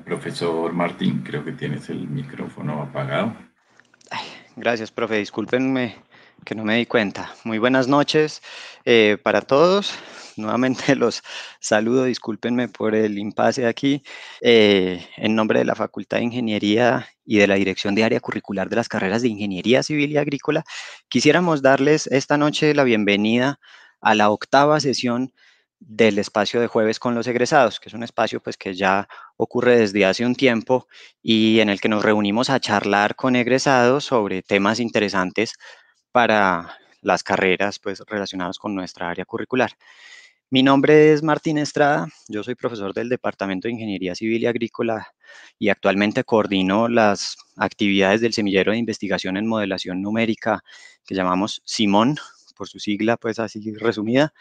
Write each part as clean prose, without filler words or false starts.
Profesor Martín, creo que tienes el micrófono apagado. Gracias, profe. Discúlpenme que no me di cuenta. Muy buenas noches para todos. Nuevamente los saludo. Discúlpenme por el impasse aquí. En nombre de la Facultad de Ingeniería y de la Dirección de Área Curricular de las carreras de Ingeniería Civil y Agrícola, quisiéramos darles esta noche la bienvenida a la octava sesión del espacio de jueves con los egresados, que es un espacio pues que ya ocurre desde hace un tiempo y en el que nos reunimos a charlar con egresados sobre temas interesantes para las carreras pues, relacionadas con nuestra área curricular. Mi nombre es Martín Estrada, yo soy profesor del Departamento de Ingeniería Civil y Agrícola y actualmente coordino las actividades del semillero de investigación en modelación numérica que llamamos SIMON, por su sigla pues así resumida.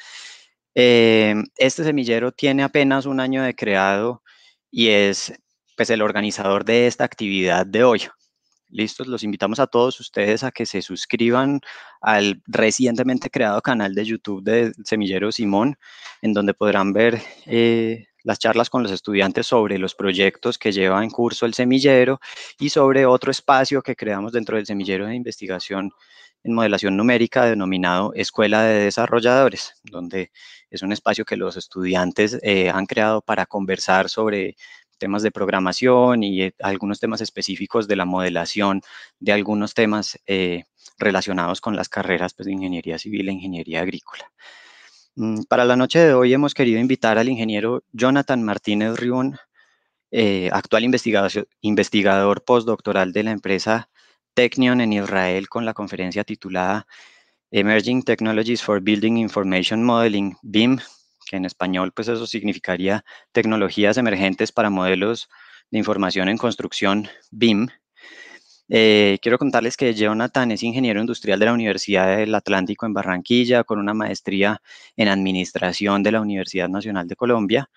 Este semillero tiene apenas un año de creado y es pues, el organizador de esta actividad de hoy. Listos, los invitamos a todos ustedes a que se suscriban al recientemente creado canal de YouTube de Semillero Simón, en donde podrán ver las charlas con los estudiantes sobre los proyectos que lleva en curso el semillero y sobre otro espacio que creamos dentro del semillero de investigación en modelación numérica denominado Escuela de Desarrolladores, donde es un espacio que los estudiantes han creado para conversar sobre temas de programación y algunos temas específicos de la modelación de algunos temas relacionados con las carreras pues, de ingeniería civil e ingeniería agrícola. Para la noche de hoy hemos querido invitar al ingeniero Jonathan Martínez Rion, actual investigador postdoctoral de la empresa Technion en Israel, con la conferencia titulada Emerging Technologies for Building Information Modeling, BIM, que en español pues eso significaría tecnologías emergentes para modelos de información en construcción, BIM. Quiero contarles que Jonathan es ingeniero industrial de la Universidad del Atlántico en Barranquilla, con una maestría en administración de la Universidad Nacional de Colombia.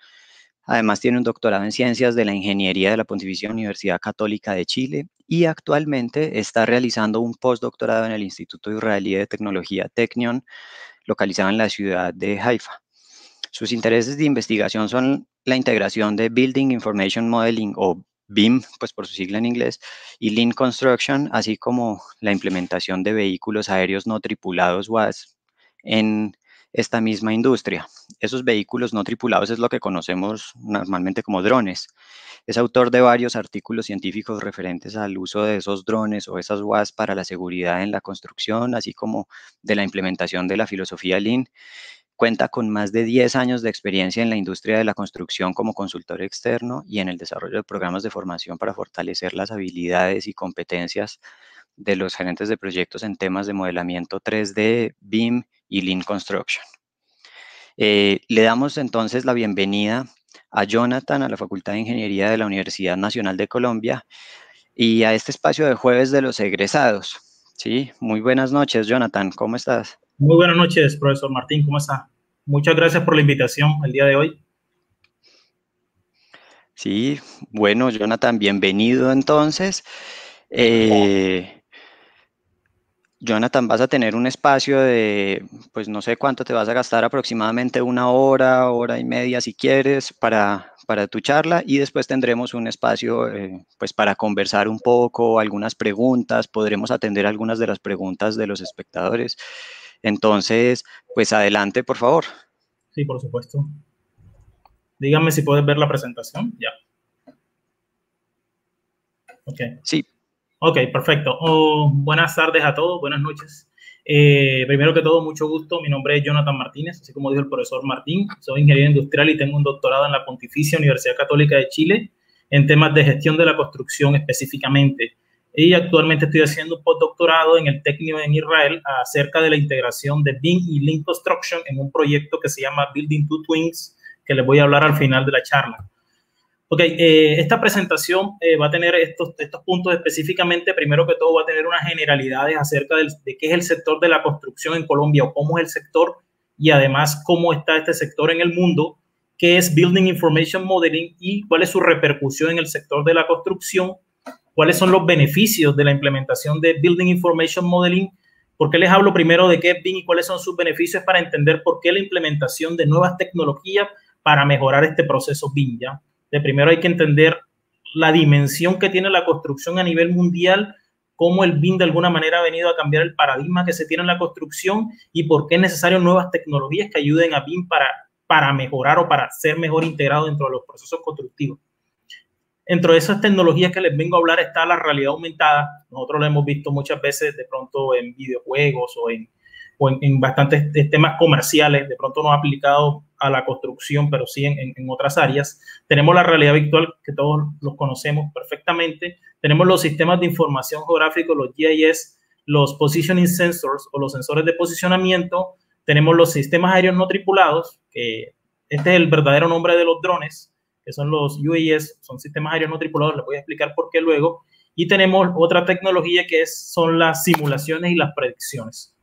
Además tiene un doctorado en ciencias de la ingeniería de la Pontificia Universidad Católica de Chile y actualmente está realizando un postdoctorado en el Instituto Israelí de Tecnología Technion, localizado en la ciudad de Haifa. Sus intereses de investigación son la integración de Building Information Modeling o BIM, pues por su sigla en inglés, y Lean Construction, así como la implementación de vehículos aéreos no tripulados WAAS en esta misma industria. Esos vehículos no tripulados es lo que conocemos normalmente como drones. Es autor de varios artículos científicos referentes al uso de esos drones o esas WAAS para la seguridad en la construcción, así como de la implementación de la filosofía Lean. Cuenta con más de 10 años de experiencia en la industria de la construcción como consultor externo y en el desarrollo de programas de formación para fortalecer las habilidades y competencias de los gerentes de proyectos en temas de modelamiento 3D, BIM y Lean Construction. Le damos entonces la bienvenida a Jonathan a la Facultad de Ingeniería de la Universidad Nacional de Colombia y a este espacio de jueves de los egresados. Sí, muy buenas noches, Jonathan, ¿cómo estás? Muy buenas noches, profesor Martín, ¿cómo está? Muchas gracias por la invitación el día de hoy. Sí, bueno, Jonathan, bienvenido entonces. Jonathan, vas a tener un espacio de, pues no sé cuánto te vas a gastar, aproximadamente una hora, hora y media si quieres, para tu charla y después tendremos un espacio pues para conversar un poco, algunas preguntas, podremos atender algunas de las preguntas de los espectadores. Entonces, pues adelante, por favor. Sí, por supuesto. Díganme si puedes ver la presentación. Ya. Ok. Sí. Ok, perfecto. Buenas tardes a todos, buenas noches. Primero que todo, mucho gusto. Mi nombre es Jonathan Martínez, así como dijo el profesor Martín. Soy ingeniero industrial y tengo un doctorado en la Pontificia Universidad Católica de Chile en temas de gestión de la construcción específicamente. Y actualmente estoy haciendo un postdoctorado en el Technion en Israel acerca de la integración de BIM y Lean Construction en un proyecto que se llama Building Two Twins, que les voy a hablar al final de la charla. Ok, esta presentación va a tener estos puntos específicamente. Primero que todo va a tener unas generalidades acerca de qué es el sector de la construcción en Colombia o cómo es el sector y además cómo está este sector en el mundo, qué es Building Information Modeling y cuál es su repercusión en el sector de la construcción, cuáles son los beneficios de la implementación de Building Information Modeling. ¿Por qué les hablo primero de qué es BIM y cuáles son sus beneficios para entender por qué la implementación de nuevas tecnologías para mejorar este proceso BIM, ¿ya? De primero hay que entender la dimensión que tiene la construcción a nivel mundial, cómo el BIM de alguna manera ha venido a cambiar el paradigma que se tiene en la construcción y por qué es necesario nuevas tecnologías que ayuden a BIM para mejorar o para ser mejor integrado dentro de los procesos constructivos. Dentro de esas tecnologías que les vengo a hablar está la realidad aumentada. Nosotros lo hemos visto muchas veces de pronto en videojuegos o en bastantes temas comerciales, de pronto no aplicado a la construcción, pero sí en otras áreas. Tenemos la realidad virtual, que todos los conocemos perfectamente. Tenemos los sistemas de información geográficos, los GIS, los Positioning Sensors o los sensores de posicionamiento. Tenemos los sistemas aéreos no tripulados, que este es el verdadero nombre de los drones, que son los UAS, son sistemas aéreos no tripulados, les voy a explicar por qué luego. Y tenemos otra tecnología que son las simulaciones y las predicciones.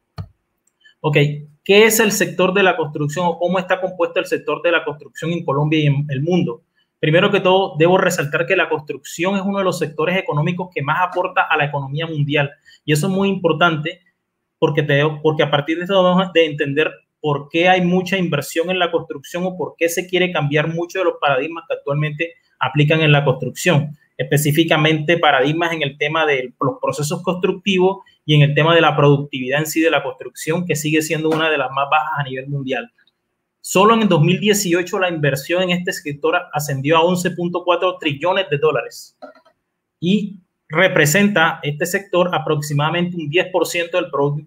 Ok, ¿qué es el sector de la construcción o cómo está compuesto el sector de la construcción en Colombia y en el mundo? Primero que todo, debo resaltar que la construcción es uno de los sectores económicos que más aporta a la economía mundial. Y eso es muy importante porque a partir de eso vamos a entender por qué hay mucha inversión en la construcción o por qué se quiere cambiar mucho de los paradigmas que actualmente aplican en la construcción. Específicamente paradigmas en el tema de los procesos constructivos y en el tema de la productividad en sí de la construcción, que sigue siendo una de las más bajas a nivel mundial. Solo en el 2018 la inversión en este sector ascendió a 11.4 trillones de dólares y representa este sector aproximadamente un 10% del Producto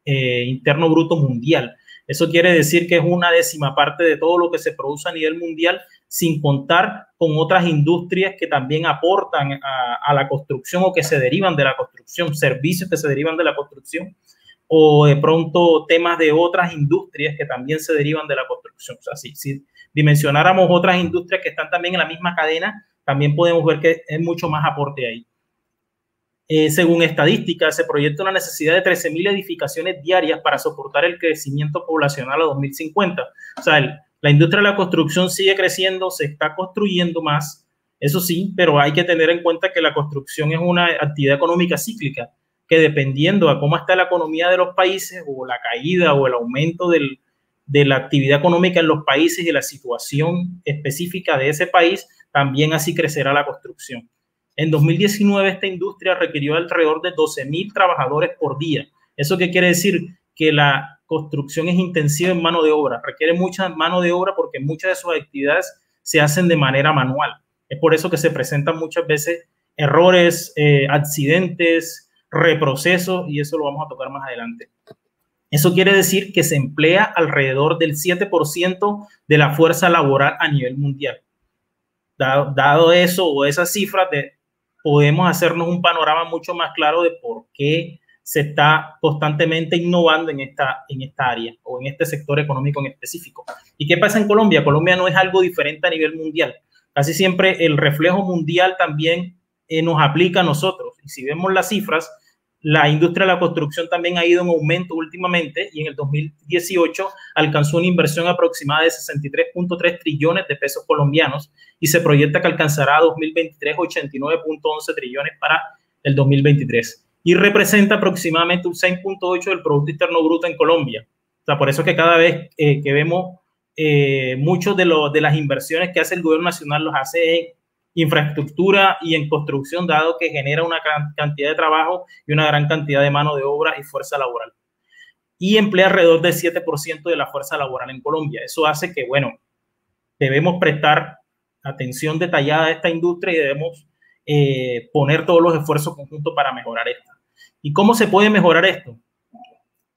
Interno Bruto mundial. Eso quiere decir que es una décima parte de todo lo que se produce a nivel mundial, sin contar con otras industrias que también aportan a la construcción o que se derivan de la construcción, servicios que se derivan de la construcción, o de pronto temas de otras industrias que también se derivan de la construcción. O sea, si dimensionáramos otras industrias que están también en la misma cadena, también podemos ver que es mucho más aporte ahí. Según estadísticas, se proyecta una necesidad de 13.000 edificaciones diarias para soportar el crecimiento poblacional a 2050. O sea, la industria de la construcción sigue creciendo, se está construyendo más, eso sí, pero hay que tener en cuenta que la construcción es una actividad económica cíclica, que dependiendo a cómo está la economía de los países o la caída o el aumento de la actividad económica en los países y la situación específica de ese país, también así crecerá la construcción. En 2019 esta industria requirió alrededor de 12.000 trabajadores por día. ¿Eso qué quiere decir? Que la construcción es intensiva en mano de obra, requiere mucha mano de obra porque muchas de sus actividades se hacen de manera manual. Es por eso que se presentan muchas veces errores, accidentes, reprocesos, y eso lo vamos a tocar más adelante. Eso quiere decir que se emplea alrededor del 7% de la fuerza laboral a nivel mundial. Dado eso o esas cifras, podemos hacernos un panorama mucho más claro de por qué se está constantemente innovando en esta área o en este sector económico en específico. ¿Y qué pasa en Colombia? Colombia no es algo diferente a nivel mundial. Casi siempre el reflejo mundial también nos aplica a nosotros. Y si vemos las cifras, la industria de la construcción también ha ido en aumento últimamente y en el 2018 alcanzó una inversión aproximada de 63.3 trillones de pesos colombianos y se proyecta que alcanzará a 2023 89.11 trillones para el 2023 y representa aproximadamente un 6.8 del Producto Interno Bruto en Colombia. O sea, por eso es que cada vez que vemos muchos de las inversiones que hace el gobierno nacional los hace en infraestructura y en construcción, dado que genera una gran cantidad de trabajo y una gran cantidad de mano de obra y fuerza laboral. Y emplea alrededor del 7% de la fuerza laboral en Colombia. Eso hace que, bueno, debemos prestar atención detallada a esta industria y debemos poner todos los esfuerzos conjuntos para mejorar esta. ¿Y cómo se puede mejorar esto?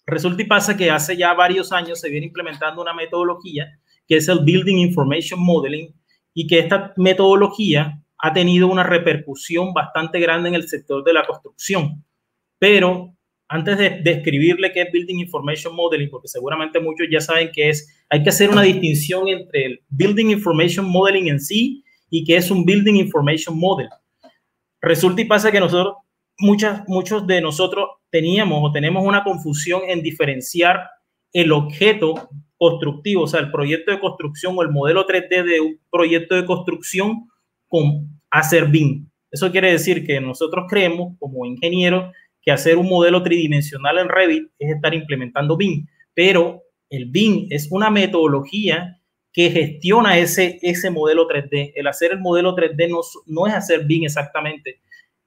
Resulta y pasa que hace ya varios años se viene implementando una metodología que es el Building Information Modeling, y que esta metodología ha tenido una repercusión bastante grande en el sector de la construcción. Pero antes de describirle qué es Building Information Modeling, porque seguramente muchos ya saben qué es, hay que hacer una distinción entre el Building Information Modeling en sí y qué es un Building Information Model. Resulta y pasa que muchos de nosotros tenemos una confusión en diferenciar el objeto constructivo, o sea, el proyecto de construcción o el modelo 3D de un proyecto de construcción con hacer BIM. Eso quiere decir que nosotros creemos como ingenieros que hacer un modelo tridimensional en Revit es estar implementando BIM, pero el BIM es una metodología que gestiona ese modelo 3D. El hacer el modelo 3D no es hacer BIM exactamente,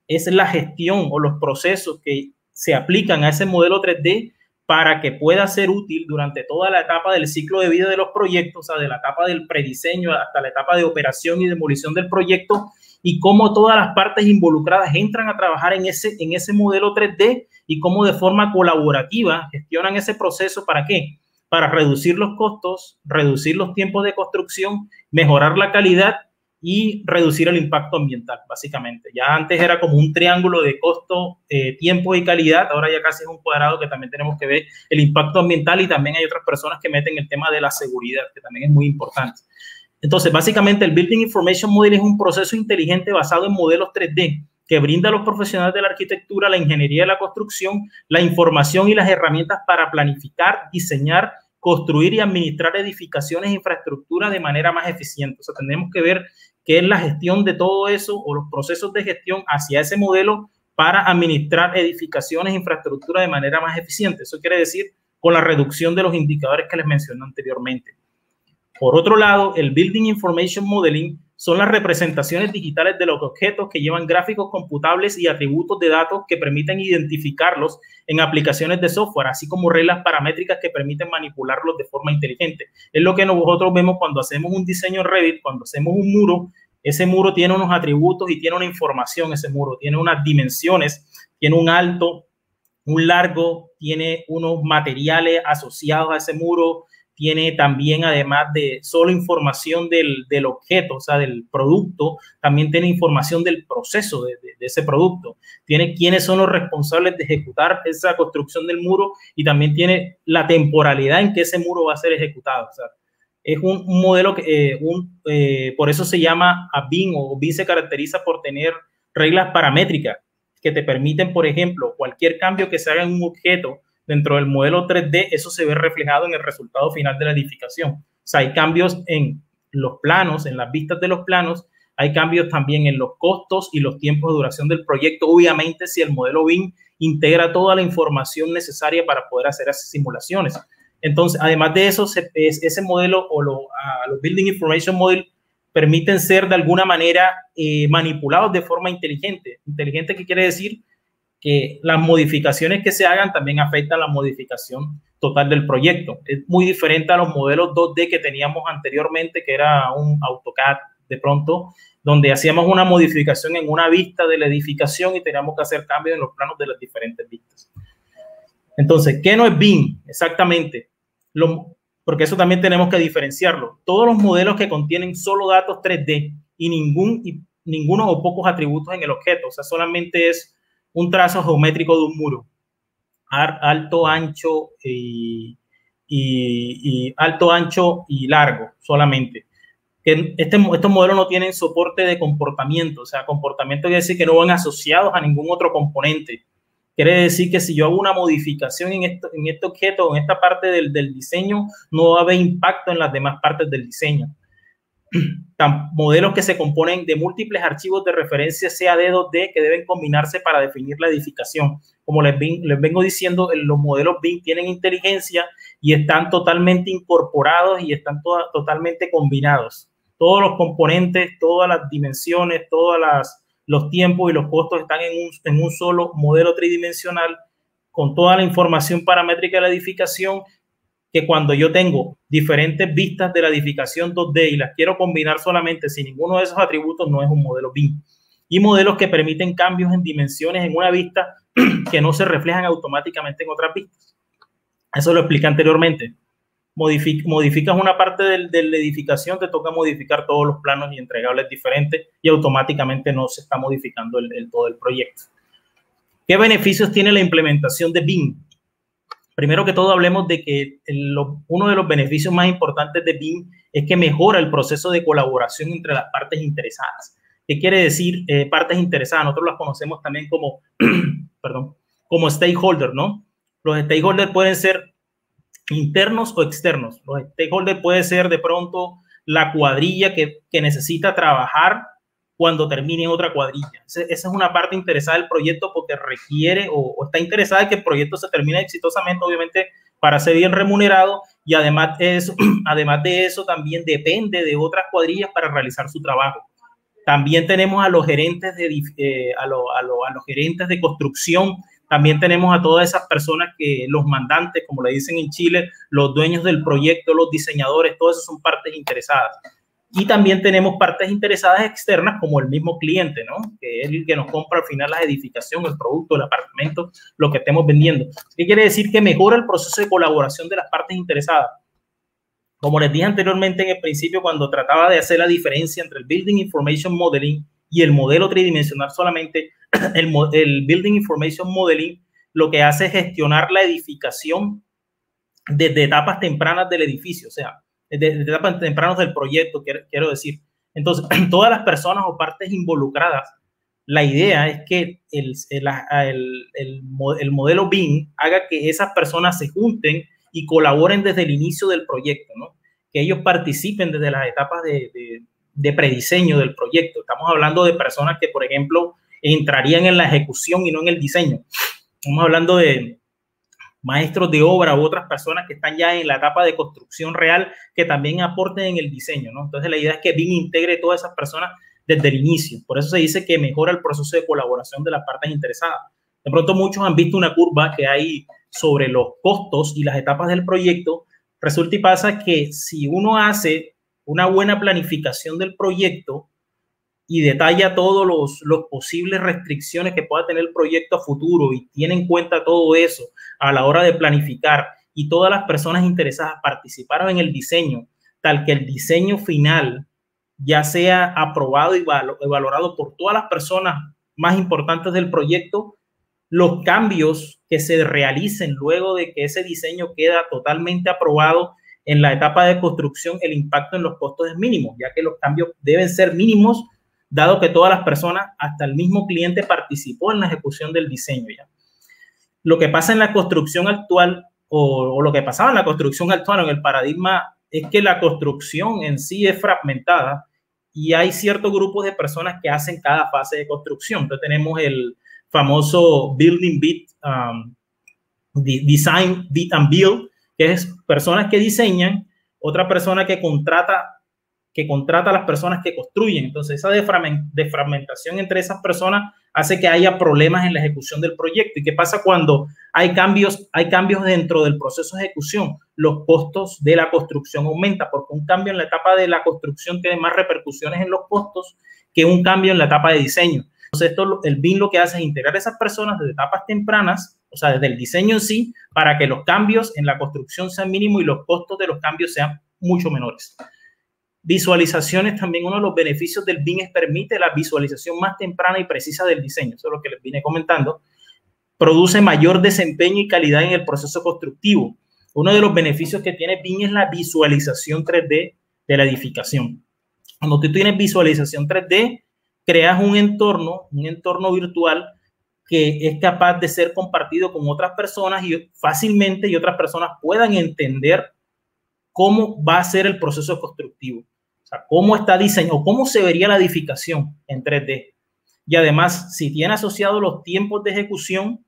es la gestión o los procesos que se aplican a ese modelo 3D para que pueda ser útil durante toda la etapa del ciclo de vida de los proyectos, o sea, de la etapa del prediseño hasta la etapa de operación y demolición del proyecto, y cómo todas las partes involucradas entran a trabajar en ese modelo 3D y cómo de forma colaborativa gestionan ese proceso. ¿Para qué? Para reducir los costos, reducir los tiempos de construcción, mejorar la calidad y reducir el impacto ambiental, básicamente. Ya antes era como un triángulo de costo, tiempo y calidad, ahora ya casi es un cuadrado que también tenemos que ver el impacto ambiental, y también hay otras personas que meten el tema de la seguridad, que también es muy importante. Entonces, básicamente el Building Information Model es un proceso inteligente basado en modelos 3D que brinda a los profesionales de la arquitectura, la ingeniería de la construcción, la información y las herramientas para planificar, diseñar, construir y administrar edificaciones e infraestructura de manera más eficiente. O sea, tenemos que ver qué es la gestión de todo eso o los procesos de gestión hacia ese modelo para administrar edificaciones e infraestructura de manera más eficiente. Eso quiere decir con la reducción de los indicadores que les mencioné anteriormente. Por otro lado, el Building Information Modeling son las representaciones digitales de los objetos que llevan gráficos computables y atributos de datos que permiten identificarlos en aplicaciones de software, así como reglas paramétricas que permiten manipularlos de forma inteligente. Es lo que nosotros vemos cuando hacemos un diseño en Revit, cuando hacemos un muro. Ese muro tiene unos atributos y tiene una información, ese muro tiene unas dimensiones, tiene un alto, un largo, tiene unos materiales asociados a ese muro, tiene también, además de solo información del objeto, o sea, del producto, también tiene información del proceso de ese producto. Tiene quiénes son los responsables de ejecutar esa construcción del muro, y también tiene la temporalidad en que ese muro va a ser ejecutado. O sea, es un modelo que, por eso se llama a BIM, o BIM se caracteriza por tener reglas paramétricas que te permiten, por ejemplo, cualquier cambio que se haga en un objeto dentro del modelo 3D, eso se ve reflejado en el resultado final de la edificación. O sea, hay cambios en los planos, en las vistas de los planos, hay cambios también en los costos y los tiempos de duración del proyecto, obviamente si el modelo BIM integra toda la información necesaria para poder hacer esas simulaciones. Entonces, además de eso, ese modelo o los Building Information Model permiten ser de alguna manera manipulados de forma inteligente. Inteligente, ¿qué quiere decir? Que las modificaciones que se hagan también afectan la modificación total del proyecto. Es muy diferente a los modelos 2D que teníamos anteriormente, que era un AutoCAD de pronto, donde hacíamos una modificación en una vista de la edificación y teníamos que hacer cambios en los planos de las diferentes vistas. Entonces, ¿qué no es BIM? Exactamente. Porque eso también tenemos que diferenciarlo. Todos los modelos que contienen solo datos 3D y ninguno o pocos atributos en el objeto, o sea, solamente es un trazo geométrico de un muro, alto, ancho alto, ancho y largo solamente. Estos modelos no tienen soporte de comportamiento, o sea, comportamiento quiere decir que no van asociados a ningún otro componente. Quiere decir que si yo hago una modificación en este objeto o en esta parte del diseño, no va a haber impacto en las demás partes del diseño. Modelos que se componen de múltiples archivos de referencia CAD 2D que deben combinarse para definir la edificación. Como les vengo diciendo, los modelos BIM tienen inteligencia y están totalmente incorporados y están totalmente combinados. Todos los componentes, todas las dimensiones, los tiempos y los costos están en un solo modelo tridimensional con toda la información paramétrica de la edificación, que cuando yo tengo diferentes vistas de la edificación 2D y las quiero combinar solamente sin ninguno de esos atributos, no es un modelo BIM. Y modelos que permiten cambios en dimensiones en una vista que no se reflejan automáticamente en otras vistas. Eso lo expliqué anteriormente. Modificas una parte de la edificación, te toca modificar todos los planos y entregables diferentes y automáticamente no se está modificando todo el proyecto. ¿Qué beneficios tiene la implementación de BIM? Primero que todo, hablemos de que uno de los beneficios más importantes de BIM es que mejora el proceso de colaboración entre las partes interesadas. ¿Qué quiere decir partes interesadas? Nosotros las conocemos también como, como stakeholders, ¿no? Los stakeholders pueden ser internos o externos. Los stakeholders pueden ser de pronto la cuadrilla que necesita trabajar cuando termine otra cuadrilla. Esa es una parte interesada del proyecto porque requiere o está interesada en que el proyecto se termine exitosamente, obviamente, para ser bien remunerado, y además de eso también depende de otras cuadrillas para realizar su trabajo. También tenemos a los gerentes a los gerentes de construcción. También tenemos a todas esas personas que los mandantes, como le dicen en Chile, los dueños del proyecto, los diseñadores, todas esas son partes interesadas. Y también tenemos partes interesadas externas como el mismo cliente, ¿no? Que es el que nos compra al final la edificación, el producto, el apartamento, lo que estemos vendiendo. ¿Qué quiere decir? Que mejora el proceso de colaboración de las partes interesadas. Como les dije anteriormente en el principio, cuando trataba de hacer la diferencia entre el Building Information Modeling y el modelo tridimensional solamente, el Building Information Modeling lo que hace es gestionar la edificación desde etapas tempranas del edificio, o sea, desde etapas tempranas del proyecto, quiero decir. Entonces, todas las personas o partes involucradas, la idea es que el modelo BIM haga que esas personas se junten y colaboren desde el inicio del proyecto, ¿no? Que ellos participen desde las etapas de prediseño del proyecto. Estamos hablando de personas que, por ejemplo, entrarían en la ejecución y no en el diseño. Estamos hablando de maestros de obra u otras personas que están ya en la etapa de construcción real que también aporten en el diseño, ¿no? Entonces, la idea es que BIM integre todas esas personas desde el inicio. Por eso se dice que mejora el proceso de colaboración de las partes interesadas. De pronto, muchos han visto una curva que hay sobre los costos y las etapas del proyecto. Resulta y pasa que si uno hace una buena planificación del proyecto y detalla todos los posibles restricciones que pueda tener el proyecto a futuro y tiene en cuenta todo eso a la hora de planificar y todas las personas interesadas participaron en el diseño, tal que el diseño final ya sea aprobado y valorado por todas las personas más importantes del proyecto, los cambios que se realicen luego de que ese diseño queda totalmente aprobado en la etapa de construcción, el impacto en los costos es mínimo, ya que los cambios deben ser mínimos, dado que todas las personas, hasta el mismo cliente, participó en la ejecución del diseño ya. Lo que pasa en la construcción actual, o lo que pasaba en la construcción actual, en el paradigma, es que la construcción en sí es fragmentada y hay ciertos grupos de personas que hacen cada fase de construcción. Entonces tenemos el famoso Building Bid, Design, Bid and Build, que es personas que diseñan, otra persona que contrata a las personas que construyen. Entonces, esa defragmentación entre esas personas hace que haya problemas en la ejecución del proyecto. ¿Y qué pasa cuando hay cambios dentro del proceso de ejecución? Los costos de la construcción aumentan, porque un cambio en la etapa de la construcción tiene más repercusiones en los costos que un cambio en la etapa de diseño. Entonces, el BIM lo que hace es integrar a esas personas desde etapas tempranas, o sea, desde el diseño en sí, para que los cambios en la construcción sean mínimos y los costos de los cambios sean mucho menores. Visualizaciones, también uno de los beneficios del BIM es permite la visualización más temprana y precisa del diseño. Eso es lo que les vine comentando. Produce mayor desempeño y calidad en el proceso constructivo. Uno de los beneficios que tiene BIM es la visualización 3D de la edificación. Cuando tú tienes visualización 3D, creas un entorno virtual que es capaz de ser compartido con otras personas y fácilmente y otras personas puedan entender cómo va a ser el proceso constructivo. O sea, cómo está diseñado, cómo se vería la edificación en 3D. Y además, si tiene asociados los tiempos de ejecución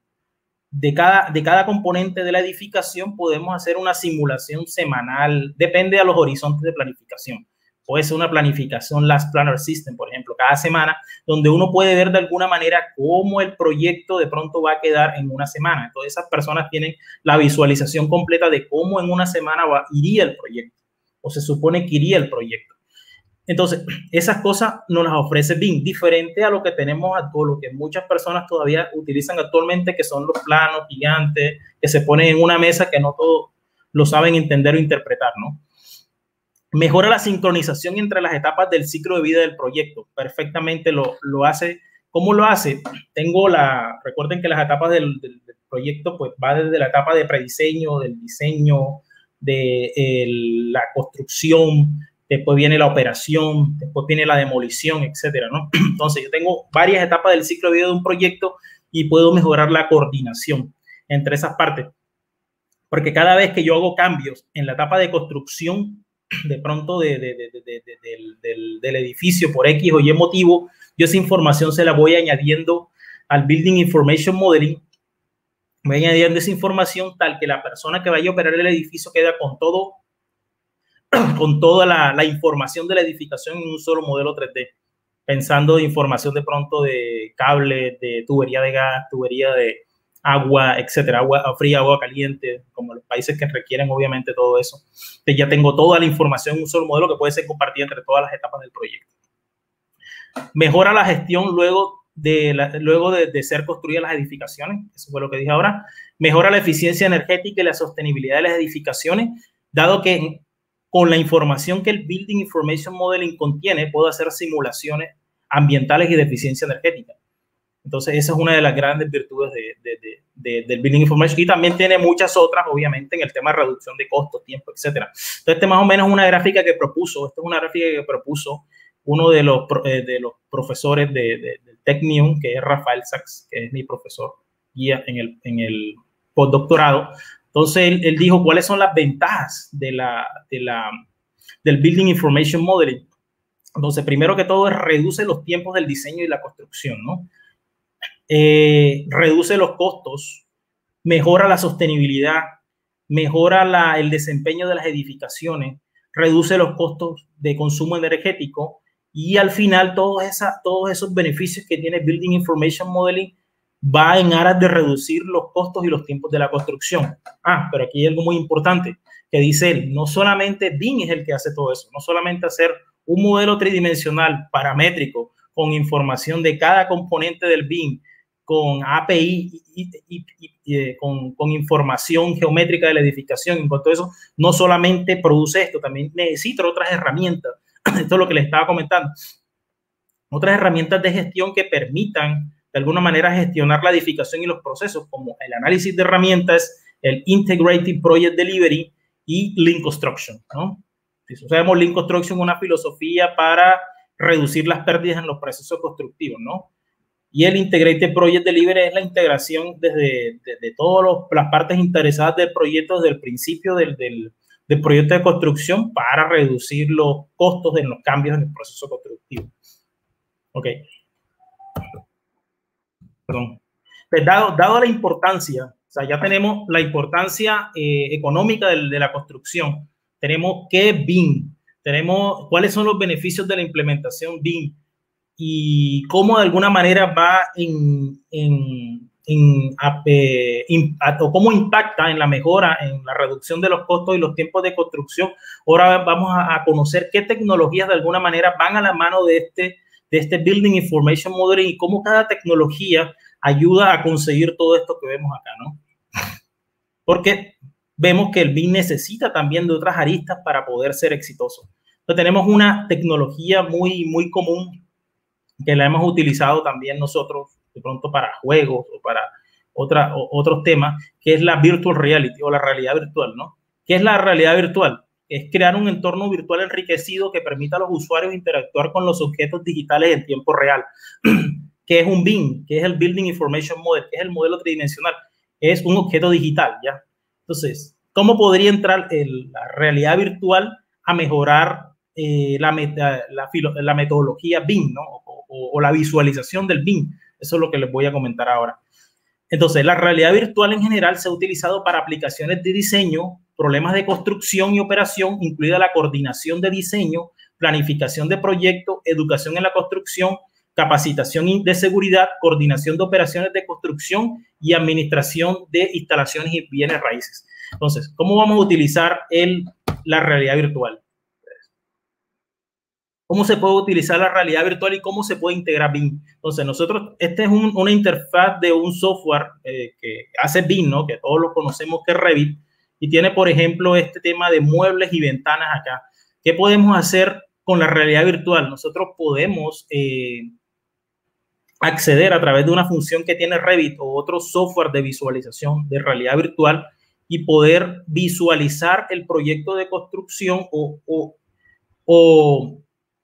de cada componente de la edificación, podemos hacer una simulación semanal, depende de los horizontes de planificación. Puede ser una planificación Last Planner System, por ejemplo, cada semana, donde uno puede ver de alguna manera cómo el proyecto de pronto va a quedar en una semana. Entonces, esas personas tienen la visualización completa de cómo en una semana iría el proyecto, o se supone que iría el proyecto. Entonces, esas cosas nos las ofrece BIM, diferente a lo que tenemos actual, lo que muchas personas todavía utilizan actualmente, que son los planos gigantes, que se ponen en una mesa que no todos lo saben entender o interpretar, ¿no? Mejora la sincronización entre las etapas del ciclo de vida del proyecto. Perfectamente lo hace. ¿Cómo lo hace? Recuerden que las etapas del proyecto pues va desde la etapa de prediseño, del diseño, de la construcción, después viene la operación, después viene la demolición, etcétera, ¿no? Entonces, yo tengo varias etapas del ciclo de vida de un proyecto y puedo mejorar la coordinación entre esas partes. Porque cada vez que yo hago cambios en la etapa de construcción, de pronto del edificio por X o Y motivo, yo esa información se la voy añadiendo al Building Information Modeling voy añadiendo esa información tal que la persona que vaya a operar el edificio queda con toda la información de la edificación en un solo modelo 3D, pensando en información de pronto de cable, de tubería de gas, tubería de agua, etcétera, agua fría, agua caliente, como los países que requieren obviamente todo eso. Entonces ya tengo toda la información en un solo modelo que puede ser compartida entre todas las etapas del proyecto. Mejora la gestión luego de ser construidas las edificaciones, eso fue lo que dije ahora. Mejora la eficiencia energética y la sostenibilidad de las edificaciones, dado que con la información que el Building Information Modeling contiene, puedo hacer simulaciones ambientales y de eficiencia energética. Entonces, esa es una de las grandes virtudes del Building Information, y también tiene muchas otras, obviamente, en el tema de reducción de costos, tiempo, etcétera. Entonces, más o menos una gráfica que propuso, uno de los profesores del Technium, que es Rafael Sachs, que es mi profesor guía en el postdoctorado. Entonces, él dijo cuáles son las ventajas del Building Information Modeling. Entonces, primero que todo, reduce los tiempos del diseño y la construcción, ¿no? Reduce los costos, mejora la sostenibilidad, mejora el desempeño de las edificaciones, reduce los costos de consumo energético, y al final todos esos beneficios que tiene Building Information Modeling va en aras de reducir los costos y los tiempos de la construcción. Pero aquí hay algo muy importante que dice él: no solamente BIM es el que hace todo eso, no solamente hacer un modelo tridimensional paramétrico con información de cada componente del BIM, con API y con información geométrica de la edificación. En cuanto a eso, no solamente produce esto, también necesita otras herramientas. Esto es lo que les estaba comentando. Otras herramientas de gestión que permitan de alguna manera gestionar la edificación y los procesos, como el análisis de herramientas, el Integrated Project Delivery y Lean Construction, ¿no? Si sabemos, Lean Construction es una filosofía para reducir las pérdidas en los procesos constructivos, ¿no? Y el Integrated Project Delivery es la integración desde todas las partes interesadas del proyecto, desde el principio del proyecto de construcción, para reducir los costos de los cambios en el proceso constructivo. Ok. Perdón. Pues dado la importancia, o sea, ya tenemos la importancia económica de la construcción, tenemos qué es BIM, tenemos cuáles son los beneficios de la implementación BIM y cómo de alguna manera va o cómo impacta en la mejora, en la reducción de los costos y los tiempos de construcción. Ahora vamos a conocer qué tecnologías de alguna manera van a la mano de este Building Information Modeling y cómo cada tecnología ayuda a conseguir todo esto que vemos acá, ¿no? Porque vemos que el BIM necesita también de otras aristas para poder ser exitoso. Entonces, tenemos una tecnología muy, muy común que la hemos utilizado también nosotros de pronto para juegos o para otros temas, que es la virtual reality o la realidad virtual, ¿no? ¿Qué es la realidad virtual? Es crear un entorno virtual enriquecido que permita a los usuarios interactuar con los objetos digitales en tiempo real. ¿Qué es un BIM? ¿Qué es el Building Information Model? ¿Qué es el modelo tridimensional? Es un objeto digital, ¿ya? Entonces, ¿cómo podría entrar la realidad virtual a mejorar la metodología BIM, ¿no? O la visualización del BIM? Eso es lo que les voy a comentar ahora. Entonces, la realidad virtual en general se ha utilizado para aplicaciones de diseño, problemas de construcción y operación, incluida la coordinación de diseño, planificación de proyectos, educación en la construcción, capacitación de seguridad, coordinación de operaciones de construcción y administración de instalaciones y bienes raíces. Entonces, ¿cómo vamos a utilizar la realidad virtual? ¿Cómo se puede utilizar la realidad virtual y cómo se puede integrar BIM? Entonces, esta es una interfaz de un software que hace BIM, ¿no? Que todos lo conocemos, que es Revit, y tiene, por ejemplo, este tema de muebles y ventanas acá. ¿Qué podemos hacer con la realidad virtual? Nosotros podemos acceder a través de una función que tiene Revit o otro software de visualización de realidad virtual y poder visualizar el proyecto de construcción o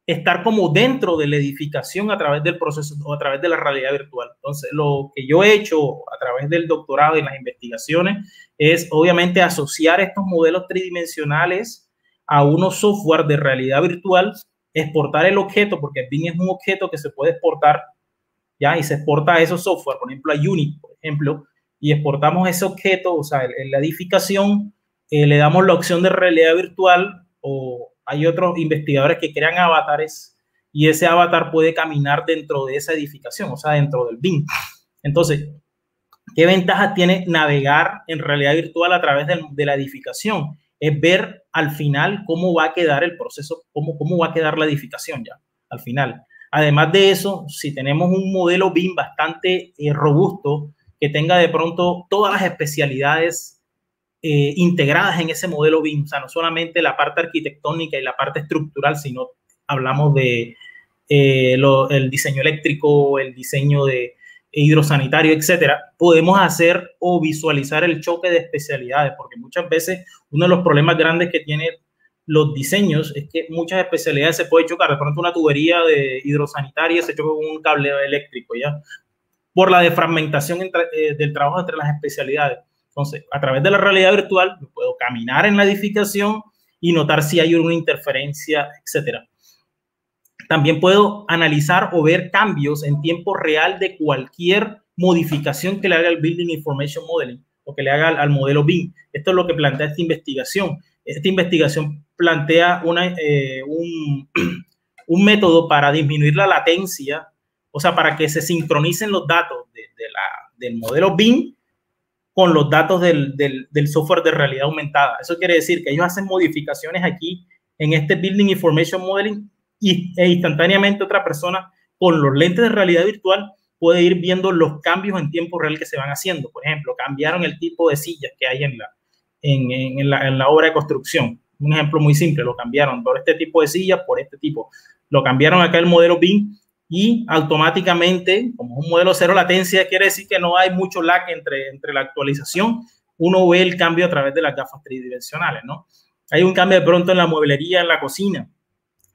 estar como dentro de la edificación a través del proceso o a través de la realidad virtual. Entonces, lo que yo he hecho a través del doctorado y las investigaciones es, obviamente, asociar estos modelos tridimensionales a unos software de realidad virtual, exportar el objeto, porque el BIM es un objeto que se puede exportar, ¿ya? Y se exporta a esos software, por ejemplo, a Unity, por ejemplo, y exportamos ese objeto, o sea, en la edificación, le damos la opción de realidad virtual, o hay otros investigadores que crean avatares y ese avatar puede caminar dentro de esa edificación, o sea, dentro del BIM. Entonces, ¿qué ventajas tiene navegar en realidad virtual a través de la edificación? Es ver al final cómo va a quedar el proceso, cómo va a quedar la edificación ya, al final. Además de eso, si tenemos un modelo BIM bastante robusto, que tenga de pronto todas las especialidades integradas en ese modelo BIM, o sea, no solamente la parte arquitectónica y la parte estructural, sino hablamos de el diseño eléctrico, el diseño de hidrosanitario, etcétera, podemos hacer o visualizar el choque de especialidades, porque muchas veces uno de los problemas grandes que tiene los diseños es que muchas especialidades se pueden chocar. De pronto una tubería de hidrosanitaria se choca con un cable eléctrico, ¿ya? Por la defragmentación del trabajo entre las especialidades. Entonces, a través de la realidad virtual, yo puedo caminar en la edificación y notar si hay una interferencia, etcétera. También puedo analizar o ver cambios en tiempo real de cualquier modificación que le haga el Building Information Modeling o que le haga al modelo BIM. Esto es lo que plantea esta investigación. Esta investigación plantea un método para disminuir la latencia, o sea, para que se sincronicen los datos del modelo BIM con los datos del software de realidad aumentada. Eso quiere decir que ellos hacen modificaciones aquí en este Building Information Modeling e instantáneamente otra persona con los lentes de realidad virtual puede ir viendo los cambios en tiempo real que se van haciendo. Por ejemplo, cambiaron el tipo de sillas que hay en la obra de construcción. Un ejemplo muy simple, lo cambiaron por este tipo de sillas, por este tipo. Lo cambiaron acá el modelo BIM y automáticamente, como es un modelo cero latencia, quiere decir que no hay mucho lag entre la actualización. Uno ve el cambio a través de las gafas tridimensionales, ¿no? Hay un cambio de pronto en la mueblería, en la cocina.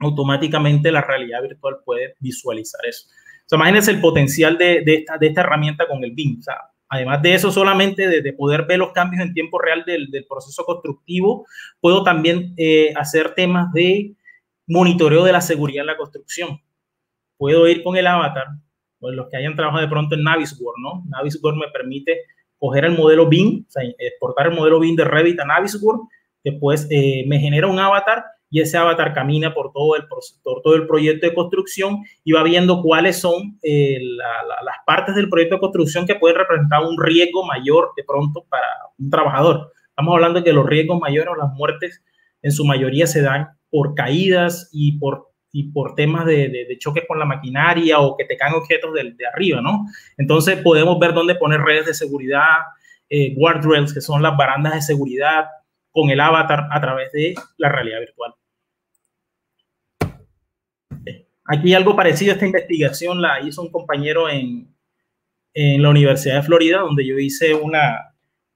Automáticamente la realidad virtual puede visualizar eso. O sea, imagínense el potencial de esta herramienta con el BIM. O sea, además de eso, solamente de poder ver los cambios en tiempo real del proceso constructivo, puedo también hacer temas de monitoreo de la seguridad en la construcción. Puedo ir con el avatar, pues los que hayan trabajado de pronto en Navisworks, ¿no? Navisworks me permite coger el modelo BIM, o sea, exportar el modelo BIM de Revit a Navisworks, después me genera un avatar y ese avatar camina por todo el proyecto de construcción y va viendo cuáles son las partes del proyecto de construcción que pueden representar un riesgo mayor de pronto para un trabajador. Estamos hablando de que los riesgos mayores o las muertes en su mayoría se dan por caídas y por temas de choques con la maquinaria o que te caen objetos de arriba, ¿no? Entonces podemos ver dónde poner redes de seguridad, guardrails, que son las barandas de seguridad, con el avatar a través de la realidad virtual. Aquí algo parecido a esta investigación la hizo un compañero en la Universidad de Florida, donde yo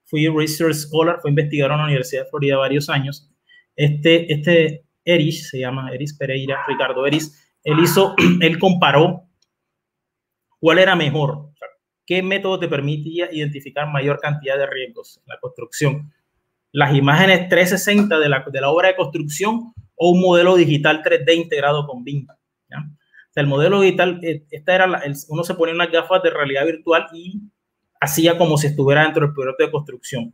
fui Research Scholar, fui investigador en la Universidad de Florida varios años. Eris, se llama Eris Pereira, Ricardo Eris, él comparó cuál era mejor, o sea, qué método te permitía identificar mayor cantidad de riesgos en la construcción. Las imágenes 360 de la obra de construcción o un modelo digital 3D integrado con BIM. ¿Ya? O sea, el modelo digital, uno se ponía unas gafas de realidad virtual y hacía como si estuviera dentro del proyecto de construcción.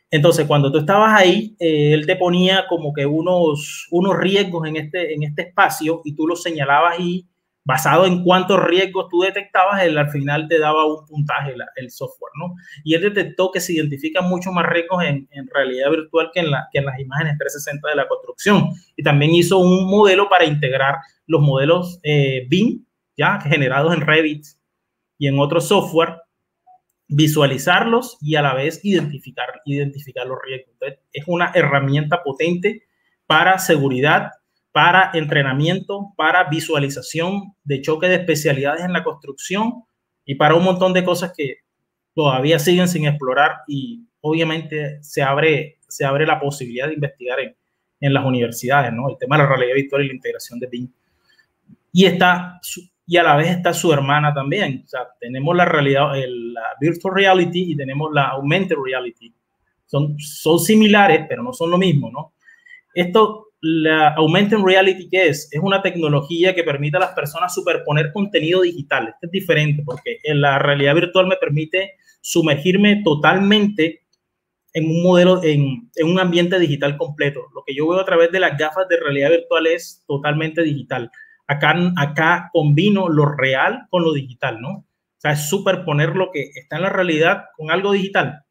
Entonces, cuando tú estabas ahí, él te ponía como que unos riesgos en este espacio y tú los señalabas y basado en cuántos riesgos tú detectabas, él al final te daba un puntaje, el software, ¿no? Y él detectó que se identifican mucho más riesgos en realidad virtual que en las imágenes 360 de la construcción. Y también hizo un modelo para integrar los modelos BIM, ya generados en Revit y en otro software, visualizarlos y a la vez identificar los riesgos. Entonces, es una herramienta potente para seguridad, para entrenamiento, para visualización de choque de especialidades en la construcción y para un montón de cosas que todavía siguen sin explorar y obviamente se abre la posibilidad de investigar en las universidades, ¿no? El tema de la realidad virtual y la integración de BIM. Y a la vez está su hermana también. O sea, tenemos la virtual reality y tenemos la augmented reality. Son similares, pero no son lo mismo, ¿no? La augmented reality, ¿qué es? Es una tecnología que permite a las personas superponer contenido digital. Esto es diferente porque en la realidad virtual me permite sumergirme totalmente en un modelo, en un ambiente digital completo. Lo que yo veo a través de las gafas de realidad virtual es totalmente digital. Acá combino lo real con lo digital, ¿no? O sea, es superponer lo que está en la realidad con algo digital.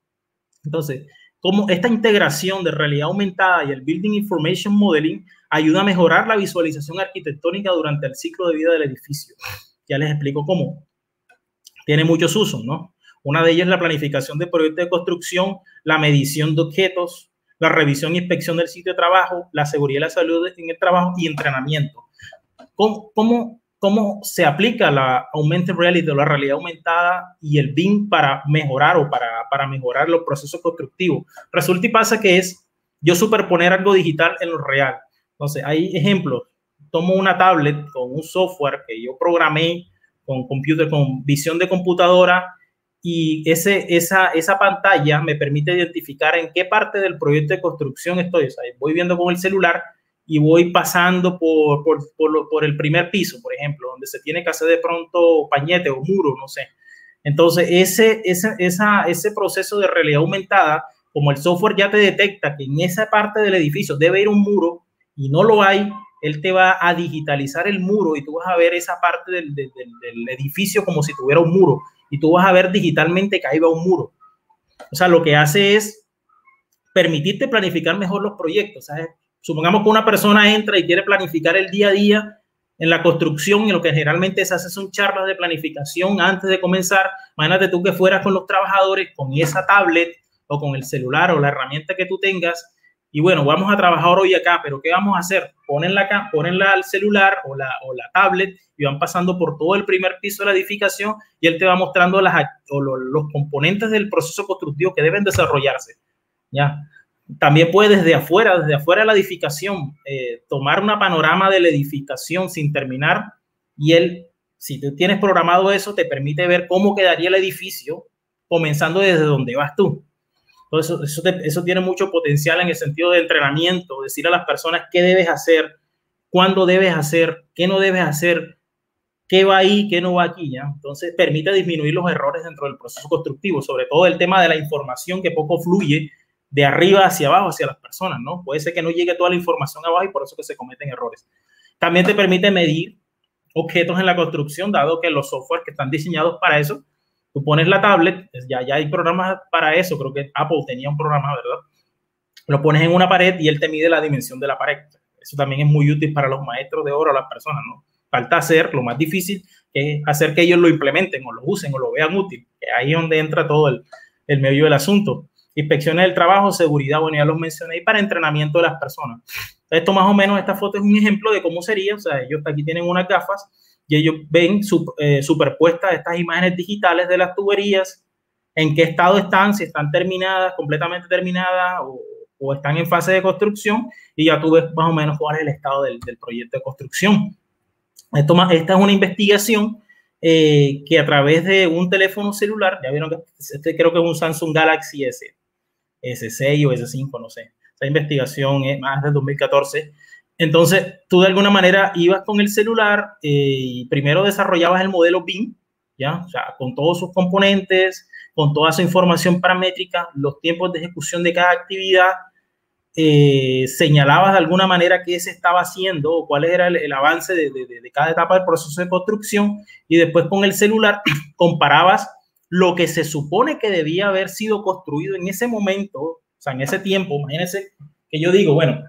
Entonces, como esta integración de realidad aumentada y el Building Information Modeling ayuda a mejorar la visualización arquitectónica durante el ciclo de vida del edificio. Ya les explico cómo. Tiene muchos usos, ¿no? Una de ellas es la planificación de proyectos de construcción, la medición de objetos, la revisión y inspección del sitio de trabajo, la seguridad y la salud en el trabajo y entrenamiento. ¿Cómo se aplica la Augmented Reality o la realidad aumentada y el BIM para mejorar o para mejorar los procesos constructivos? Resulta y pasa que es yo superponer algo digital en lo real. Entonces, hay ejemplos. Tomo una tablet con un software que yo programé con visión de computadora y esa pantalla me permite identificar en qué parte del proyecto de construcción estoy. O sea, voy viendo con el celular y voy pasando por el primer piso, por ejemplo, donde se tiene que hacer de pronto pañete o muro, no sé. Entonces, ese proceso de realidad aumentada, como el software ya te detecta que en esa parte del edificio debe ir un muro y no lo hay, él te va a digitalizar el muro y tú vas a ver esa parte del edificio como si tuviera un muro y tú vas a ver digitalmente que ahí va un muro. O sea, lo que hace es permitirte planificar mejor los proyectos, ¿sabes? Supongamos que una persona entra y quiere planificar el día a día en la construcción y lo que generalmente se hace son charlas de planificación antes de comenzar. Imagínate tú que fueras con los trabajadores con esa tablet o con el celular o la herramienta que tú tengas y bueno, vamos a trabajar hoy acá, pero ¿qué vamos a hacer? Pónenla al celular o la tablet y van pasando por todo el primer piso de la edificación y él te va mostrando los componentes del proceso constructivo que deben desarrollarse, ¿ya? También puedes desde afuera de la edificación, tomar una panorama de la edificación sin terminar y si tú tienes programado eso, te permite ver cómo quedaría el edificio comenzando desde donde vas tú. Entonces, eso tiene mucho potencial en el sentido de entrenamiento, decir a las personas qué debes hacer, cuándo debes hacer, qué no debes hacer, qué va ahí, qué no va aquí, ¿ya? Entonces, permite disminuir los errores dentro del proceso constructivo, sobre todo el tema de la información que poco fluye de arriba hacia abajo, hacia las personas, ¿no? Puede ser que no llegue toda la información abajo y por eso que se cometen errores. También te permite medir objetos en la construcción, dado que los softwares que están diseñados para eso, tú pones la tablet, ya hay programas para eso, creo que Apple tenía un programa, ¿verdad? Lo pones en una pared y él te mide la dimensión de la pared. Eso también es muy útil para los maestros de obra o las personas, ¿no? Falta hacer lo más difícil, que es hacer que ellos lo implementen o lo usen o lo vean útil, que ahí es donde entra todo el medio del asunto. Inspecciones del trabajo, seguridad, bueno, ya los mencioné, y para entrenamiento de las personas. Esto más o menos, esta foto es un ejemplo de cómo sería, o sea, ellos aquí tienen unas gafas y ellos ven superpuestas estas imágenes digitales de las tuberías, en qué estado están, si están terminadas, completamente terminadas o están en fase de construcción y ya tú ves más o menos cuál es el estado del proyecto de construcción. Esta es una investigación que a través de un teléfono celular, ya vieron que creo que es un Samsung Galaxy S6 o S5, no sé. Esa investigación es más del 2014. Entonces, tú de alguna manera ibas con el celular y primero desarrollabas el modelo BIM, ¿ya? O sea, con todos sus componentes, con toda su información paramétrica, los tiempos de ejecución de cada actividad, señalabas de alguna manera qué se estaba haciendo o cuál era el avance de cada etapa del proceso de construcción y después con el celular comparabas lo que se supone que debía haber sido construido en ese momento, o sea, en ese tiempo. Imagínense que yo digo, bueno,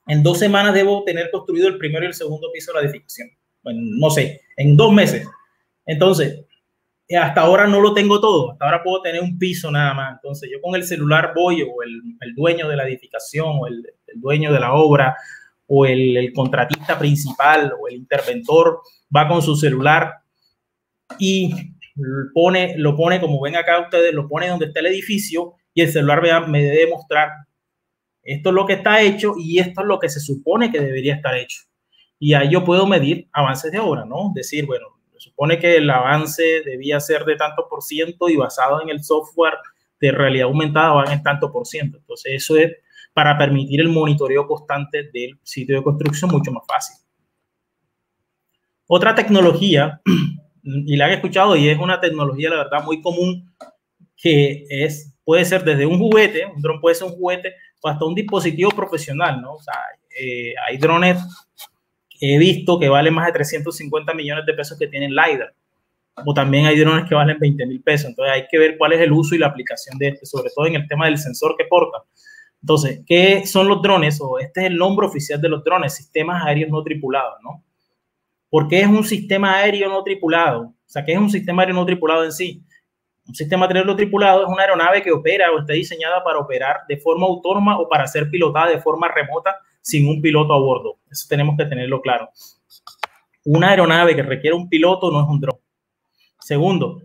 en 2 semanas debo tener construido el primero y el segundo piso de la edificación. Bueno, no sé, en 2 meses. Entonces, hasta ahora no lo tengo todo. Hasta ahora puedo tener un piso nada más. Entonces, yo con el celular voy, o el dueño de la edificación, o el dueño de la obra, o el contratista principal, o el interventor, va con su celular y lo pone, como ven acá ustedes, lo pone donde está el edificio y el celular me debe mostrar esto es lo que está hecho y esto es lo que se supone que debería estar hecho. Y ahí yo puedo medir avances de obra, ¿no? Decir, bueno, se supone que el avance debía ser de tanto por ciento y basado en el software de realidad aumentada van en tanto por ciento. Entonces, eso es para permitir el monitoreo constante del sitio de construcción mucho más fácil. Otra tecnología, y la he escuchado y es una tecnología, la verdad, muy común que puede ser desde un juguete, un dron puede ser un juguete, o hasta un dispositivo profesional, ¿no? O sea, hay drones que he visto que valen más de 350 millones de pesos que tienen LiDAR, o también hay drones que valen 20.000 pesos. Entonces hay que ver cuál es el uso y la aplicación de este, sobre todo en el tema del sensor que porta. Entonces, ¿qué son los drones? O este es el nombre oficial de los drones, sistemas aéreos no tripulados, ¿no? ¿Por qué es un sistema aéreo no tripulado? O sea, ¿qué es un sistema aéreo no tripulado en sí? Un sistema aéreo no tripulado es una aeronave que opera o está diseñada para operar de forma autónoma o para ser pilotada de forma remota sin un piloto a bordo. Eso tenemos que tenerlo claro. Una aeronave que requiere un piloto no es un dron. Segundo,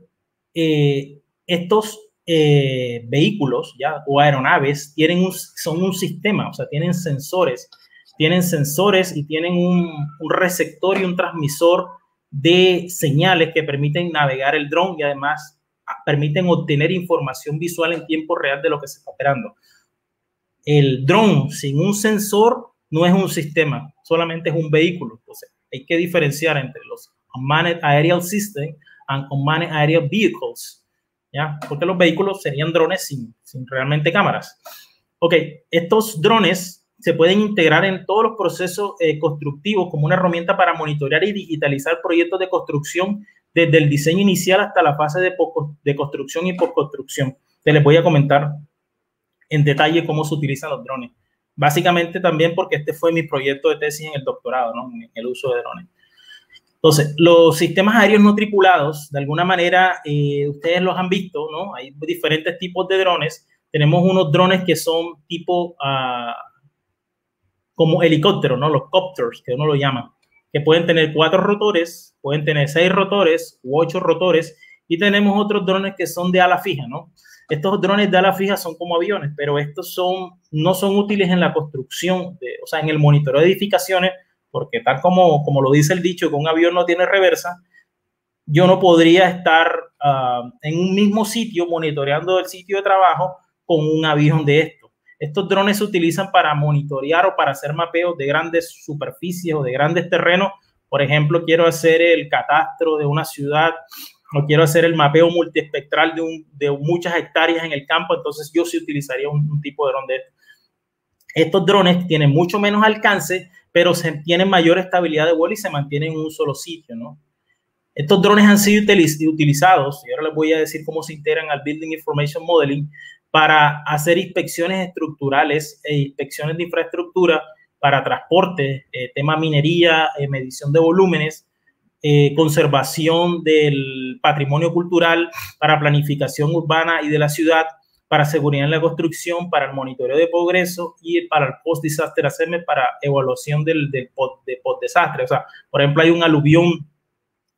estos vehículos o aeronaves son un sistema, o sea, tienen sensores y tienen un receptor y un transmisor de señales que permiten navegar el dron y además permiten obtener información visual en tiempo real de lo que se está operando. El dron sin un sensor no es un sistema, solamente es un vehículo. Entonces, hay que diferenciar entre los Unmanned Aerial Systems and Unmanned Aerial Vehicles, ¿ya? Porque los vehículos serían drones sin realmente cámaras. Ok, estos drones se pueden integrar en todos los procesos constructivos como una herramienta para monitorear y digitalizar proyectos de construcción desde el diseño inicial hasta la fase de construcción y postconstrucción. Te les voy a comentar en detalle cómo se utilizan los drones. Básicamente también porque este fue mi proyecto de tesis en el doctorado, ¿no? En el uso de drones. Entonces, los sistemas aéreos no tripulados, de alguna manera, ustedes los han visto, ¿no? Hay diferentes tipos de drones. Tenemos unos drones que son tipo como helicópteros, ¿no? Los copters, que uno lo llama, que pueden tener 4 rotores, pueden tener 6 rotores u 8 rotores, y tenemos otros drones que son de ala fija, ¿no? Estos drones de ala fija son como aviones, pero estos no son útiles en la construcción, o sea, en el monitoreo de edificaciones, porque tal como lo dice el dicho, que un avión no tiene reversa, yo no podría estar en un mismo sitio monitoreando el sitio de trabajo con un avión de estos. Estos drones se utilizan para monitorear o para hacer mapeos de grandes superficies o de grandes terrenos. Por ejemplo, quiero hacer el catastro de una ciudad o quiero hacer el mapeo multiespectral de muchas hectáreas en el campo, entonces yo sí utilizaría un tipo de dron de estos. Estos drones tienen mucho menos alcance, pero tienen mayor estabilidad de vuelo y se mantienen en un solo sitio, ¿no? Estos drones han sido utilizados, y ahora les voy a decir cómo se integran al Building Information Modeling, para hacer inspecciones estructurales e inspecciones de infraestructura para transporte, tema minería, medición de volúmenes, conservación del patrimonio cultural, para planificación urbana y de la ciudad, para seguridad en la construcción, para el monitoreo de progreso y para el post-disaster assessment, para evaluación de post-desastre. O sea, por ejemplo, hay un aluvión,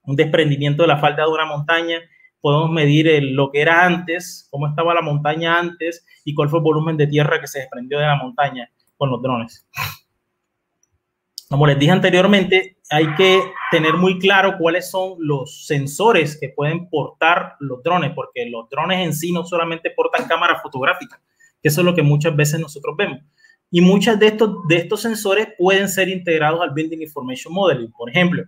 un desprendimiento de la falda de una montaña, podemos medir lo que era antes, cómo estaba la montaña antes y cuál fue el volumen de tierra que se desprendió de la montaña con los drones. Como les dije anteriormente, hay que tener muy claro cuáles son los sensores que pueden portar los drones, porque los drones en sí no solamente portan cámaras fotográficas, que eso es lo que muchas veces nosotros vemos. Y muchos de estos sensores pueden ser integrados al Building Information Modeling. Por ejemplo,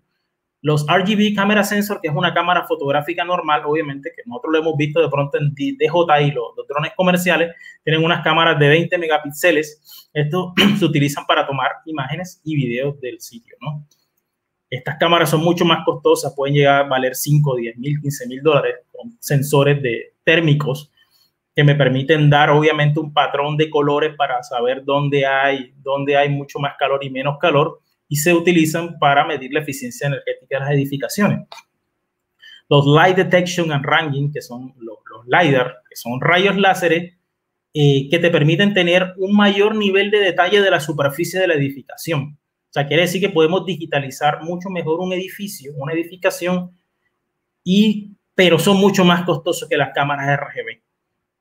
los RGB Camera Sensor, que es una cámara fotográfica normal, obviamente, que nosotros lo hemos visto de pronto en DJI, los drones comerciales, tienen unas cámaras de 20 megapíxeles. Estos se utilizan para tomar imágenes y videos del sitio, ¿no? Estas cámaras son mucho más costosas, pueden llegar a valer 5, 10 mil, 15 mil dólares, con sensores térmicos que me permiten dar, obviamente, un patrón de colores para saber dónde hay mucho más calor y menos calor, y se utilizan para medir la eficiencia energética de las edificaciones. Los Light Detection and Ranging, que son los LiDAR, que son rayos láseres, que te permiten tener un mayor nivel de detalle de la superficie de la edificación. O sea, quiere decir que podemos digitalizar mucho mejor un edificio, una edificación, pero son mucho más costosos que las cámaras RGB.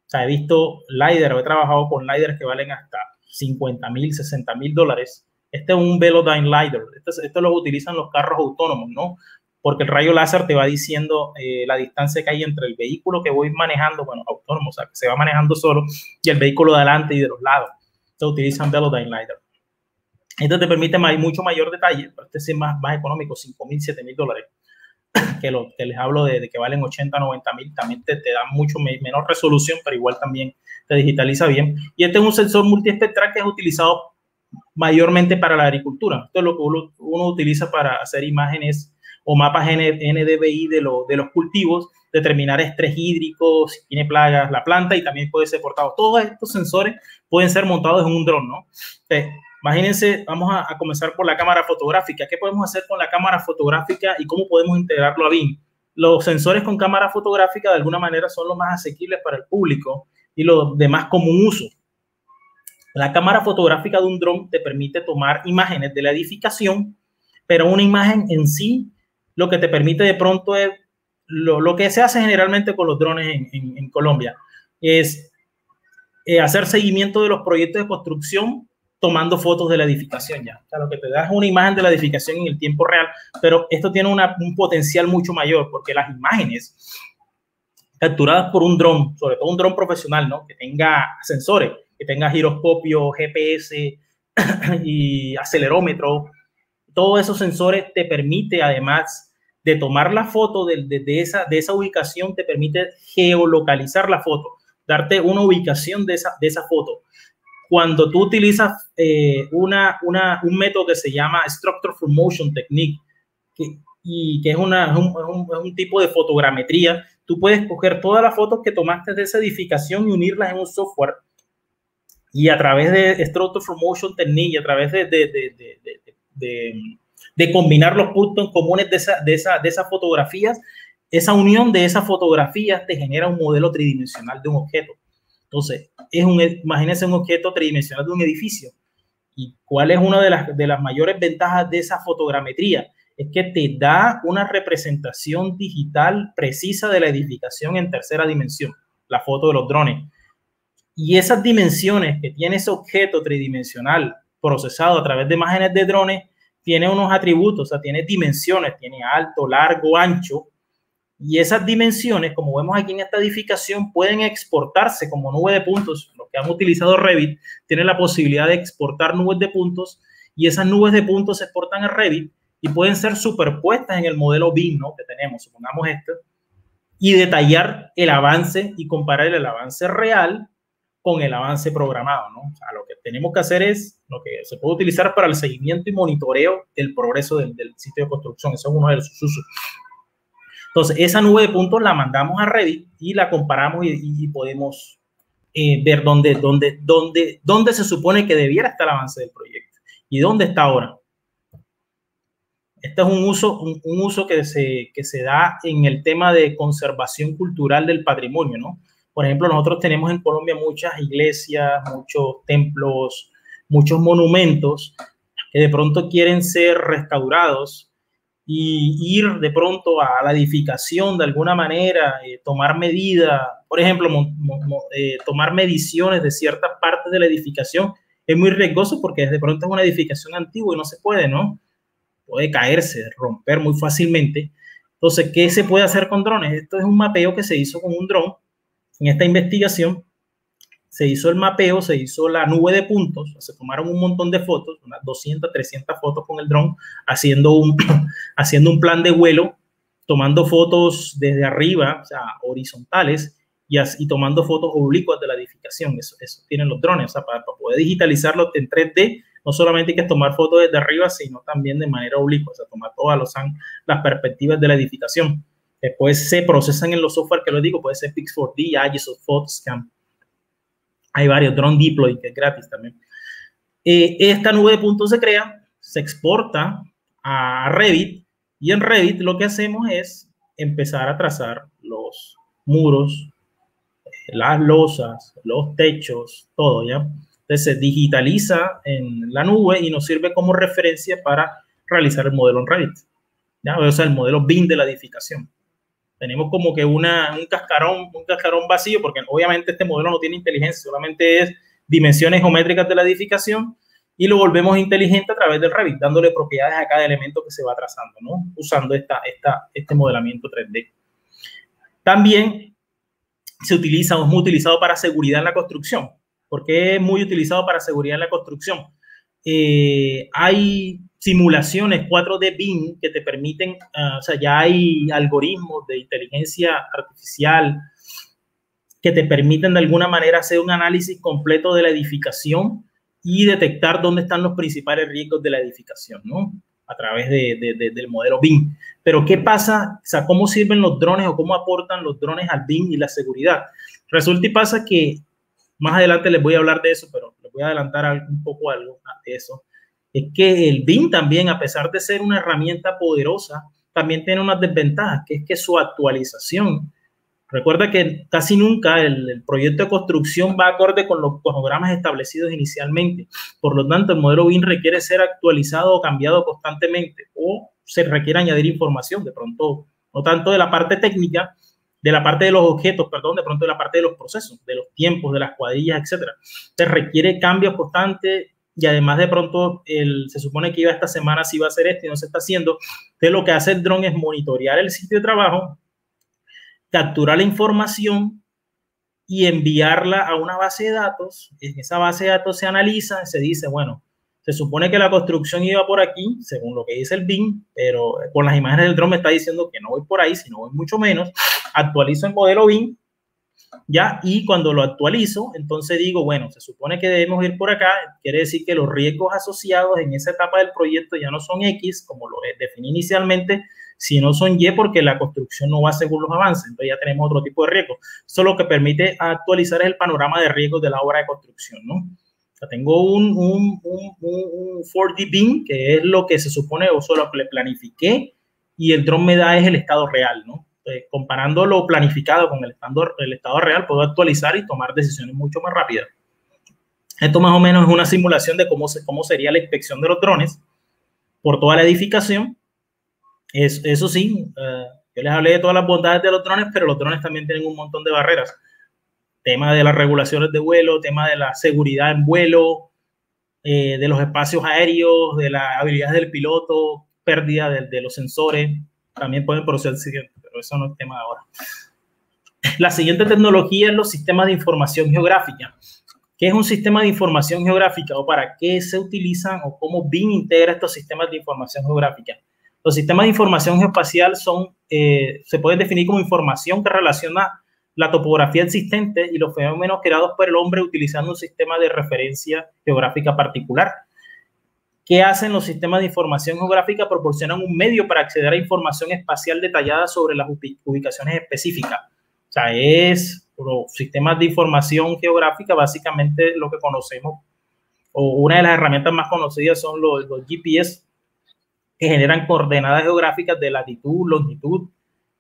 O sea, he visto LiDAR, he trabajado con LiDAR que valen hasta 50 mil, 60 mil dólares. Este es un Velodyne LiDAR. Esto lo utilizan los carros autónomos, ¿no? Porque el rayo láser te va diciendo la distancia que hay entre el vehículo que voy manejando, bueno, autónomo, o sea, que se va manejando solo, y el vehículo de adelante y de los lados. Se utilizan Velodyne LiDAR. Esto te permite mucho mayor detalle, pero este es más económico, 5 mil, 7 mil dólares. que les hablo de que valen 80, 90 mil, también te da mucho menor resolución, pero igual también te digitaliza bien. Y este es un sensor multiespectral que es utilizado mayormente para la agricultura. Esto es lo que uno utiliza para hacer imágenes o mapas NDVI de los cultivos, determinar estrés hídrico, si tiene plagas la planta, y también puede ser portado. Todos estos sensores pueden ser montados en un dron, ¿no? Entonces, imagínense, vamos a comenzar por la cámara fotográfica. ¿Qué podemos hacer con la cámara fotográfica y cómo podemos integrarlo a BIM? Los sensores con cámara fotográfica de alguna manera son los más asequibles para el público y los de más común uso. La cámara fotográfica de un dron te permite tomar imágenes de la edificación, pero una imagen en sí lo que te permite de pronto es lo que se hace generalmente con los drones en Colombia, es hacer seguimiento de los proyectos de construcción tomando fotos de la edificación ya. O sea, lo que te da es una imagen de la edificación en el tiempo real, pero esto tiene un potencial mucho mayor porque las imágenes capturadas por un dron, sobre todo un dron profesional, ¿no? Que tenga sensores, que tenga giroscopio, GPS y acelerómetro, todos esos sensores te permite, además de tomar la foto de esa ubicación, te permite geolocalizar la foto, darte una ubicación de esa foto. Cuando tú utilizas un método que se llama Structure from Motion Technique, que es un tipo de fotogrametría, tú puedes coger todas las fotos que tomaste de esa edificación y unirlas en un software, y a través de Structure from Motion Technique y a través de combinar los puntos comunes de esas fotografías, esa unión de esas fotografías te genera un modelo tridimensional de un objeto. Entonces, imagínense un objeto tridimensional de un edificio. ¿Y cuál es una de las mayores ventajas de esa fotogrametría? Es que te da una representación digital precisa de la edificación en tercera dimensión, la foto de los drones. Y esas dimensiones que tiene ese objeto tridimensional procesado a través de imágenes de drones, tiene unos atributos, o sea, tiene dimensiones, tiene alto, largo, ancho, y esas dimensiones, como vemos aquí en esta edificación, pueden exportarse como nube de puntos. Los que han utilizado Revit tienen la posibilidad de exportar nubes de puntos, y esas nubes de puntos se exportan a Revit y pueden ser superpuestas en el modelo BIM, ¿no? Que tenemos, supongamos esto, y detallar el avance y comparar el avance real con el avance programado, ¿no? O sea, lo que tenemos que hacer es lo que se puede utilizar para el seguimiento y monitoreo del progreso del sitio de construcción. Eso es uno de sus usos. Entonces, esa nube de puntos la mandamos a Revit y la comparamos y podemos ver dónde se supone que debiera estar el avance del proyecto y dónde está ahora. Este es un uso que se da en el tema de conservación cultural del patrimonio, ¿no? Por ejemplo, nosotros tenemos en Colombia muchas iglesias, muchos templos, muchos monumentos que de pronto quieren ser restaurados y ir de pronto a la edificación de alguna manera, tomar medidas, por ejemplo, tomar mediciones de ciertas partes de la edificación es muy riesgoso porque de pronto es una edificación antigua y no se puede, ¿no? Puede caerse, romper muy fácilmente. Entonces, ¿qué se puede hacer con drones? Esto es un mapeo que se hizo con un dron. En esta investigación se hizo el mapeo, se hizo la nube de puntos, se tomaron un montón de fotos, unas 200, 300 fotos con el dron, haciendo un plan de vuelo, tomando fotos desde arriba, o sea, horizontales, y tomando fotos oblicuas de la edificación. Eso tienen los drones, o sea, para poder digitalizarlo en 3D, no solamente hay que tomar fotos desde arriba, sino también de manera oblicua, o sea, tomar todas las perspectivas de la edificación. Después se procesan en los software que les digo, puede ser Pix4D, Agisoft, Photoscan. Hay varios, Drone Deploy, que es gratis también. Esta nube de puntos se crea, se exporta a Revit, y en Revit lo que hacemos es empezar a trazar los muros, las losas, los techos, todo, ¿ya? Entonces se digitaliza en la nube y nos sirve como referencia para realizar el modelo en Revit, ¿ya? O sea, el modelo BIM de la edificación. Tenemos como que un cascarón vacío, porque obviamente este modelo no tiene inteligencia, solamente es dimensiones geométricas de la edificación, y lo volvemos inteligente a través del Revit, dándole propiedades a cada elemento que se va trazando, ¿no? Usando este modelamiento 3D. También es muy utilizado para seguridad en la construcción. ¿Por qué es muy utilizado para seguridad en la construcción? simulaciones 4D BIM que te permiten, o sea, ya hay algoritmos de inteligencia artificial que te permiten de alguna manera hacer un análisis completo de la edificación y detectar dónde están los principales riesgos de la edificación, ¿no? A través del modelo BIM. Pero ¿qué pasa? O sea, ¿cómo sirven los drones o cómo aportan los drones al BIM y la seguridad? Resulta y pasa que más adelante les voy a hablar de eso, pero les voy a adelantar un poco algo de eso. Es que el BIM también, a pesar de ser una herramienta poderosa, también tiene unas desventajas, que es que su actualización, recuerda que casi nunca el proyecto de construcción va acorde con los cronogramas establecidos inicialmente. Por lo tanto, el modelo BIM requiere ser actualizado o cambiado constantemente, o se requiere añadir información, de pronto, no tanto de la parte técnica, de la parte de los objetos, perdón, de pronto de la parte de los procesos, de los tiempos, de las cuadrillas, etcétera. Se requiere cambios constantes y además de pronto se supone que iba esta semana si iba a hacer esto y no se está haciendo. Entonces lo que hace el dron es monitorear el sitio de trabajo, capturar la información y enviarla a una base de datos. En esa base de datos se analiza, se dice, bueno, se supone que la construcción iba por aquí, según lo que dice el BIM, pero con las imágenes del dron me está diciendo que no voy por ahí, sino voy mucho menos. Actualizo el modelo BIM, ¿ya? Y cuando lo actualizo, entonces digo, bueno, se supone que debemos ir por acá, quiere decir que los riesgos asociados en esa etapa del proyecto ya no son X, como lo definí inicialmente, sino son Y, porque la construcción no va según los avances, entonces ya tenemos otro tipo de riesgos. Eso lo que permite actualizar es el panorama de riesgos de la obra de construcción, ¿no? O sea, tengo un 4D BIM, que es lo que se supone, o solo que le planifiqué, y el dron me da es el estado real, ¿no? Comparando lo planificado con el estado real, puedo actualizar y tomar decisiones mucho más rápidas. Esto más o menos es una simulación de cómo sería la inspección de los drones por toda la edificación. Eso sí, yo les hablé de todas las bondades de los drones, pero los drones también tienen un montón de barreras. Tema de las regulaciones de vuelo, tema de la seguridad en vuelo, de los espacios aéreos, de las habilidades del piloto, pérdida de los sensores. También pueden proceder siguiente, pero eso no es tema de ahora. La siguiente tecnología es los sistemas de información geográfica. ¿Qué es un sistema de información geográfica o para qué se utilizan o cómo BIM integra estos sistemas de información geográfica? Los sistemas de información geoespacial se pueden definir como información que relaciona la topografía existente y los fenómenos creados por el hombre utilizando un sistema de referencia geográfica particular. ¿Qué hacen los sistemas de información geográfica? Proporcionan un medio para acceder a información espacial detallada sobre las ubicaciones específicas. O sea, los sistemas de información geográfica, básicamente lo que conocemos, o una de las herramientas más conocidas son los GPS, que generan coordenadas geográficas de latitud, longitud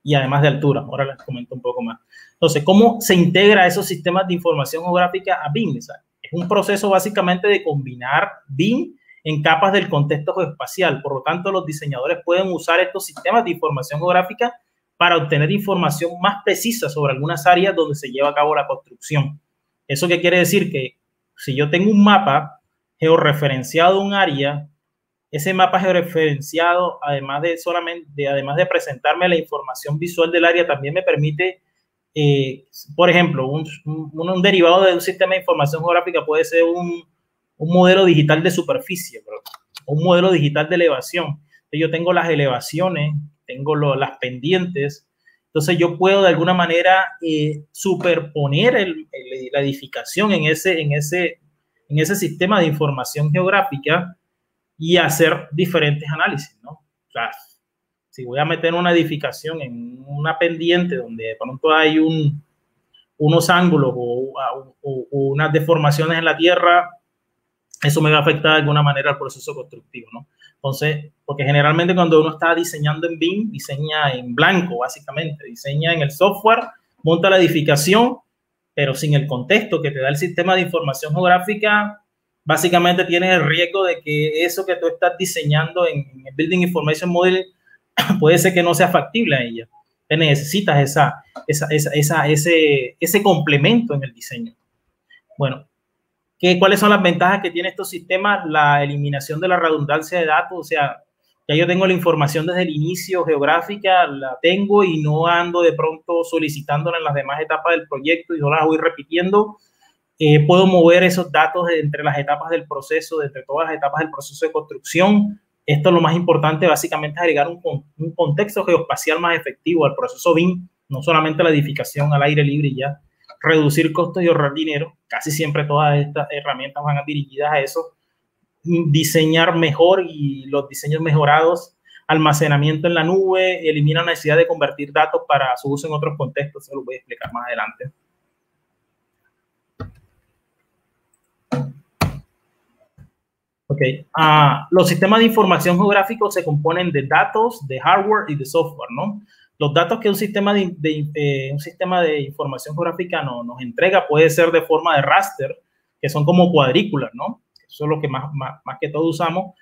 y además de altura. Ahora les comento un poco más. Entonces, ¿cómo se integra esos sistemas de información geográfica a BIM? O sea, es un proceso básicamente de combinar BIM en capas del contexto geoespacial. Por lo tanto, los diseñadores pueden usar estos sistemas de información geográfica para obtener información más precisa sobre algunas áreas donde se lleva a cabo la construcción. ¿Eso qué quiere decir? Que si yo tengo un mapa georreferenciado de un área, ese mapa georreferenciado, además de presentarme la información visual del área, también me permite, por ejemplo, un derivado de un sistema de información geográfica puede ser un modelo digital de superficie, un modelo digital de elevación. Yo tengo las elevaciones, tengo las pendientes, entonces yo puedo de alguna manera superponer la edificación en ese sistema de información geográfica y hacer diferentes análisis, ¿no? O sea, si voy a meter una edificación en una pendiente donde de pronto hay unos ángulos o unas deformaciones en la tierra, eso me va a afectar de alguna manera al proceso constructivo, ¿no? Entonces, porque generalmente cuando uno está diseñando en BIM, diseña en blanco, básicamente, diseña en el software, monta la edificación, pero sin el contexto que te da el sistema de información geográfica, básicamente tienes el riesgo de que eso que tú estás diseñando en el Building Information Model puede ser que no sea factible a ella. Te necesitas ese complemento en el diseño. Bueno, ¿cuáles son las ventajas que tiene estos sistemas? La eliminación de la redundancia de datos, o sea, ya yo tengo la información desde el inicio geográfica, la tengo y no ando de pronto solicitándola en las demás etapas del proyecto y no las voy repitiendo. Puedo mover esos datos entre las etapas del proceso, entre todas las etapas del proceso de construcción. Esto es lo más importante, básicamente, es agregar un contexto geoespacial más efectivo al proceso BIM, no solamente la edificación al aire libre y ya, reducir costos y ahorrar dinero. Casi siempre todas estas herramientas van dirigidas a eso. Diseñar mejor y los diseños mejorados, almacenamiento en la nube, elimina la necesidad de convertir datos para su uso en otros contextos. Se lo voy a explicar más adelante. Okay. Los sistemas de información geográfica se componen de datos, de hardware y de software, ¿no? Los datos que un sistema de información geográfica nos entrega puede ser de forma de raster, que son como cuadrículas, ¿no? Eso es lo que más que todo usamos.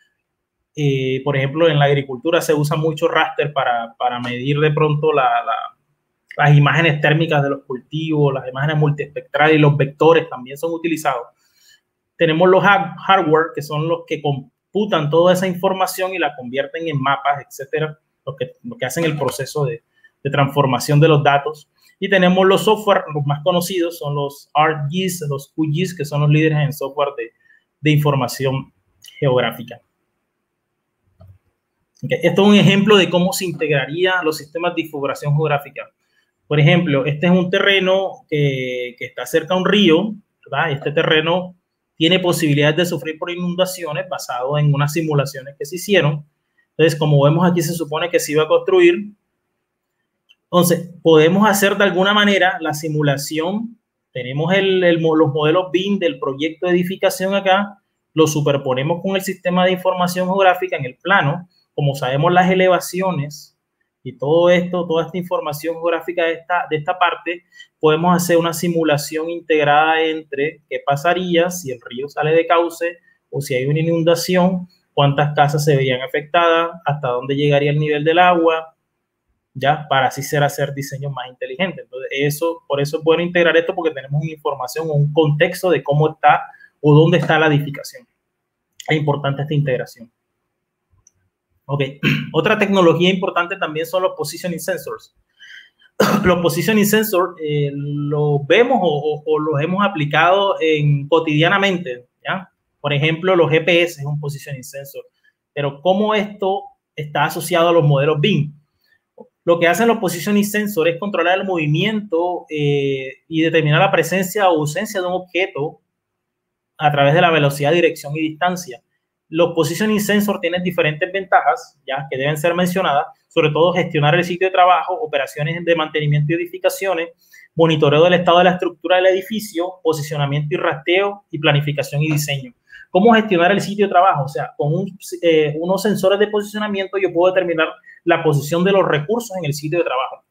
Por ejemplo, en la agricultura se usa mucho raster para medir de pronto las imágenes térmicas de los cultivos, las imágenes multiespectrales y los vectores también son utilizados. Tenemos los hardware, que son los que computan toda esa información y la convierten en mapas, etcétera, lo que hacen el proceso de transformación de los datos. Y tenemos los software, los más conocidos son los ArcGIS, los QGIS, que son los líderes en software de información geográfica. Okay. Esto es un ejemplo de cómo se integraría los sistemas de información geográfica. Por ejemplo, este es un terreno que está cerca a un río, ¿verdad? Este terreno tiene posibilidades de sufrir por inundaciones basado en unas simulaciones que se hicieron. Entonces, como vemos aquí, se supone que se iba a construir. Entonces, podemos hacer de alguna manera la simulación. Tenemos los modelos BIM del proyecto de edificación acá, lo superponemos con el sistema de información geográfica en el plano. Como sabemos las elevaciones y todo esto, toda esta información geográfica de esta parte, podemos hacer una simulación integrada entre qué pasaría si el río sale de cauce o si hay una inundación, cuántas casas se verían afectadas, hasta dónde llegaría el nivel del agua, ya, para así hacer diseños más inteligentes. Entonces, por eso es bueno integrar esto, porque tenemos una información o un contexto de cómo está o dónde está la edificación. Es importante esta integración. Ok, otra tecnología importante también son los positioning sensors. Los positioning sensors los vemos o los hemos aplicado cotidianamente, ¿ya? Por ejemplo, los GPS es un positioning sensor. Pero ¿cómo esto está asociado a los modelos BIM? Lo que hacen los positioning sensors es controlar el movimiento y determinar la presencia o ausencia de un objeto a través de la velocidad, dirección y distancia. Los positioning sensors tienen diferentes ventajas, ya, que deben ser mencionadas, sobre todo gestionar el sitio de trabajo, operaciones de mantenimiento y edificaciones, monitoreo del estado de la estructura del edificio, posicionamiento y rastreo y planificación y diseño. ¿Cómo gestionar el sitio de trabajo? O sea, con unos sensores de posicionamiento yo puedo determinar la posición de los recursos en el sitio de trabajo.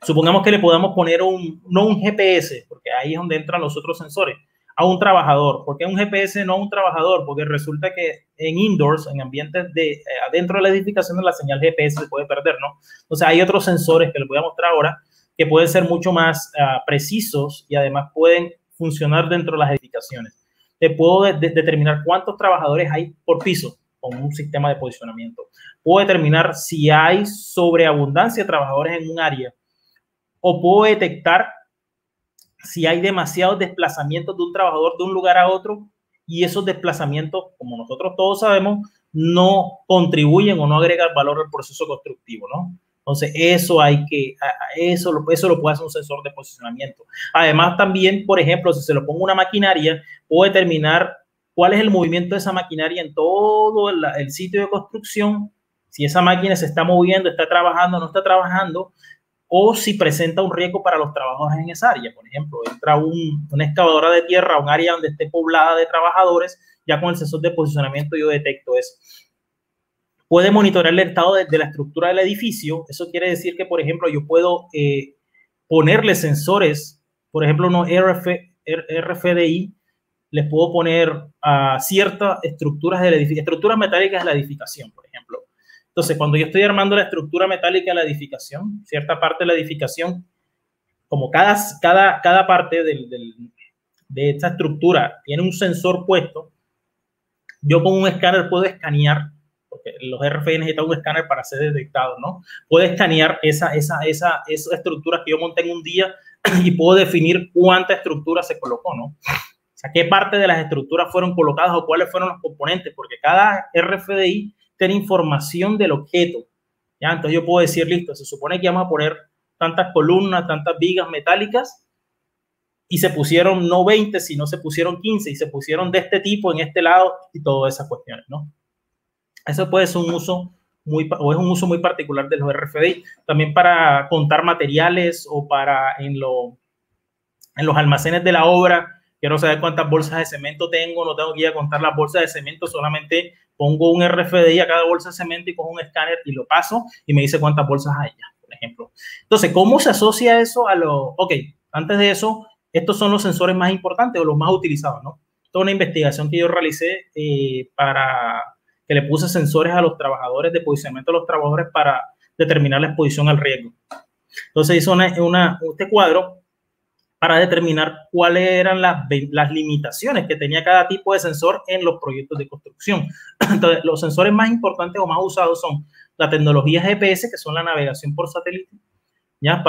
Supongamos que le podamos poner no un GPS, porque ahí es donde entran los otros sensores, a un trabajador. ¿Por qué un GPS no a un trabajador? Porque resulta que en indoors, en ambientes adentro de la edificación, la señal GPS se puede perder, ¿no? Entonces hay otros sensores que les voy a mostrar ahora que pueden ser mucho más precisos y además pueden funcionar dentro de las edificaciones. Te puedo determinar cuántos trabajadores hay por piso con un sistema de posicionamiento. Puedo determinar si hay sobreabundancia de trabajadores en un área, o puedo detectar si hay demasiados desplazamientos de un trabajador de un lugar a otro, y esos desplazamientos, como nosotros todos sabemos, no contribuyen o no agregan valor al proceso constructivo, ¿no? Entonces, eso lo puede hacer un sensor de posicionamiento. Además, también, por ejemplo, si se lo pongo una maquinaria, puedo determinar cuál es el movimiento de esa maquinaria en todo el sitio de construcción, si esa máquina se está moviendo, está trabajando, no está trabajando, o si presenta un riesgo para los trabajadores en esa área. Por ejemplo, entra una excavadora de tierra a un área donde esté poblada de trabajadores, ya con el sensor de posicionamiento yo detecto eso. Puede monitorear el estado de la estructura del edificio. Eso quiere decir que, por ejemplo, yo puedo ponerle sensores, por ejemplo, unos RFDI, les puedo poner a ciertas estructuras del edificio, estructuras metálicas de la edificación, por ejemplo. Entonces, cuando yo estoy armando la estructura metálica de la edificación, cierta parte de la edificación, como cada parte de esta estructura tiene un sensor puesto, yo con un escáner puedo escanear, porque los RFID necesitan un escáner para ser detectados, ¿no? Puedo escanear esas estructuras que yo monté en un día y puedo definir cuánta estructura se colocó, ¿no? sea, qué parte de las estructuras fueron colocadas o cuáles fueron los componentes, porque cada RFDI tiene información del objeto. ¿Ya? Entonces yo puedo decir, listo, se supone que vamos a poner tantas columnas, tantas vigas metálicas, y se pusieron no 20, sino se pusieron 15, y se pusieron de este tipo en este lado, y todas esas cuestiones, ¿no? Eso puede ser un uso es un uso muy particular de los RFDI, también para contar materiales o para en los almacenes de la obra. Quiero saber cuántas bolsas de cemento tengo, no tengo que ir a contar las bolsas de cemento, solamente pongo un RFDI a cada bolsa de cemento y cojo un escáner y lo paso y me dice cuántas bolsas hay ya, por ejemplo. Entonces, ¿cómo se asocia eso a lo? Ok, antes de eso, estos son los sensores más importantes o los más utilizados, ¿no? Toda una investigación que yo realicé para que le puse sensores a los trabajadores, de posicionamiento a los trabajadores para determinar la exposición al riesgo. Entonces hizo este cuadro para determinar cuáles eran las limitaciones que tenía cada tipo de sensor en los proyectos de construcción. Entonces, los sensores más importantes o más usados son la tecnología GPS, que son la navegación por satélite. ¿Ya?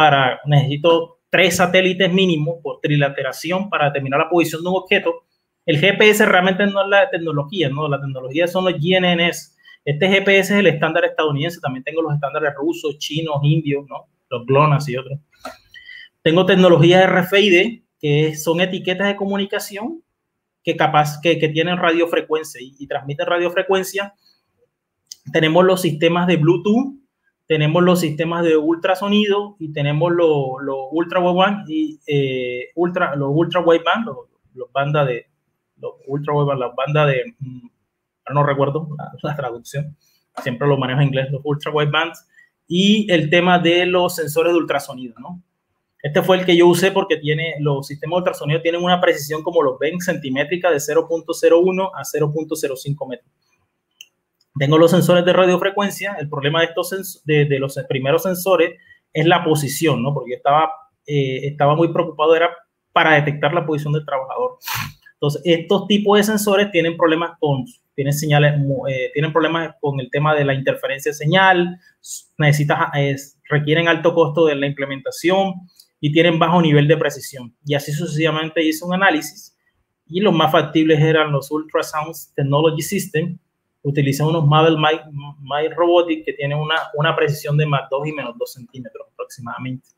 Necesito 3 satélites mínimos por trilateración para determinar la posición de un objeto. El GPS realmente no es la tecnología, ¿no? La tecnología son los GNSS. Este GPS es el estándar estadounidense. También tengo los estándares rusos, chinos, indios, ¿no? Los GLONASS y otros. Tengo tecnologías RFID, que son etiquetas de comunicación que tienen radiofrecuencia y transmiten radiofrecuencia. Tenemos los sistemas de Bluetooth, tenemos los sistemas de ultrasonido y tenemos los ultra wideband y los ultra wideband, las bandas de, no recuerdo la traducción, siempre lo manejo en inglés, los ultra widebands, y el tema de los sensores de ultrasonido, ¿no? Este fue el que yo usé porque los sistemas de ultrasonido tienen una precisión, como los ven, centimétrica de 0.01 a 0.05 metros. Tengo los sensores de radiofrecuencia. El problema de los primeros sensores es la posición, ¿no? Porque estaba muy preocupado, era para detectar la posición del trabajador. Entonces, estos tipos de sensores tienen problemas tienen problemas con el tema de la interferencia de señal, requieren alto costo de la implementación y tienen bajo nivel de precisión. Y así sucesivamente hice un análisis y los más factibles eran los Ultrasound Technology System. Utilicé unos Marvel My Robotics que tienen una precisión de más 2 y menos 2 centímetros aproximadamente.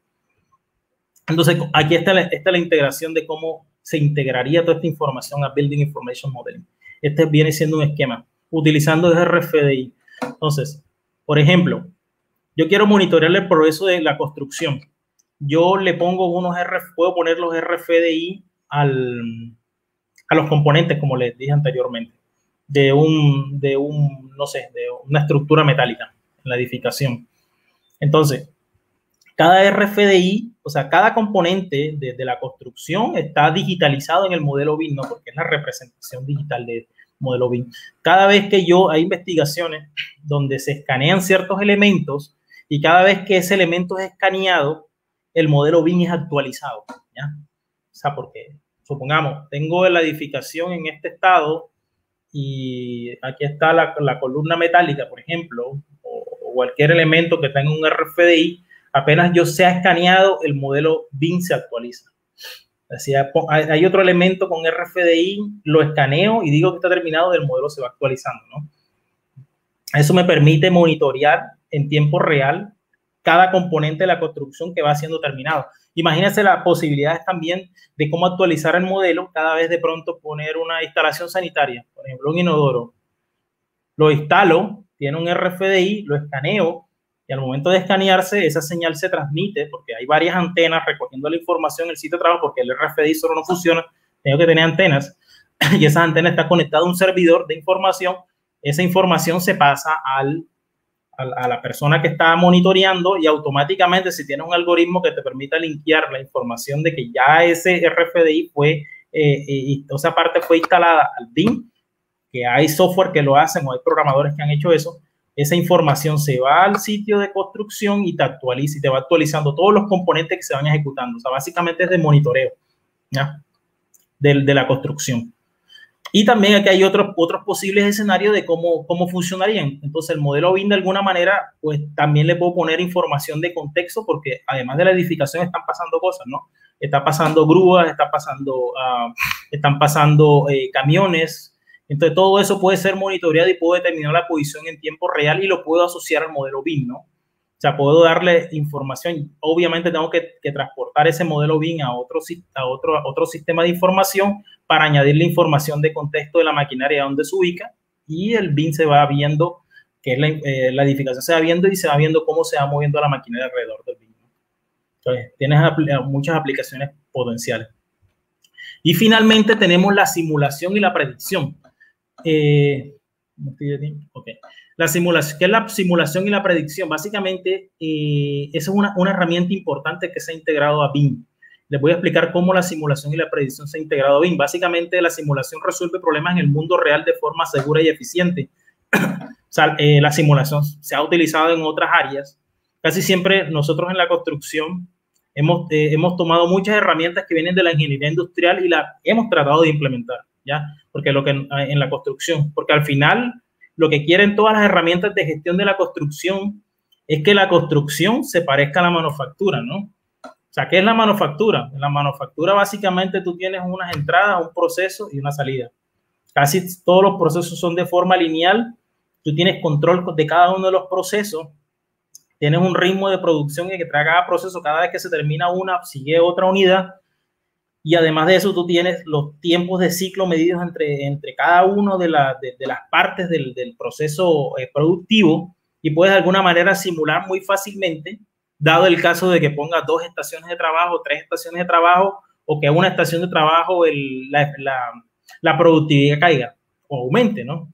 Entonces, aquí está la integración de cómo se integraría toda esta información a Building Information Modeling. Este viene siendo un esquema utilizando el RFDI. Entonces, por ejemplo, yo quiero monitorear el progreso de la construcción. Yo le pongo puedo poner los RFDI a los componentes, como les dije anteriormente, de una estructura metálica en la edificación. Entonces, cada RFDI, o sea, cada componente de la construcción está digitalizado en el modelo BIM, ¿no? Porque es la representación digital del modelo BIM. Cada vez que hay investigaciones donde se escanean ciertos elementos y cada vez que ese elemento es escaneado, el modelo BIM es actualizado, ¿ya? O sea, porque, supongamos, tengo la edificación en este estado y aquí está la columna metálica, por ejemplo, o cualquier elemento que tenga un RFDI. Apenas yo sea escaneado, el modelo BIM se actualiza. O sea, hay otro elemento con RFDI, lo escaneo y digo que está terminado, el modelo se va actualizando, ¿no? Eso me permite monitorear en tiempo real cada componente de la construcción que va siendo terminado. Imagínense las posibilidades también de cómo actualizar el modelo cada vez de pronto poner una instalación sanitaria, por ejemplo, un inodoro. Lo instalo, tiene un RFDI, lo escaneo, y al momento de escanearse, esa señal se transmite porque hay varias antenas recogiendo la información en el sitio de trabajo, porque el RFDI solo no funciona, tengo que tener antenas, y esas antenas están conectadas a un servidor de información. Esa información se pasa a la persona que está monitoreando y automáticamente, si tiene un algoritmo que te permita linkear la información de que ya ese RFDI esa parte fue instalada al BIM, que hay software que lo hacen o hay programadores que han hecho eso, esa información se va al sitio de construcción y te actualiza y te va actualizando todos los componentes que se van ejecutando. O sea, básicamente es de monitoreo, ¿ya? De la construcción. Y también aquí hay otros posibles escenarios de cómo funcionarían. Entonces, el modelo BIM, de alguna manera, pues también le puedo poner información de contexto, porque además de la edificación están pasando cosas, ¿no? está pasando grúas, están pasando camiones. Entonces, todo eso puede ser monitoreado y puedo determinar la posición en tiempo real y lo puedo asociar al modelo BIM, ¿no? O sea, puedo darle información. Obviamente tengo que transportar ese modelo BIM a otro sistema de información para añadirle información de contexto de la maquinaria donde se ubica, y el BIM se va viendo, que es la edificación se va viendo y se va viendo cómo se va moviendo la maquinaria alrededor del BIM. Entonces, tienes muchas aplicaciones potenciales. Y finalmente tenemos la simulación y la predicción. Okay. La simulación, ¿qué es la simulación y la predicción? Básicamente, esa es una herramienta importante que se ha integrado a BIM. Les voy a explicar cómo la simulación y la predicción se ha integrado a BIM. Básicamente, la simulación resuelve problemas en el mundo real de forma segura y eficiente. O sea, la simulación se ha utilizado en otras áreas. Casi siempre nosotros en la construcción hemos tomado muchas herramientas que vienen de la ingeniería industrial y las hemos tratado de implementar, ¿ya? Porque en la construcción, porque al final lo que quieren todas las herramientas de gestión de la construcción es que la construcción se parezca a la manufactura, ¿no? O sea, ¿qué es la manufactura? En la manufactura básicamente tú tienes unas entradas, un proceso y una salida. Casi todos los procesos son de forma lineal. Tú tienes control de cada uno de los procesos. Tienes un ritmo de producción en que trae cada proceso. Cada vez que se termina una, sigue otra unidad. Y además de eso, tú tienes los tiempos de ciclo medidos entre cada una de las partes del proceso productivo, y puedes de alguna manera simular muy fácilmente, dado el caso de que pongas 2 estaciones de trabajo, 3 estaciones de trabajo, o que una estación de trabajo la productividad caiga o aumente, ¿no?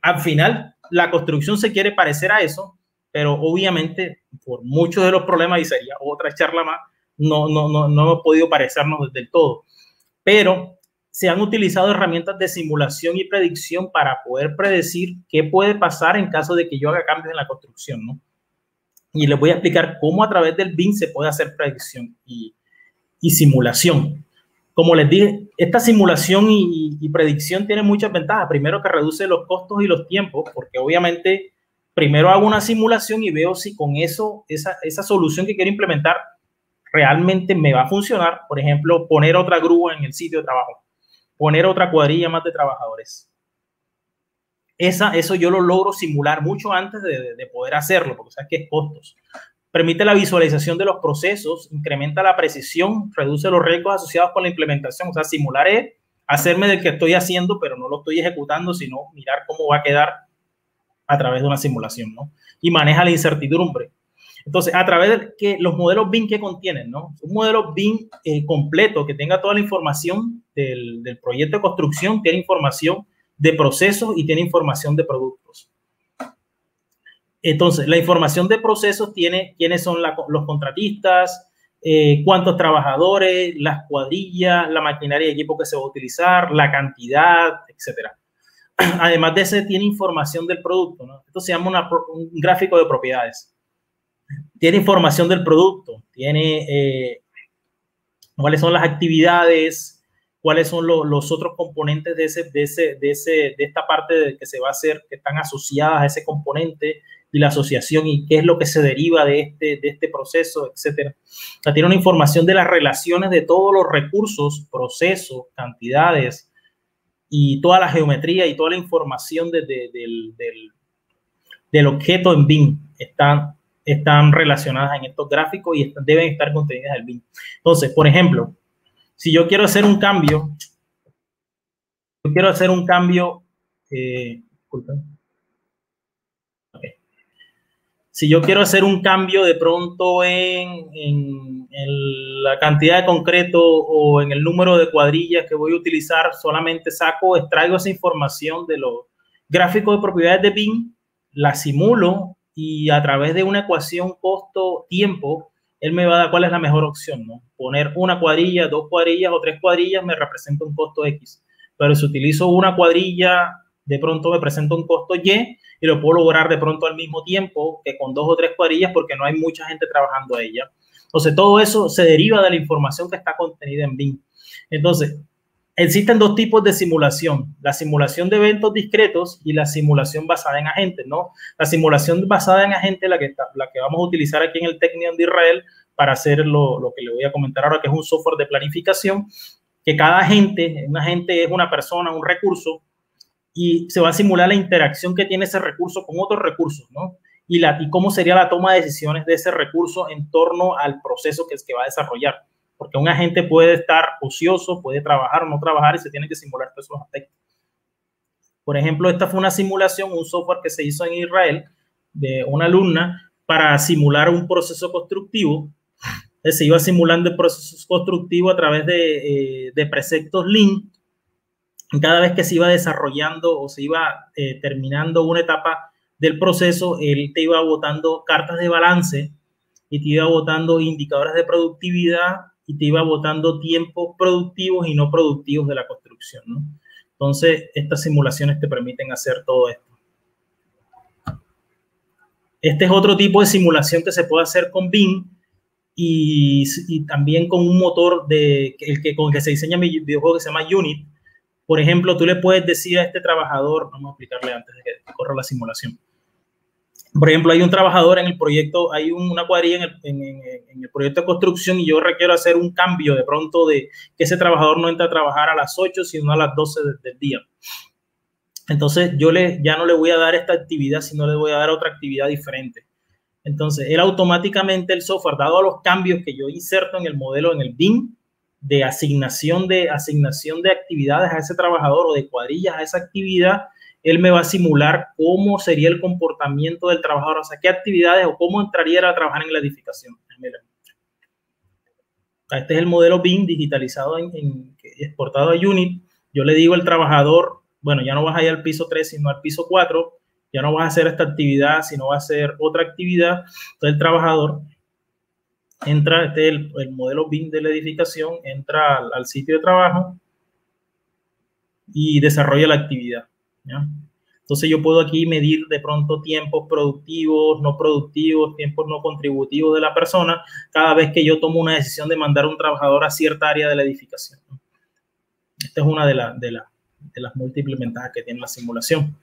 Al final, la construcción se quiere parecer a eso, pero obviamente por muchos de los problemas, y sería otra charla más, no hemos podido parecernos del todo. Pero se han utilizado herramientas de simulación y predicción para poder predecir qué puede pasar en caso de que yo haga cambios en la construcción, ¿no? Y les voy a explicar cómo a través del BIM se puede hacer predicción y simulación. Como les dije, esta simulación y predicción tiene muchas ventajas. Primero, que reduce los costos y los tiempos, porque obviamente primero hago una simulación y veo si con eso, esa solución que quiero implementar realmente me va a funcionar. Por ejemplo, poner otra grúa en el sitio de trabajo, poner otra cuadrilla más de trabajadores. Eso yo lo logro simular mucho antes de poder hacerlo, porque sabes que es costos. Permite la visualización de los procesos, incrementa la precisión, reduce los riesgos asociados con la implementación. O sea, simular es hacerme del que estoy haciendo, pero no lo estoy ejecutando, sino mirar cómo va a quedar a través de una simulación, ¿no? Y maneja la incertidumbre. Entonces, a través de que los modelos BIM que contienen, ¿no? Un modelo BIM completo que tenga toda la información del proyecto de construcción, tiene información de procesos y tiene información de productos. Entonces, la información de procesos tiene quiénes son los contratistas, cuántos trabajadores, las cuadrillas, la maquinaria y equipo que se va a utilizar, la cantidad, etcétera. Además de eso, tiene información del producto, ¿no? Esto se llama un gráfico de propiedades. Tiene información del producto, tiene cuáles son las actividades, cuáles son los otros componentes de esta parte que se va a hacer, que están asociadas a ese componente, y la asociación, y qué es lo que se deriva de este proceso, etcétera. O sea, tiene una información de las relaciones de todos los recursos, procesos, cantidades, y toda la geometría y toda la información del objeto en BIM están relacionadas en estos gráficos y deben estar contenidas en el BIM. Entonces, por ejemplo, si yo quiero hacer un cambio, si yo quiero hacer un cambio de pronto en la cantidad de concreto o en el número de cuadrillas que voy a utilizar, solamente extraigo esa información de los gráficos de propiedades de BIM, la simulo, y a través de una ecuación costo-tiempo, él me va a dar cuál es la mejor opción, ¿no? Poner una cuadrilla, 2 cuadrillas o 3 cuadrillas me representa un costo X. Pero si utilizo una cuadrilla, de pronto me presenta un costo Y, y lo puedo lograr de pronto al mismo tiempo que con 2 o 3 cuadrillas, porque no hay mucha gente trabajando a ella. Entonces, todo eso se deriva de la información que está contenida en BIM. Entonces, existen 2 tipos de simulación: la simulación de eventos discretos y la simulación basada en agentes, ¿no? La simulación basada en agentes, la que vamos a utilizar aquí en el Technion de Israel, para hacer lo que le voy a comentar ahora, que es un software de planificación, que cada agente, un agente es una persona, un recurso, y se va a simular la interacción que tiene ese recurso con otros recursos, ¿no? Y cómo sería la toma de decisiones de ese recurso en torno al proceso que va a desarrollar. Porque un agente puede estar ocioso, puede trabajar o no trabajar y se tiene que simular todos esos aspectos. Por ejemplo, esta fue una simulación, un software que se hizo en Israel de una alumna para simular un proceso constructivo. Se iba simulando el proceso constructivo a través de preceptos Lean. Cada vez que se iba desarrollando o se iba terminando una etapa del proceso, él te iba botando cartas de balance y te iba botando indicadores de productividad y te iba botando tiempos productivos y no productivos de la construcción, ¿no? Entonces, estas simulaciones te permiten hacer todo esto. Este es otro tipo de simulación que se puede hacer con BIM y también con un motor con el que se diseña mi videojuego que se llama Unity. Por ejemplo, tú le puedes decir a este trabajador, vamos a explicarle antes de que corra la simulación. Por ejemplo, hay un trabajador en el proyecto, hay una cuadrilla en el proyecto de construcción y yo requiero hacer un cambio de pronto de que ese trabajador no entre a trabajar a las 8, sino a las 12 del día. Entonces, yo ya no le voy a dar esta actividad, sino le voy a dar otra actividad diferente. Entonces, él automáticamente, el software, dado a los cambios que yo inserto en el modelo, en el BIM, de asignación de actividades a ese trabajador o de cuadrillas a esa actividad, él me va a simular cómo sería el comportamiento del trabajador, o sea, qué actividades o cómo entraría a trabajar en la edificación. Este es el modelo BIM digitalizado exportado a Unity. Yo le digo al trabajador, bueno, ya no vas a ir al piso 3, sino al piso 4, ya no vas a hacer esta actividad, sino vas a hacer otra actividad. Entonces el trabajador entra, este es el modelo BIM de la edificación, entra al sitio de trabajo y desarrolla la actividad, ¿ya? Entonces yo puedo aquí medir de pronto tiempos productivos, no productivos, tiempos no contributivos de la persona cada vez que yo tomo una decisión de mandar a un trabajador a cierta área de la edificación, ¿no? Esta es una de las múltiples ventajas que tiene la simulación.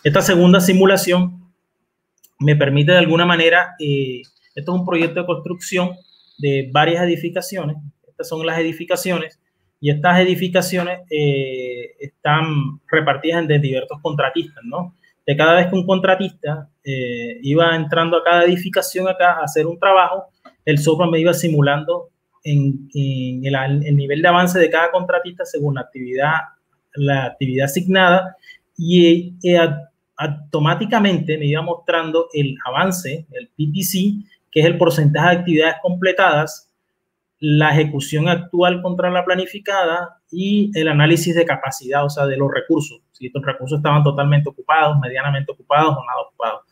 Esta segunda simulación me permite de alguna manera, esto es un proyecto de construcción de varias edificaciones. Estas son las edificaciones y estas edificaciones están repartidas entre diversos contratistas, ¿no? De cada vez que un contratista iba entrando a cada edificación acá a hacer un trabajo, el software me iba simulando el nivel de avance de cada contratista según la actividad asignada y automáticamente me iba mostrando el avance, el PPC, que es el porcentaje de actividades completadas, la ejecución actual contra la planificada y el análisis de capacidad, o sea, de los recursos. Si estos recursos estaban totalmente ocupados, medianamente ocupados o nada ocupados.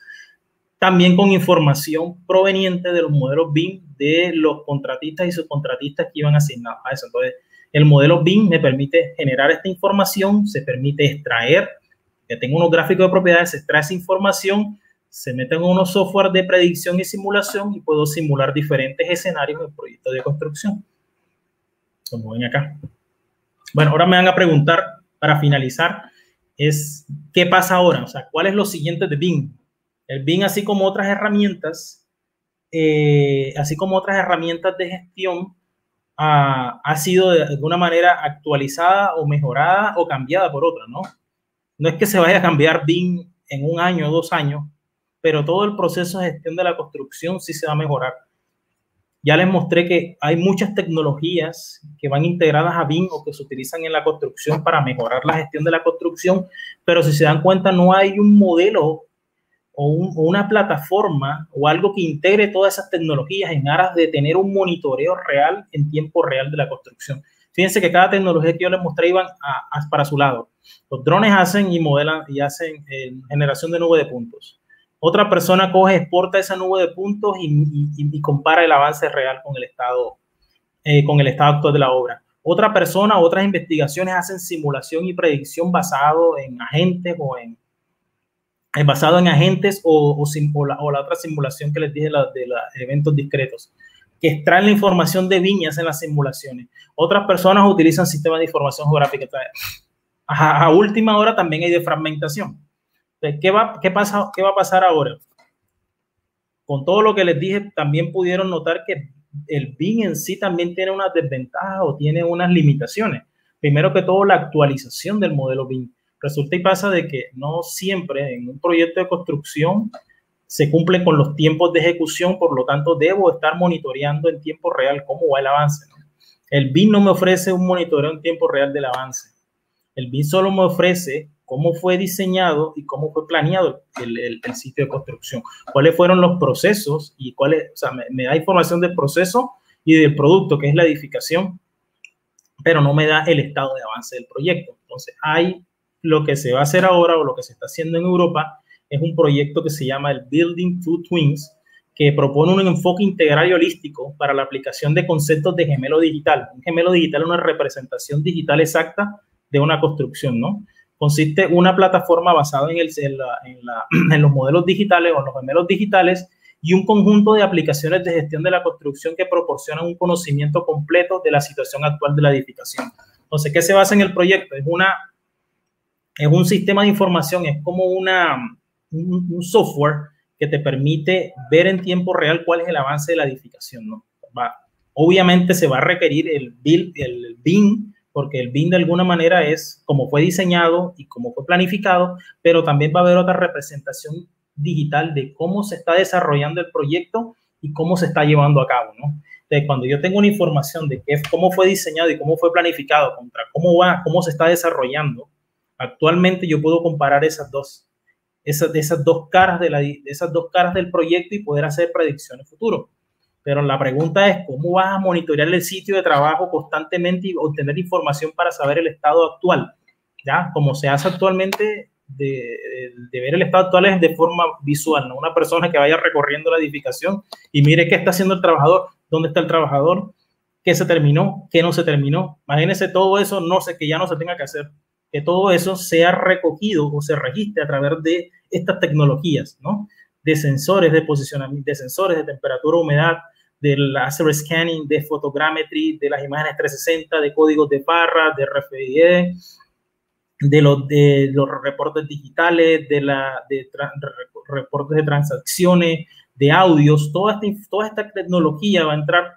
También con información proveniente de los modelos BIM de los contratistas y subcontratistas que iban asignados a eso. Entonces, el modelo BIM me permite generar esta información, se permite extraer, que tengo unos gráficos de propiedades, se extrae esa información, se meten unos software de predicción y simulación y puedo simular diferentes escenarios en proyectos de construcción, como ven acá. Bueno, ahora me van a preguntar, para finalizar, ¿qué pasa ahora? O sea, ¿cuál es lo siguiente de BIM? El BIM, así como otras herramientas de gestión, ha sido de alguna manera actualizada o mejorada o cambiada por otra, ¿no? No es que se vaya a cambiar BIM en 1 año o 2 años, pero todo el proceso de gestión de la construcción sí se va a mejorar. Ya les mostré que hay muchas tecnologías que van integradas a BIM o que se utilizan en la construcción para mejorar la gestión de la construcción, pero si se dan cuenta no hay un modelo o una plataforma o algo que integre todas esas tecnologías en aras de tener un monitoreo real en tiempo real de la construcción. Fíjense que cada tecnología que yo les mostré iban para su lado. Los drones hacen y modelan y hacen generación de nube de puntos. Otra persona coge, exporta esa nube de puntos y compara el avance real con el estado actual de la obra. Otra persona, otras investigaciones hacen simulación y predicción basado en agentes o la otra simulación que les dije de los eventos discretos, que extraen la información de BIM y hacen las simulaciones. Otras personas utilizan sistemas de información geográfica. A última hora también hay de fragmentación. Entonces, ¿qué va a pasar ahora? Con todo lo que les dije, también pudieron notar que el BIM en sí también tiene unas desventajas o tiene unas limitaciones. Primero que todo, la actualización del modelo BIM. Resulta y pasa de que no siempre en un proyecto de construcción se cumple con los tiempos de ejecución, por lo tanto debo estar monitoreando en tiempo real cómo va el avance, ¿no? El BIM no me ofrece un monitoreo en tiempo real del avance. El BIM solo me ofrece cómo fue diseñado y cómo fue planeado el sitio de construcción, cuáles fueron los procesos y cuáles, o sea, me da información del proceso y del producto, que es la edificación, pero no me da el estado de avance del proyecto. Entonces, lo que se va a hacer ahora o lo que se está haciendo en Europa es un proyecto que se llama el Building Two Twins, que propone un enfoque integral y holístico para la aplicación de conceptos de gemelo digital. Un gemelo digital es una representación digital exacta de una construcción, ¿no? Consiste en una plataforma basada en los modelos digitales o en los gemelos digitales y un conjunto de aplicaciones de gestión de la construcción que proporcionan un conocimiento completo de la situación actual de la edificación. Entonces, ¿qué se basa en el proyecto? Es un sistema de información, es como un software que te permite ver en tiempo real cuál es el avance de la edificación, ¿no? Obviamente se va a requerir el BIM, porque el BIM de alguna manera es como fue diseñado y como fue planificado, pero también va a haber otra representación digital de cómo se está desarrollando el proyecto y cómo se está llevando a cabo, ¿no? Entonces, cuando yo tengo una información de cómo fue diseñado y cómo fue planificado contra cómo se está desarrollando, actualmente yo puedo comparar esas dos caras del proyecto y poder hacer predicciones futuro. Pero la pregunta es, ¿cómo vas a monitorear el sitio de trabajo constantemente y obtener información para saber el estado actual? ¿Ya? Como se hace actualmente, de ver el estado actual es de forma visual, ¿no? Una persona que vaya recorriendo la edificación y mire qué está haciendo el trabajador, dónde está el trabajador, qué se terminó, qué no se terminó. Imagínense todo eso, que ya no se tenga que hacer, que todo eso sea recogido o se registre a través de estas tecnologías, ¿no? De sensores de posicionamiento, de sensores de temperatura, humedad, del laser scanning, de photogrammetry, de las imágenes 360, de códigos de barra, de RFID, de los reportes digitales, de reportes de transacciones, de audios. Toda esta tecnología va a entrar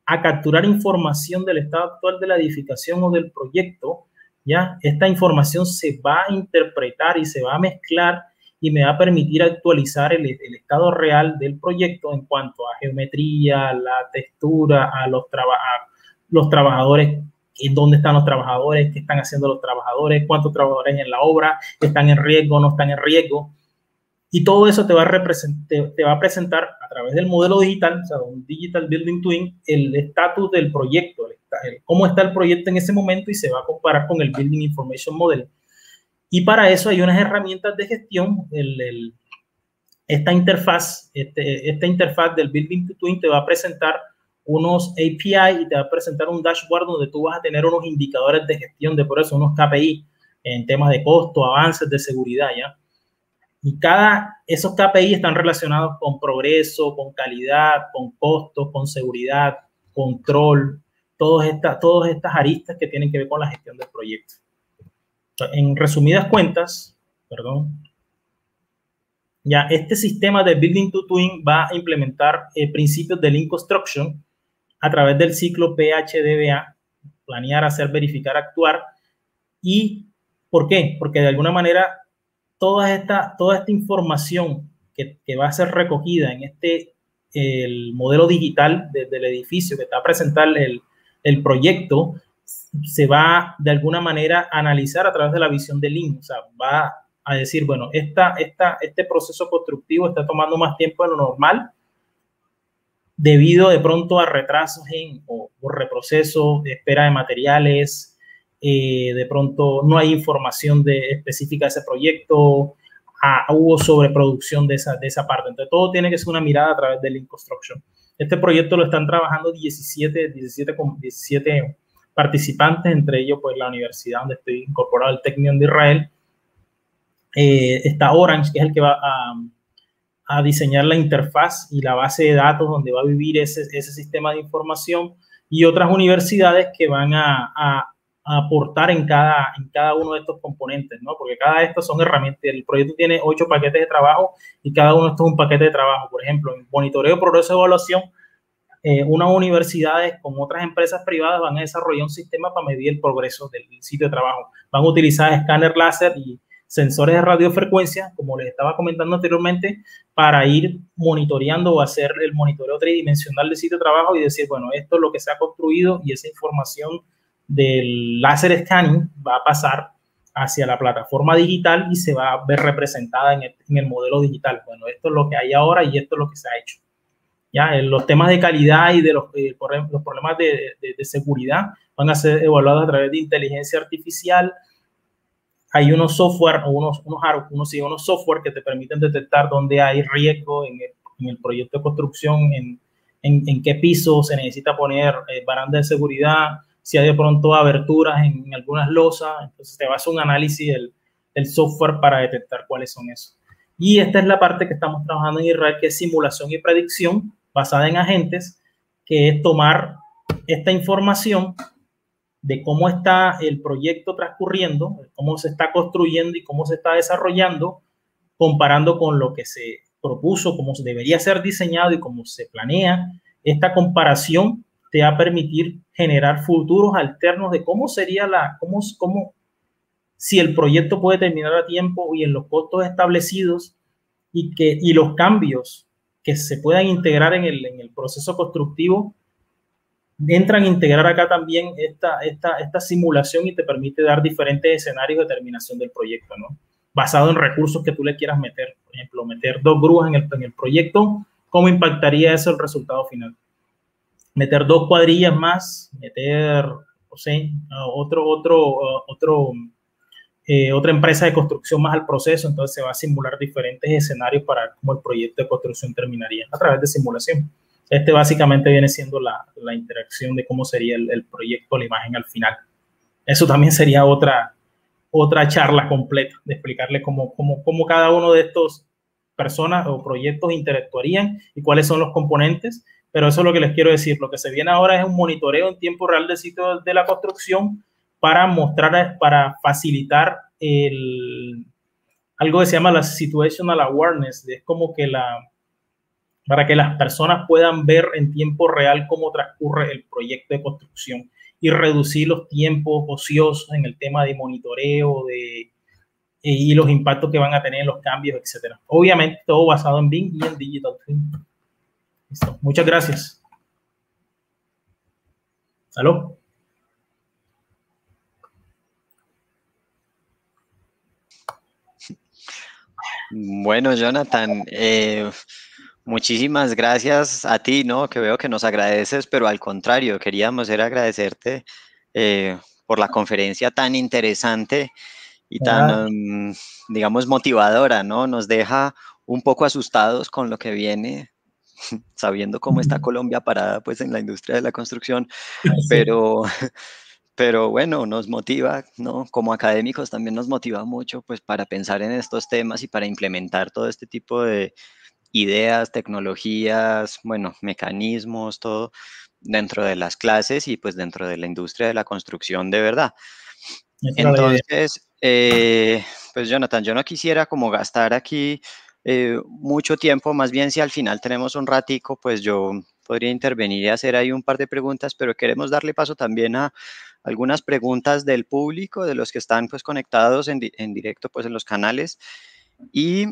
a capturar información del estado actual de la edificación o del proyecto, ¿ya? Esta información se va a interpretar y se va a mezclar y me va a permitir actualizar el estado real del proyecto en cuanto a geometría, la textura, a los trabajadores, dónde están los trabajadores, qué están haciendo los trabajadores, cuántos trabajadores en la obra, están en riesgo, no están en riesgo. Y todo eso te va a presentar a través del modelo digital, o sea, un Digital Building Twin, el estatus del proyecto, cómo está el proyecto en ese momento y se va a comparar con el Building Information Model. Y para eso hay unas herramientas de gestión. Esta interfaz del Building Twin te va a presentar unos API y te va a presentar un dashboard donde tú vas a tener unos indicadores de gestión de progreso, unos KPI en temas de costo, avances, de seguridad, ¿ya? Y esos KPI están relacionados con progreso, con calidad, con costo, con seguridad, control, todas estas aristas que tienen que ver con la gestión del proyecto. En resumidas cuentas, ya este sistema de Building to Twin va a implementar principios de Lean Construction a través del ciclo PHDBA, planear, hacer, verificar, actuar. ¿Y por qué? Porque de alguna manera toda esta información que va a ser recogida en el modelo digital del edificio que te va a presentar el proyecto, se va de alguna manera a analizar a través de la visión de Lean. O sea, va a decir, bueno, este proceso constructivo está tomando más tiempo de lo normal debido de pronto a retrasos o reprocesos, de espera de materiales, de pronto no hay información específica de ese proyecto, hubo sobreproducción de esa parte. Entonces, todo tiene que ser una mirada a través de Lean Construction. Este proyecto lo están trabajando 17 participantes, entre ellos pues la universidad donde estoy incorporado, el Technion de Israel. Está Orange, que es el que va a diseñar la interfaz y la base de datos donde va a vivir ese sistema de información, y otras universidades que van a aportar en cada uno de estos componentes, ¿no? Porque cada de estos son herramientas. El proyecto tiene 8 paquetes de trabajo y cada uno de estos es un paquete de trabajo. Por ejemplo, en monitoreo, progreso, evaluación, unas universidades con otras empresas privadas van a desarrollar un sistema para medir el progreso del sitio de trabajo. Van a utilizar escáner láser y sensores de radiofrecuencia, como les estaba comentando anteriormente, para ir monitoreando o hacer el monitoreo tridimensional del sitio de trabajo y decir, bueno, esto es lo que se ha construido y esa información del láser scanning va a pasar hacia la plataforma digital y se va a ver representada en el modelo digital. Bueno, esto es lo que hay ahora y esto es lo que se ha hecho. Ya, los temas de calidad y de los problemas de seguridad van a ser evaluados a través de inteligencia artificial. Hay unos software o unos software que te permiten detectar dónde hay riesgo en el proyecto de construcción, en qué piso se necesita poner baranda de seguridad, si hay de pronto aberturas en algunas losas. Entonces te va a hacer un análisis del software para detectar cuáles son esos. Y esta es la parte que estamos trabajando en Israel, que es simulación y predicción basada en agentes, que es tomar esta información de cómo está el proyecto transcurriendo, cómo se está construyendo y cómo se está desarrollando, comparando con lo que se propuso, cómo debería ser diseñado y cómo se planea. Esta comparación te va a permitir generar futuros alternos de cómo sería si el proyecto puede terminar a tiempo y en los costos establecidos y los cambios que se puedan integrar en el proceso constructivo entran a integrar acá también esta simulación y te permite dar diferentes escenarios de terminación del proyecto, ¿no? Basado en recursos que tú le quieras meter. Por ejemplo, meter 2 grúas en el proyecto, ¿cómo impactaría eso el resultado final? Meter 2 cuadrillas más, meter, o sea, otra empresa de construcción más al proceso, entonces se va a simular diferentes escenarios para cómo el proyecto de construcción terminaría a través de simulación. Básicamente viene siendo la interacción de cómo sería el proyecto, la imagen al final. Eso también sería otra charla completa de explicarle cómo cada uno de estos personas o proyectos interactuarían y cuáles son los componentes, pero eso es lo que les quiero decir. Lo que se viene ahora es un monitoreo en tiempo real del sitio de la construcción para facilitar algo que se llama la situational awareness, es como que para que las personas puedan ver en tiempo real cómo transcurre el proyecto de construcción y reducir los tiempos ociosos en el tema de monitoreo y los impactos que van a tener en los cambios, etc. Obviamente todo basado en BIM y en Digital Twin. Listo. Muchas gracias. ¿Aló? Bueno, Jonathan, muchísimas gracias a ti, ¿no? Que veo que nos agradeces, pero al contrario, queríamos agradecerte por la conferencia tan interesante y tan, digamos, motivadora, ¿no? Nos deja un poco asustados con lo que viene, sabiendo cómo está Colombia parada, pues, en la industria de la construcción, sí. Pero bueno, nos motiva, ¿no? Como académicos también nos motiva mucho, pues, para pensar en estos temas y para implementar todo este tipo de ideas, tecnologías, bueno, mecanismos, todo dentro de las clases y pues dentro de la industria de la construcción de verdad. Entonces, pues Jonathan, yo no quisiera como gastar aquí mucho tiempo, más bien si al final tenemos un ratico, pues yo podría intervenir y hacer ahí un par de preguntas, pero queremos darle paso también a algunas preguntas del público, de los que están pues conectados en directo pues en los canales y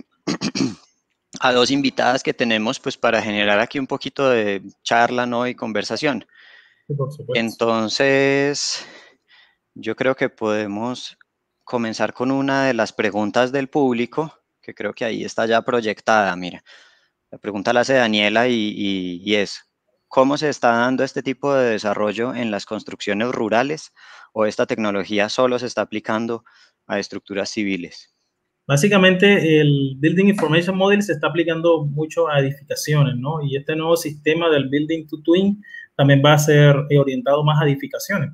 a 2 invitadas que tenemos pues para generar aquí un poquito de charla, ¿no? Y conversación. Sí, por supuesto. Entonces, yo creo que podemos comenzar con una de las preguntas del público, que creo que ahí está ya proyectada, mira. La pregunta la hace Daniela y es, ¿cómo se está dando este tipo de desarrollo en las construcciones rurales o esta tecnología solo se está aplicando a estructuras civiles? Básicamente, el Building Information Model se está aplicando mucho a edificaciones, ¿no? Y este nuevo sistema del Building to Twin también va a ser orientado más a edificaciones.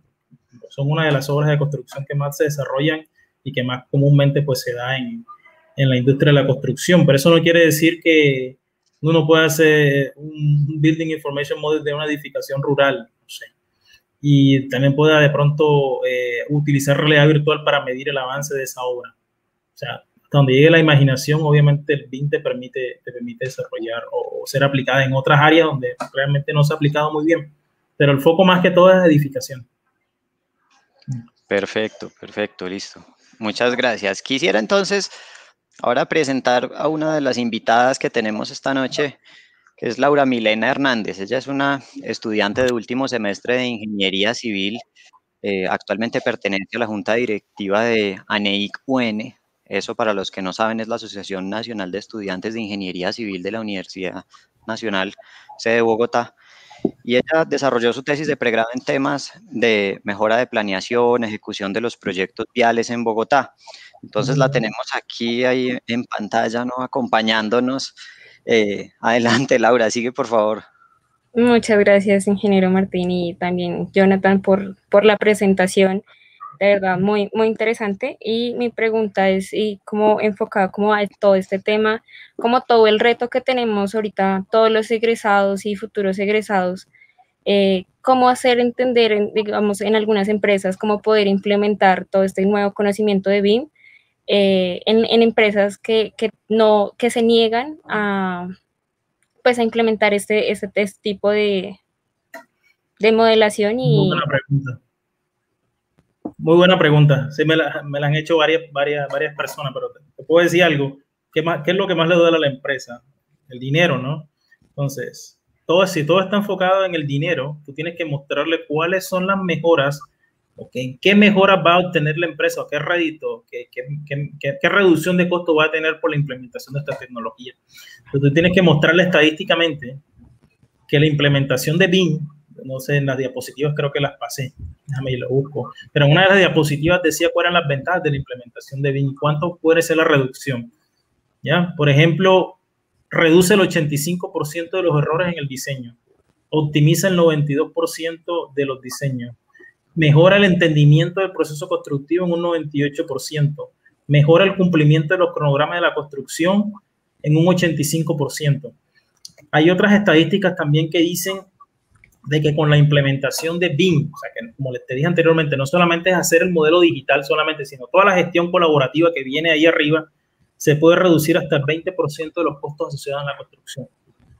Son una de las obras de construcción que más se desarrollan y que más comúnmente pues, se da en la industria de la construcción. Pero eso no quiere decir que uno pueda hacer un Building Information Model de una edificación rural, no sé. Y también pueda de pronto utilizar realidad virtual para medir el avance de esa obra. O sea, hasta donde llegue la imaginación, obviamente el BIM te permite desarrollar o ser aplicada en otras áreas donde realmente no se ha aplicado muy bien. Pero el foco más que todo es edificación. Perfecto, perfecto, listo. Muchas gracias. Quisiera entonces ahora presentar a una de las invitadas que tenemos esta noche, que es Laura Milena Hernández. Ella es una estudiante de último semestre de Ingeniería Civil. Actualmente pertenece a la Junta Directiva de ANEIC-UN. Eso, para los que no saben, es la Asociación Nacional de Estudiantes de Ingeniería Civil de la Universidad Nacional, sede de Bogotá. Y ella desarrolló su tesis de pregrado en temas de mejora de planeación, ejecución de los proyectos viales en Bogotá. Entonces la tenemos aquí ahí en pantalla, ¿no? Acompañándonos. Adelante, Laura, sigue por favor. Muchas gracias, ingeniero Martín, y también Jonathan por la presentación. De verdad, muy, muy interesante. Y mi pregunta es, y cómo enfocado como a todo este tema, como todo el reto que tenemos ahorita, todos los egresados y futuros egresados, cómo hacer entender, digamos, en algunas empresas, cómo poder implementar todo este nuevo conocimiento de BIM en empresas que se niegan a, pues, a implementar este tipo de modelación. Y muy buena pregunta. Muy buena pregunta. Sí, me la han hecho varias personas, pero te puedo decir algo. ¿Qué es lo que más le duele a la empresa? El dinero, ¿no? Entonces, si todo está enfocado en el dinero, tú tienes que mostrarle cuáles son las mejoras, okay, qué mejoras va a obtener la empresa, o qué rédito, qué reducción de costo va a tener por la implementación de esta tecnología. Entonces, tú tienes que mostrarle estadísticamente que la implementación de BIM, no sé, en las diapositivas creo que las pasé, déjame y lo busco, pero en una de las diapositivas decía cuáles eran las ventajas de la implementación de BIM, cuánto puede ser la reducción, ¿ya? Por ejemplo, reduce el 85% de los errores en el diseño, optimiza el 92% de los diseños, mejora el entendimiento del proceso constructivo en un 98%, mejora el cumplimiento de los cronogramas de la construcción en un 85%. Hay otras estadísticas también que dicen de que con la implementación de BIM, o sea, que como les te dije anteriormente, no solamente es hacer el modelo digital solamente, sino toda la gestión colaborativa que viene ahí arriba, se puede reducir hasta el 20% de los costos asociados en la construcción.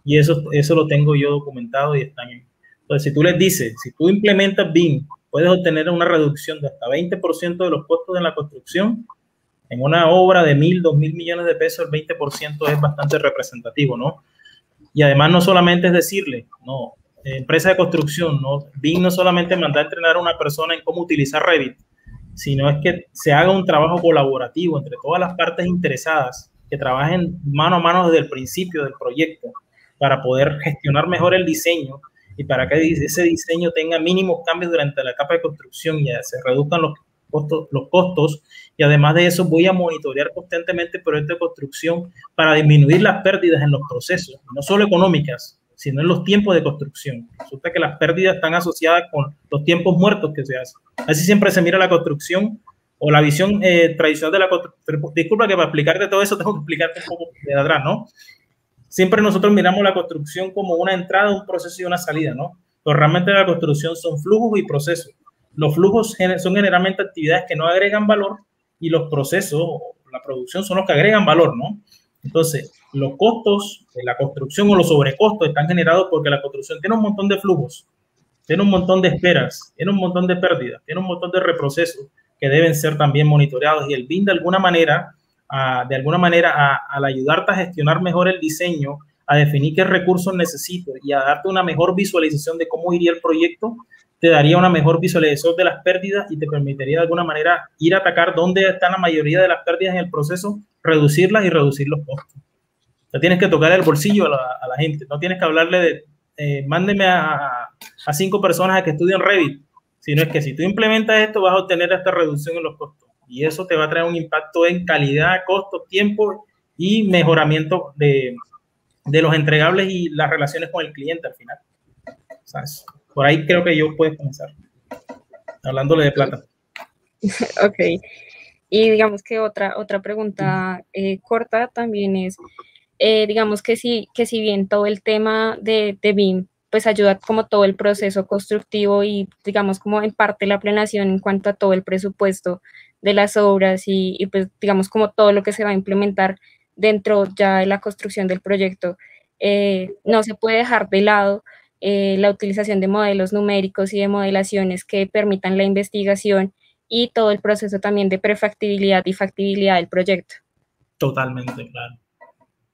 Y eso lo tengo yo documentado y están en. Entonces, si tú les dices, si tú implementas BIM, puedes obtener una reducción de hasta 20% de los costos en la construcción. En una obra de 1.000, 2.000 millones de pesos, el 20% es bastante representativo, ¿no? Y además no solamente es decirle, no, empresa de construcción, ¿no? BIM no solamente manda a entrenar a una persona en cómo utilizar Revit, sino es que se haga un trabajo colaborativo entre todas las partes interesadas, que trabajen mano a mano desde el principio del proyecto para poder gestionar mejor el diseño y para que ese diseño tenga mínimos cambios durante la etapa de construcción y se reduzcan los costos, y además de eso voy a monitorear constantemente el proyecto de construcción para disminuir las pérdidas en los procesos, no solo económicas, sino en los tiempos de construcción. Resulta que las pérdidas están asociadas con los tiempos muertos que se hacen. Así siempre se mira la construcción o la visión tradicional de la construcción. Disculpa que para explicarte todo eso tengo que explicarte un poco de atrás, ¿no? Siempre nosotros miramos la construcción como una entrada, un proceso y una salida, ¿no? Pero realmente la construcción son flujos y procesos. Los flujos son generalmente actividades que no agregan valor y los procesos, la producción, son los que agregan valor, ¿no? Entonces, los costos de la construcción o los sobrecostos están generados porque la construcción tiene un montón de flujos, tiene un montón de esperas, tiene un montón de pérdidas, tiene un montón de reprocesos que deben ser también monitoreados, y el BIM de alguna manera, al ayudarte a gestionar mejor el diseño, a definir qué recursos necesito y a darte una mejor visualización de cómo iría el proyecto, te daría una mejor visualización de las pérdidas y te permitiría de alguna manera ir a atacar dónde están la mayoría de las pérdidas en el proceso, reducirlas y reducir los costos. No tienes que tocar el bolsillo a la gente, no tienes que hablarle de mándeme a 5 personas a que estudien Revit, sino es que si tú implementas esto vas a obtener esta reducción en los costos y eso te va a traer un impacto en calidad, costo, tiempo y mejoramiento de los entregables y las relaciones con el cliente al final. ¿Sabes? Por ahí creo que yo puedo comenzar, hablándole de plata. Ok. Y digamos que otra pregunta corta también es, digamos que si bien todo el tema de BIM pues ayuda como todo el proceso constructivo y digamos como en parte la planeación en cuanto a todo el presupuesto de las obras y pues digamos como todo lo que se va a implementar dentro ya de la construcción del proyecto. No se puede dejar de lado la utilización de modelos numéricos y de modelaciones que permitan la investigación y todo el proceso también de prefactibilidad y factibilidad del proyecto. Totalmente, claro.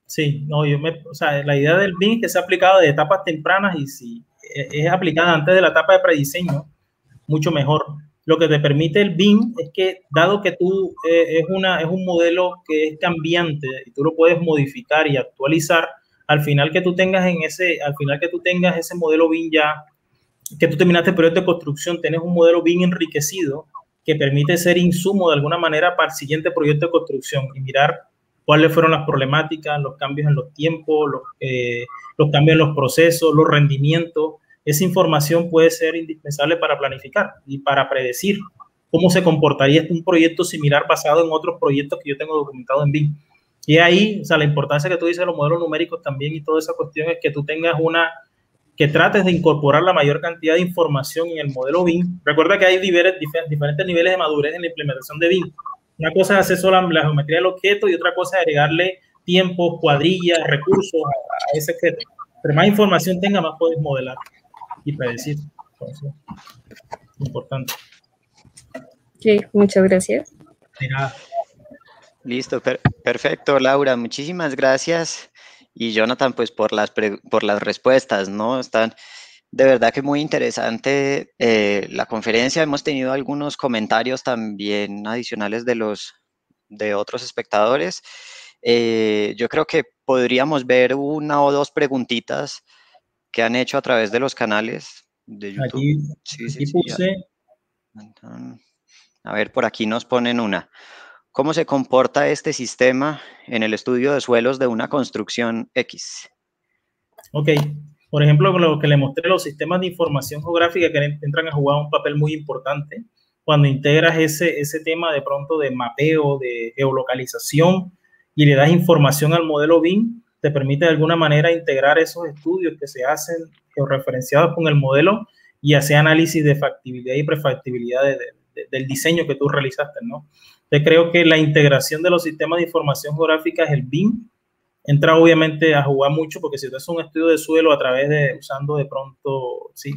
Sí, no, o sea, la idea del BIM es que sea aplicado de etapas tempranas y si es aplicada antes de la etapa de prediseño, mucho mejor. Lo que te permite el BIM es que, dado que tú es un modelo que es cambiante y tú lo puedes modificar y actualizar, al final que tú tengas ese modelo BIM ya, que tú terminaste el proyecto de construcción, tienes un modelo BIM enriquecido que permite ser insumo de alguna manera para el siguiente proyecto de construcción y mirar cuáles fueron las problemáticas, los cambios en los tiempos, los cambios en los procesos, los rendimientos. Esa información puede ser indispensable para planificar y para predecir cómo se comportaría un proyecto similar basado en otros proyectos que yo tengo documentados en BIM. Y ahí, o sea, la importancia que tú dices de los modelos numéricos también y toda esa cuestión es que tú tengas que trates de incorporar la mayor cantidad de información en el modelo BIM. Recuerda que hay diferentes niveles de madurez en la implementación de BIM. Una cosa es hacer solo la geometría del objeto y otra cosa es agregarle tiempos, cuadrillas, recursos a ese objeto. Pero más información tenga, más puedes modelar y predecir. Entonces, importante. Sí, muchas gracias. De nada. Listo, perfecto, Laura. Muchísimas gracias. Y Jonathan, pues por las respuestas, ¿no? Están de verdad que muy interesante la conferencia. Hemos tenido algunos comentarios también adicionales de otros espectadores. Yo creo que podríamos ver una o dos preguntitas que han hecho a través de los canales de YouTube. Aquí puse. A ver, por aquí nos ponen una. ¿Cómo se comporta este sistema en el estudio de suelos de una construcción X? Ok, por ejemplo, lo que le mostré, los sistemas de información geográfica que entran a jugar un papel muy importante cuando integras ese tema de pronto de mapeo, de geolocalización y le das información al modelo BIM, te permite de alguna manera integrar esos estudios que se hacen georreferenciados con el modelo y hacer análisis de factibilidad y prefactibilidad del diseño que tú realizaste, ¿no? Entonces creo que la integración de los sistemas de información geográfica es el BIM. Entra obviamente a jugar mucho porque si tú haces un estudio de suelo a través usando de pronto, sí,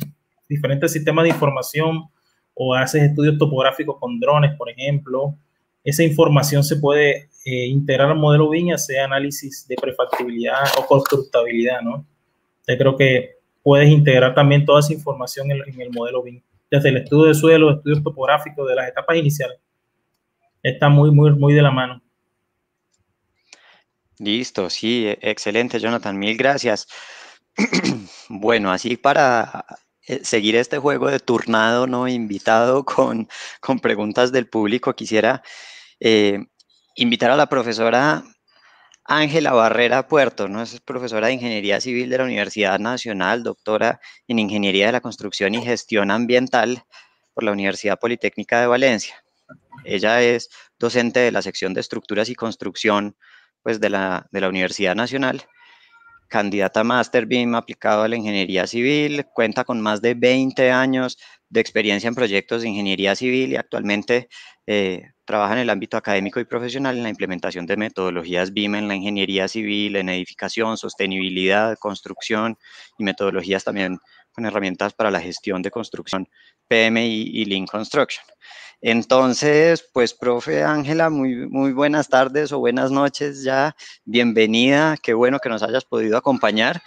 diferentes sistemas de información o haces estudios topográficos con drones, por ejemplo, esa información se puede integrar al modelo BIM y hacer análisis de prefactibilidad o constructabilidad, ¿no? Entonces creo que puedes integrar también toda esa información en el modelo BIM, desde el estudio de suelo, estudios topográficos de las etapas iniciales. Está muy de la mano. Listo, sí, excelente, Jonathan, mil gracias. Bueno, así para seguir este juego de turnado, ¿no? Invitado con preguntas del público, quisiera invitar a la profesora Ángela Barrera Puerto, ¿no? Es profesora de Ingeniería Civil de la Universidad Nacional, doctora en Ingeniería de la Construcción y Gestión Ambiental por la Universidad Politécnica de Valencia. Ella es docente de la sección de Estructuras y Construcción pues, de la Universidad Nacional, candidata a Máster BIM aplicado a la Ingeniería Civil, cuenta con más de 20 años de experiencia en proyectos de Ingeniería Civil y actualmente trabaja en el ámbito académico y profesional en la implementación de metodologías BIM en la Ingeniería Civil, en edificación, sostenibilidad, construcción y metodologías también con herramientas para la gestión de construcción PMI y Lean Construction. Entonces, pues, profe Ángela, muy buenas tardes o buenas noches ya, bienvenida, qué bueno que nos hayas podido acompañar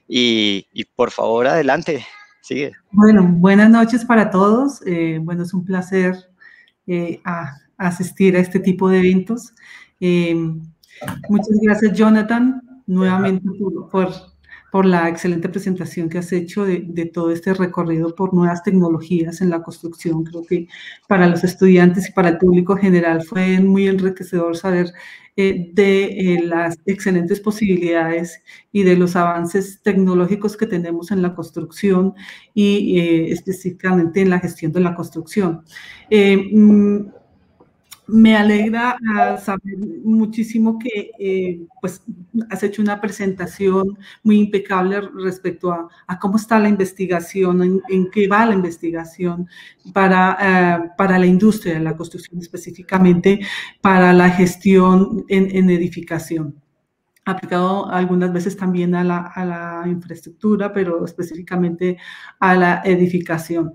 y por favor, adelante, sigue. Bueno, buenas noches para todos, bueno, es un placer asistir a este tipo de eventos. Muchas gracias, Jonathan, nuevamente por la excelente presentación que has hecho de todo este recorrido por nuevas tecnologías en la construcción. Creo que para los estudiantes y para el público general fue muy enriquecedor saber de las excelentes posibilidades y de los avances tecnológicos que tenemos en la construcción y específicamente en la gestión de la construcción. Me alegra saber muchísimo que pues has hecho una presentación muy impecable respecto a cómo está la investigación, en qué va la investigación para la industria de la construcción, específicamente para la gestión en edificación. Aplicado algunas veces también a la infraestructura, pero específicamente a la edificación.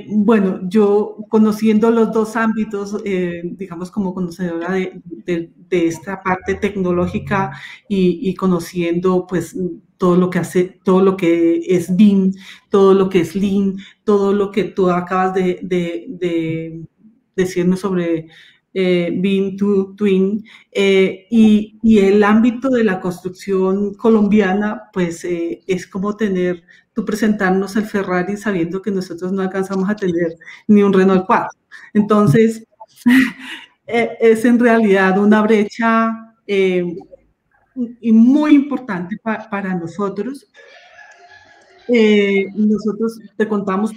Bueno, yo conociendo los dos ámbitos, digamos como conocedora de esta parte tecnológica y conociendo pues todo lo que hace, todo lo que es BIM, todo lo que es Lean, todo lo que tú acabas de decirnos sobre BIM to Twin, y el ámbito de la construcción colombiana, pues es como tú presentarnos el Ferrari sabiendo que nosotros no alcanzamos a tener ni un Renault 4. Entonces, es en realidad una brecha muy importante para nosotros. Nosotros te contamos,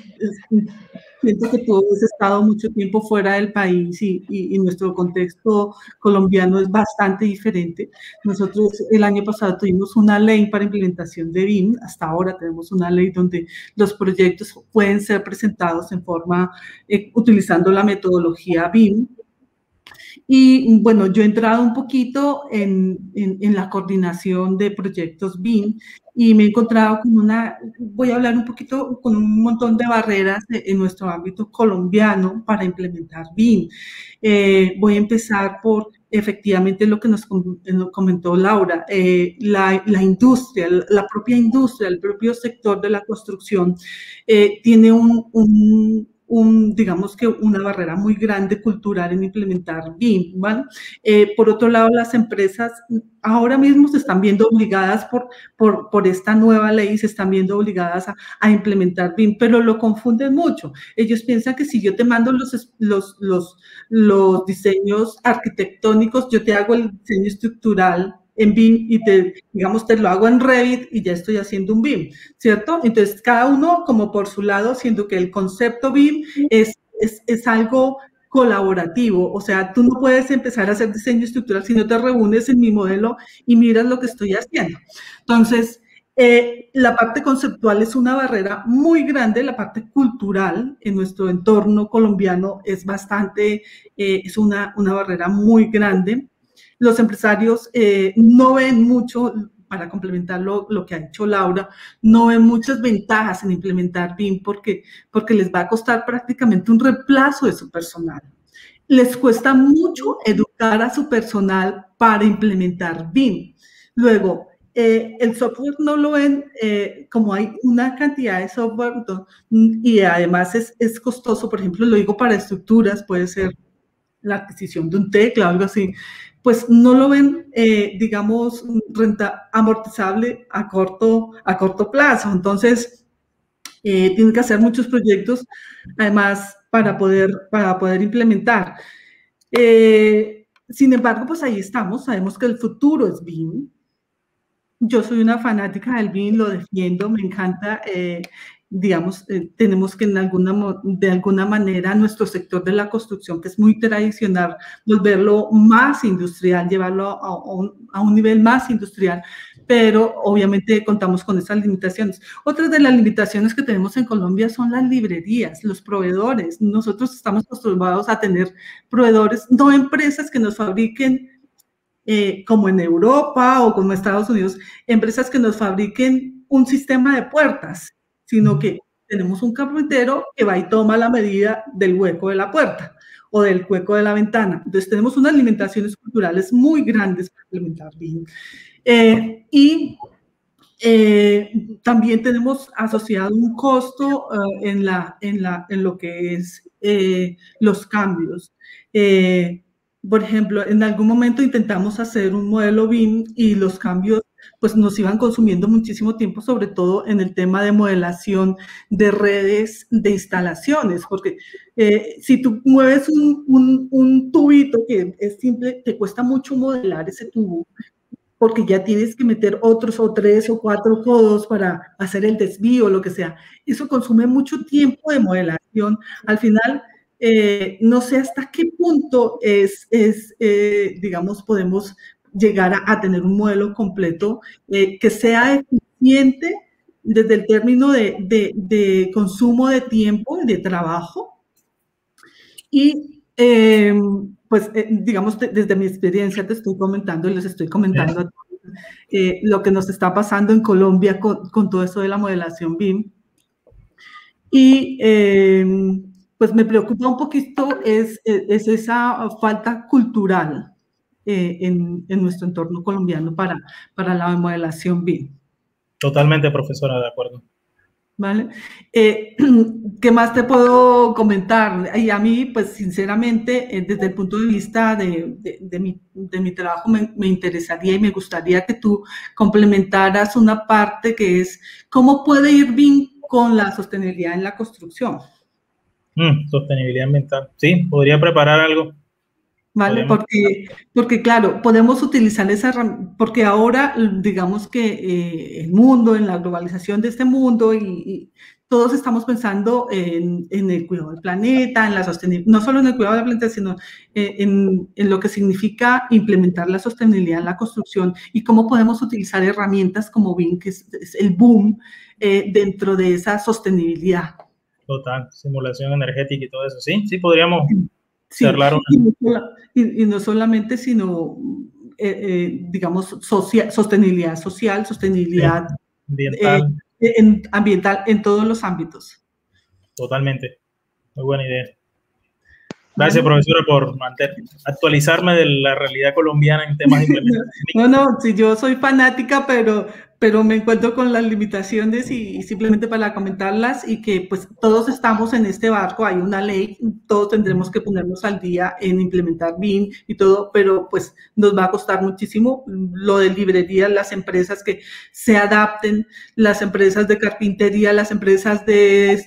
siento que tú has estado mucho tiempo fuera del país y nuestro contexto colombiano es bastante diferente. Nosotros el año pasado tuvimos una ley para implementación de BIM, hasta ahora tenemos una ley donde los proyectos pueden ser presentados en forma, utilizando la metodología BIM. Y bueno, yo he entrado un poquito en la coordinación de proyectos BIM y me he encontrado con voy a hablar un poquito con un montón de barreras en nuestro ámbito colombiano para implementar BIM. Voy a empezar por efectivamente lo que nos comentó Laura, la industria, la propia industria, el propio sector de la construcción tiene digamos que una barrera muy grande cultural en implementar BIM, ¿vale? Por otro lado, las empresas ahora mismo se están viendo obligadas por esta nueva ley, se están viendo obligadas a implementar BIM, pero lo confunden mucho. Ellos piensan que si yo te mando los diseños arquitectónicos, yo te hago el diseño estructural en BIM y digamos, te lo hago en Revit y ya estoy haciendo un BIM, ¿cierto? Entonces, cada uno como por su lado, siendo que el concepto BIM es algo colaborativo, o sea, tú no puedes empezar a hacer diseño estructural si no te reúnes en mi modelo y miras lo que estoy haciendo. Entonces, la parte conceptual es una barrera muy grande, la parte cultural en nuestro entorno colombiano es bastante, es una barrera muy grande. Los empresarios no ven mucho, para complementar lo que ha dicho Laura, no ven muchas ventajas en implementar BIM porque les va a costar prácticamente un reemplazo de su personal. Les cuesta mucho educar a su personal para implementar BIM. Luego, el software no lo ven, como hay una cantidad de software y además es costoso, por ejemplo, lo digo para estructuras, puede ser la adquisición de un teclado o algo así, pues no lo ven, digamos, amortizable a corto plazo. Entonces, tienen que hacer muchos proyectos, además, para poder implementar. Sin embargo, pues ahí estamos, sabemos que el futuro es BIM. Yo soy una fanática del BIM, lo defiendo, me encanta. Digamos, tenemos que de alguna manera nuestro sector de la construcción, que es muy tradicional, volverlo más industrial, llevarlo a un nivel más industrial, pero obviamente contamos con esas limitaciones. Otras de las limitaciones que tenemos en Colombia son las librerías, los proveedores. Nosotros estamos acostumbrados a tener proveedores, no empresas que nos fabriquen como en Europa o como en Estados Unidos, empresas que nos fabriquen un sistema de puertas, sino que tenemos un carpintero que va y toma la medida del hueco de la puerta o del hueco de la ventana. Entonces, tenemos unas limitaciones culturales muy grandes para implementar BIM. También tenemos asociado un costo en lo que es los cambios. Por ejemplo, en algún momento intentamos hacer un modelo BIM y los cambios pues nos iban consumiendo muchísimo tiempo, sobre todo en el tema de modelación de redes de instalaciones, porque si tú mueves un tubito que es simple, te cuesta mucho modelar ese tubo, porque ya tienes que meter otros o 3 o 4 codos para hacer el desvío o lo que sea. Eso consume mucho tiempo de modelación. Al final, no sé hasta qué punto digamos, podemos llegar a tener un modelo completo que sea eficiente desde el término de consumo de tiempo y de trabajo. Y pues, digamos, desde mi experiencia te estoy comentando y les estoy comentando a todos, lo que nos está pasando en Colombia con todo eso de la modelación BIM. Y pues me preocupa un poquito es esa falta cultural en nuestro entorno colombiano para la modelación BIM. Totalmente, profesora, de acuerdo. ¿Vale? ¿Qué más te puedo comentar? Y a mí, pues sinceramente, desde el punto de vista de mi trabajo, me interesaría y me gustaría que tú complementaras una parte que es cómo puede ir BIM con la sostenibilidad en la construcción. Sostenibilidad ambiental. Sí, podría preparar algo. ¿Vale? Porque claro, podemos utilizar esa herramienta, porque ahora digamos que el mundo, en la globalización de este mundo y todos estamos pensando en el cuidado del planeta, en la sostenibilidad, no solo en el cuidado del planeta, sino en lo que significa implementar la sostenibilidad en la construcción y cómo podemos utilizar herramientas como BIM, que es el boom dentro de esa sostenibilidad. Total, simulación energética y todo eso. Sí, sí, podríamos... Sí, y no solamente, sino, digamos, sostenibilidad social, sostenibilidad ambiental en todos los ámbitos. Totalmente. Muy buena idea. Gracias, profesora, por actualizarme de la realidad colombiana en temas de implementación. No, sí, yo soy fanática, pero me encuentro con las limitaciones y simplemente para comentarlas y que pues todos estamos en este barco, hay una ley, todos tendremos que ponernos al día en implementar BIM y todo, pero pues nos va a costar muchísimo lo de librería, las empresas que se adapten, las empresas de carpintería, las empresas de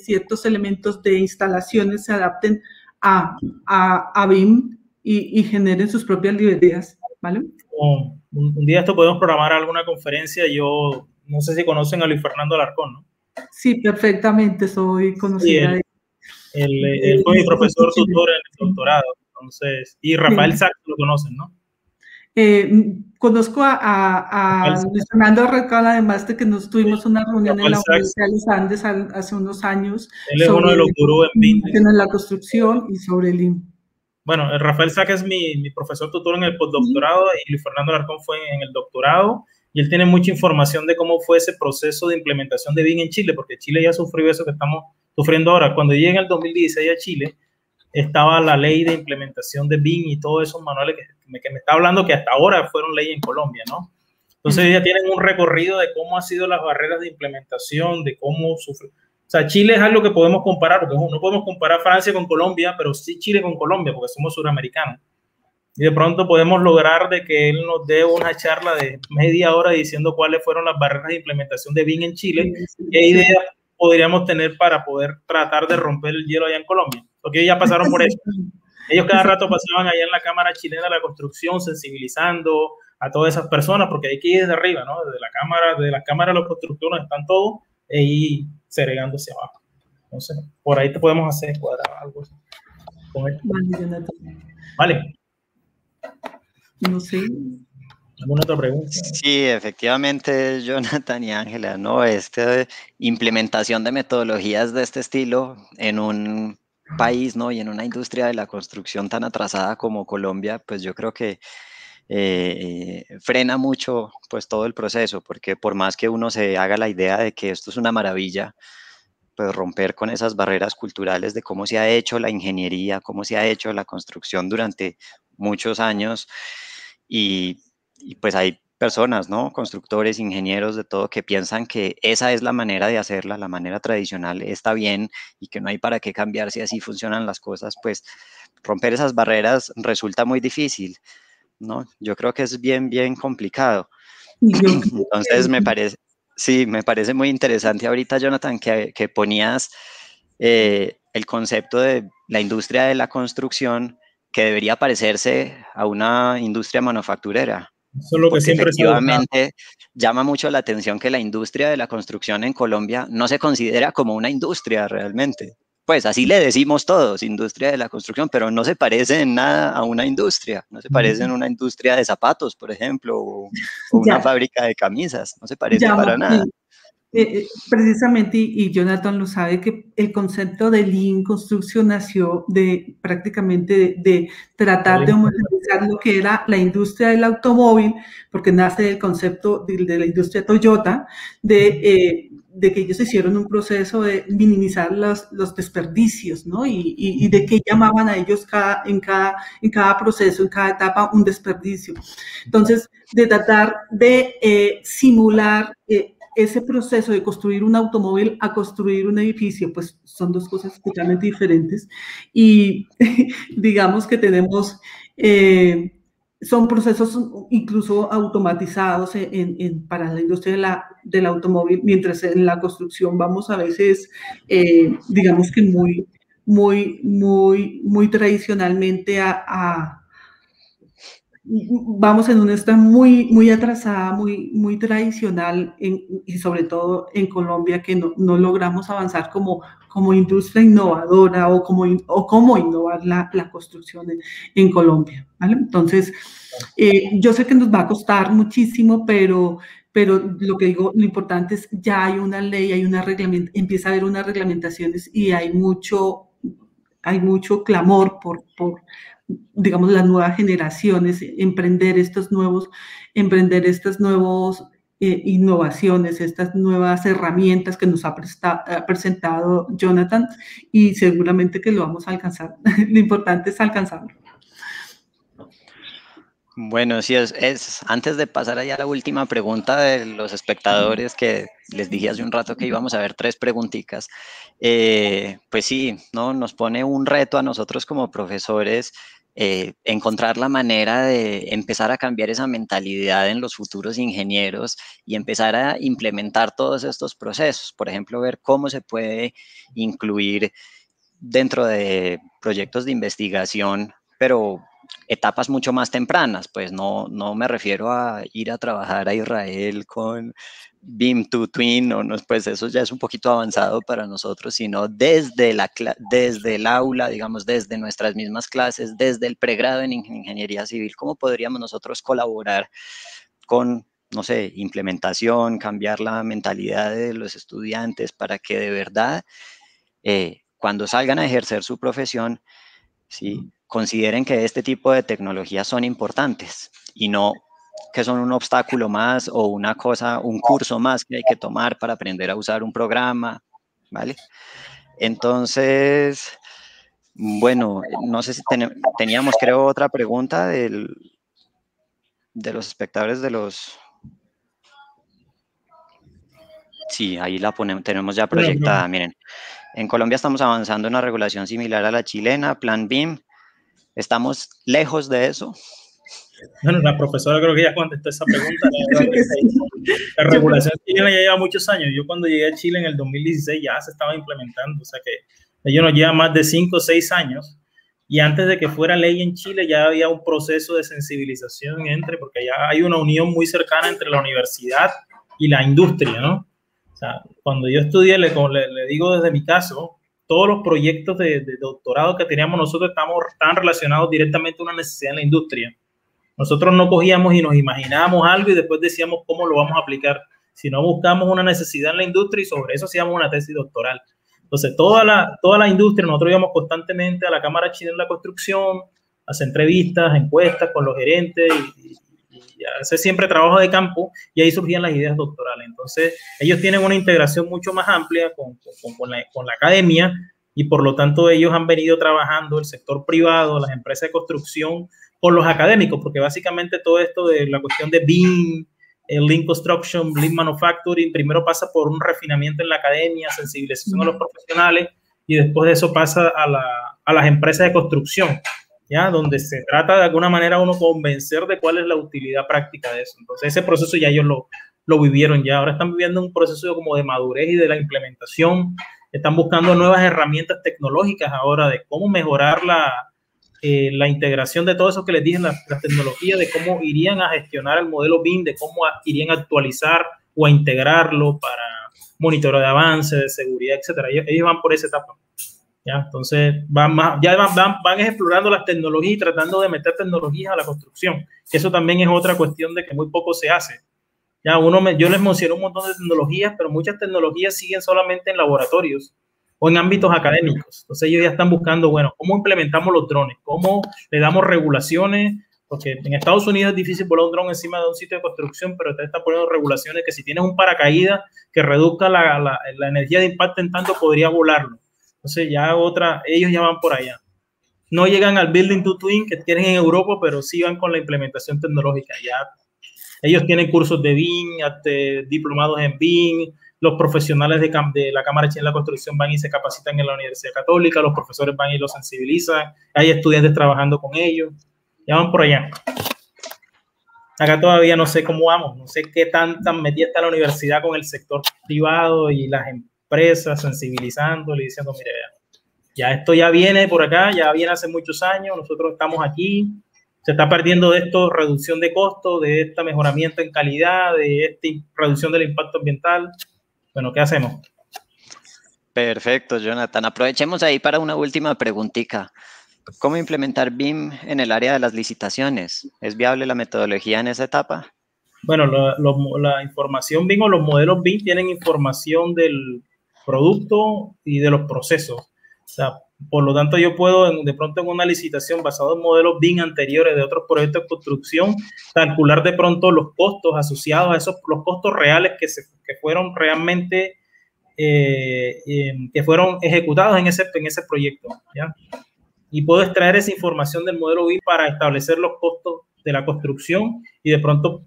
ciertos elementos de instalaciones se adapten a BIM y generen sus propias librerías, ¿vale? Un día esto podemos programar alguna conferencia. Yo no sé si conocen a Luis Fernando Alarcón, ¿no? Sí, perfectamente, soy conocida. Sí, él fue mi profesor tutor en el doctorado, entonces, y Rafael Sachs lo conocen, ¿no? Conozco a Luis Fernando Alarcón, además de que nos tuvimos una reunión en la Universidad de los Andes hace unos años. Él es uno de los gurús en BIM. En la construcción y sobre el IM. Bueno, Rafael Sachs es mi profesor tutor en el postdoctorado y Luis Fernando Alarcón fue en el doctorado, y él tiene mucha información de cómo fue ese proceso de implementación de BIM en Chile, porque Chile ya sufrió eso que estamos sufriendo ahora. Cuando llegué en el 2016 a Chile, estaba la ley de implementación de BIM y todos esos manuales que me está hablando que hasta ahora fueron ley en Colombia, ¿no? Entonces ya tienen un recorrido de cómo han sido las barreras de implementación, de cómo sufre. O sea, Chile es algo que podemos comparar, porque no podemos comparar Francia con Colombia, pero sí Chile con Colombia, porque somos suramericanos. Y de pronto podemos lograr de que él nos dé una charla de media hora diciendo cuáles fueron las barreras de implementación de BIM en Chile, qué ideas podríamos tener para poder tratar de romper el hielo allá en Colombia, porque ellos ya pasaron por eso. Ellos cada rato pasaban allá en la Cámara Chilena de la Construcción, sensibilizando a todas esas personas, porque hay que ir desde arriba, ¿no? Desde la cámara de los constructores están todos y segregándose abajo. Entonces, por ahí te podemos hacer cuadrar algo con esto. Vale. No sé. ¿Alguna otra pregunta? Sí, efectivamente, Jonathan y Ángela, ¿no? Implementación de metodologías de este estilo en un país, ¿no? Y en una industria de la construcción tan atrasada como Colombia, pues yo creo que frena mucho pues todo el proceso, porque por más que uno se haga la idea de que esto es una maravilla, pues romper con esas barreras culturales de cómo se ha hecho la ingeniería, cómo se ha hecho la construcción durante muchos años, y pues hay personas, ¿no? Constructores, ingenieros, de todo, que piensan que esa es la manera de hacerla, la manera tradicional está bien y que no hay para qué cambiar si así funcionan las cosas, pues romper esas barreras resulta muy difícil, ¿no? Yo creo que es bien complicado. Entonces me parece muy interesante ahorita, Jonathan, que ponías el concepto de la industria de la construcción que debería parecerse a una industria manufacturera. Eso es lo que siempre efectivamente llama mucho la atención que la industria de la construcción en Colombia no se considera como una industria realmente. pues así le decimos todos, industria de la construcción, pero no se parece en nada a una industria, no se parece en una industria de zapatos, por ejemplo, o una fábrica de camisas, no se parece para nada. Precisamente, y Jonathan lo sabe, que el concepto de Lean Construction nació prácticamente de tratar de homogeneizar lo que era la industria del automóvil, porque nace del concepto de la industria Toyota, de que ellos hicieron un proceso de minimizar los desperdicios, ¿no? Y de que llamaban a ellos en cada proceso, en cada etapa, un desperdicio. Entonces, de tratar de simular ese proceso de construir un automóvil a construir un edificio, pues son dos cosas totalmente diferentes. Y digamos que tenemos, son procesos incluso automatizados para la industria del automóvil, mientras en la construcción vamos a veces, digamos que muy tradicionalmente vamos en una esta muy atrasada, muy tradicional, y sobre todo en Colombia, que no logramos avanzar como industria innovadora o cómo innovar la construcción en Colombia, ¿vale? Entonces, yo sé que nos va a costar muchísimo, pero lo que digo, lo importante es ya hay una ley, empieza a haber unas reglamentaciones y hay mucho clamor por digamos, las nuevas generaciones, emprender estas nuevas innovaciones, estas nuevas herramientas que nos ha presentado Jonathan, y seguramente que lo vamos a alcanzar. Lo importante es alcanzarlo. Bueno, sí, antes de pasar allá a la última pregunta de los espectadores, que les dije hace un rato que íbamos a ver 3 preguntitas, pues sí, ¿no? Nos pone un reto a nosotros como profesores, encontrar la manera de empezar a cambiar esa mentalidad en los futuros ingenieros y empezar a implementar todos estos procesos. Por ejemplo, ver cómo se puede incluir dentro de proyectos de investigación, pero etapas mucho más tempranas, pues no me refiero a ir a trabajar a Israel con BIM to Twin, o no, pues eso ya es un poquito avanzado para nosotros, sino desde el aula, digamos, desde nuestras mismas clases, desde el pregrado en ingeniería civil, ¿cómo podríamos nosotros colaborar con, no sé, implementación, cambiar la mentalidad de los estudiantes para que de verdad, cuando salgan a ejercer su profesión, ¿sí?, consideren que este tipo de tecnologías son importantes y no que son un obstáculo más o un curso más que hay que tomar para aprender a usar un programa, ¿vale? Entonces, bueno, no sé si teníamos, creo, otra pregunta de los espectadores Sí, ahí la tenemos ya proyectada, miren. En Colombia estamos avanzando en una regulación similar a la chilena, Plan BIM. ¿Estamos lejos de eso? Bueno, la profesora creo que ya contestó esa pregunta. La regulación chilena ya lleva muchos años. Yo cuando llegué a Chile en el 2016 ya se estaba implementando, o sea que ellos nos llevan más de 5 o 6 años. Y antes de que fuera ley en Chile ya había un proceso de sensibilización porque ya hay una unión muy cercana entre la universidad y la industria, ¿no? O sea, cuando yo estudié, como le digo desde mi caso, todos los proyectos de doctorado que teníamos nosotros estaban relacionados directamente a una necesidad en la industria. Nosotros no cogíamos y nos imaginábamos algo y después decíamos cómo lo vamos a aplicar, sino buscamos una necesidad en la industria y sobre eso hacíamos una tesis doctoral. Entonces, toda la industria, nosotros íbamos constantemente a la Cámara Chilena de la Construcción, a hacer entrevistas, encuestas con los gerentes y hacer siempre trabajo de campo, y ahí surgían las ideas doctorales. Entonces, ellos tienen una integración mucho más amplia con la academia, y por lo tanto ellos han venido trabajando el sector privado, las empresas de construcción, con los académicos, porque básicamente todo esto de la cuestión de BIM, el Lean Construction, Lean Manufacturing, primero pasa por un refinamiento en la academia, sensibilización a los profesionales, y después de eso pasa a las empresas de construcción, ¿ya? Donde se trata de alguna manera uno convencer de cuál es la utilidad práctica de eso. Entonces ese proceso ya ellos lo vivieron ya. Ahora están viviendo un proceso como de madurez y de la implementación. Están buscando nuevas herramientas tecnológicas ahora de cómo mejorar la integración de todo eso que les dije, las tecnologías, de cómo irían a gestionar el modelo BIM, de cómo irían a actualizar o a integrarlo para monitoreo de avance, de seguridad, etcétera. Ellos van por esa etapa. ¿ya? Entonces, van explorando las tecnologías y tratando de meter tecnologías a la construcción. Eso también es otra cuestión de que muy poco se hace. Ya yo les mencioné un montón de tecnologías, pero muchas tecnologías siguen solamente en laboratorios o en ámbitos académicos. Entonces ellos ya están buscando, bueno, ¿cómo implementamos los drones? ¿Cómo le damos regulaciones? Porque en Estados Unidos es difícil volar un dron encima de un sitio de construcción, pero te están poniendo regulaciones que si tienes un paracaídas que reduzca la energía de impacto en tanto, podría volarlo. Entonces ellos ya van por allá. No llegan al building to twin que tienen en Europa, pero sí van con la implementación tecnológica. Ya ellos tienen cursos de BIM, diplomados en BIM, los profesionales de la Cámara Chilena de la Construcción van y se capacitan en la Universidad Católica, los profesores van y los sensibilizan, hay estudiantes trabajando con ellos, ya van por allá. Acá todavía no sé cómo vamos, no sé qué tan metida está la universidad con el sector privado y las empresas sensibilizándole y diciendo, mire, ya esto ya viene por acá, ya viene hace muchos años, nosotros estamos aquí, se está perdiendo de esto reducción de costos, de este mejoramiento en calidad, de esta reducción del impacto ambiental. Bueno, ¿qué hacemos? Perfecto, Jonathan. Aprovechemos ahí para una última preguntita. ¿Cómo implementar BIM en el área de las licitaciones? ¿Es viable la metodología en esa etapa? Bueno, la información BIM o los modelos BIM tienen información del producto y de los procesos. O sea, por lo tanto, yo puedo de pronto en una licitación basado en modelos BIM anteriores de otros proyectos de construcción, calcular de pronto los costos asociados a los costos reales que fueron realmente que fueron ejecutados en ese proyecto, ¿ya? Y puedo extraer esa información del modelo BIM para establecer los costos de la construcción y de pronto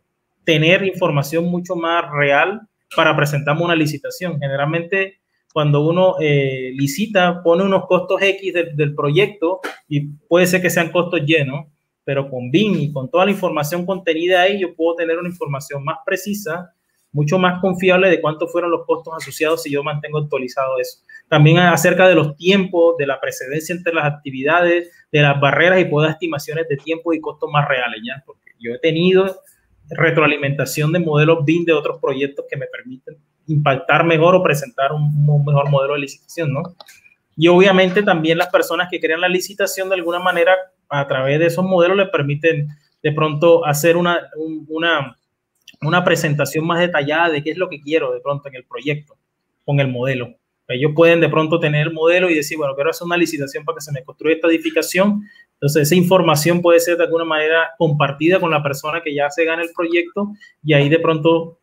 tener información mucho más real para presentar una licitación. Generalmente, cuando uno licita, pone unos costos X del proyecto y puede ser que sean costos llenos, pero con BIM y con toda la información contenida ahí, yo puedo tener una información más precisa, mucho más confiable de cuántos fueron los costos asociados si yo mantengo actualizado eso. También acerca de los tiempos, de la precedencia entre las actividades, de las barreras y puedo dar estimaciones de tiempo y costos más reales, ¿ya? Porque yo he tenido retroalimentación de modelos BIM de otros proyectos que me permiten impactar mejor o presentar un mejor modelo de licitación, ¿no? Y obviamente también las personas que crean la licitación de alguna manera a través de esos modelos les permiten de pronto hacer una presentación más detallada de qué es lo que quiero de pronto en el proyecto con el modelo. Ellos pueden de pronto tener el modelo y decir, bueno, quiero hacer una licitación para que se me construya esta edificación. Entonces, esa información puede ser de alguna manera compartida con la persona que ya se gana el proyecto y ahí de pronto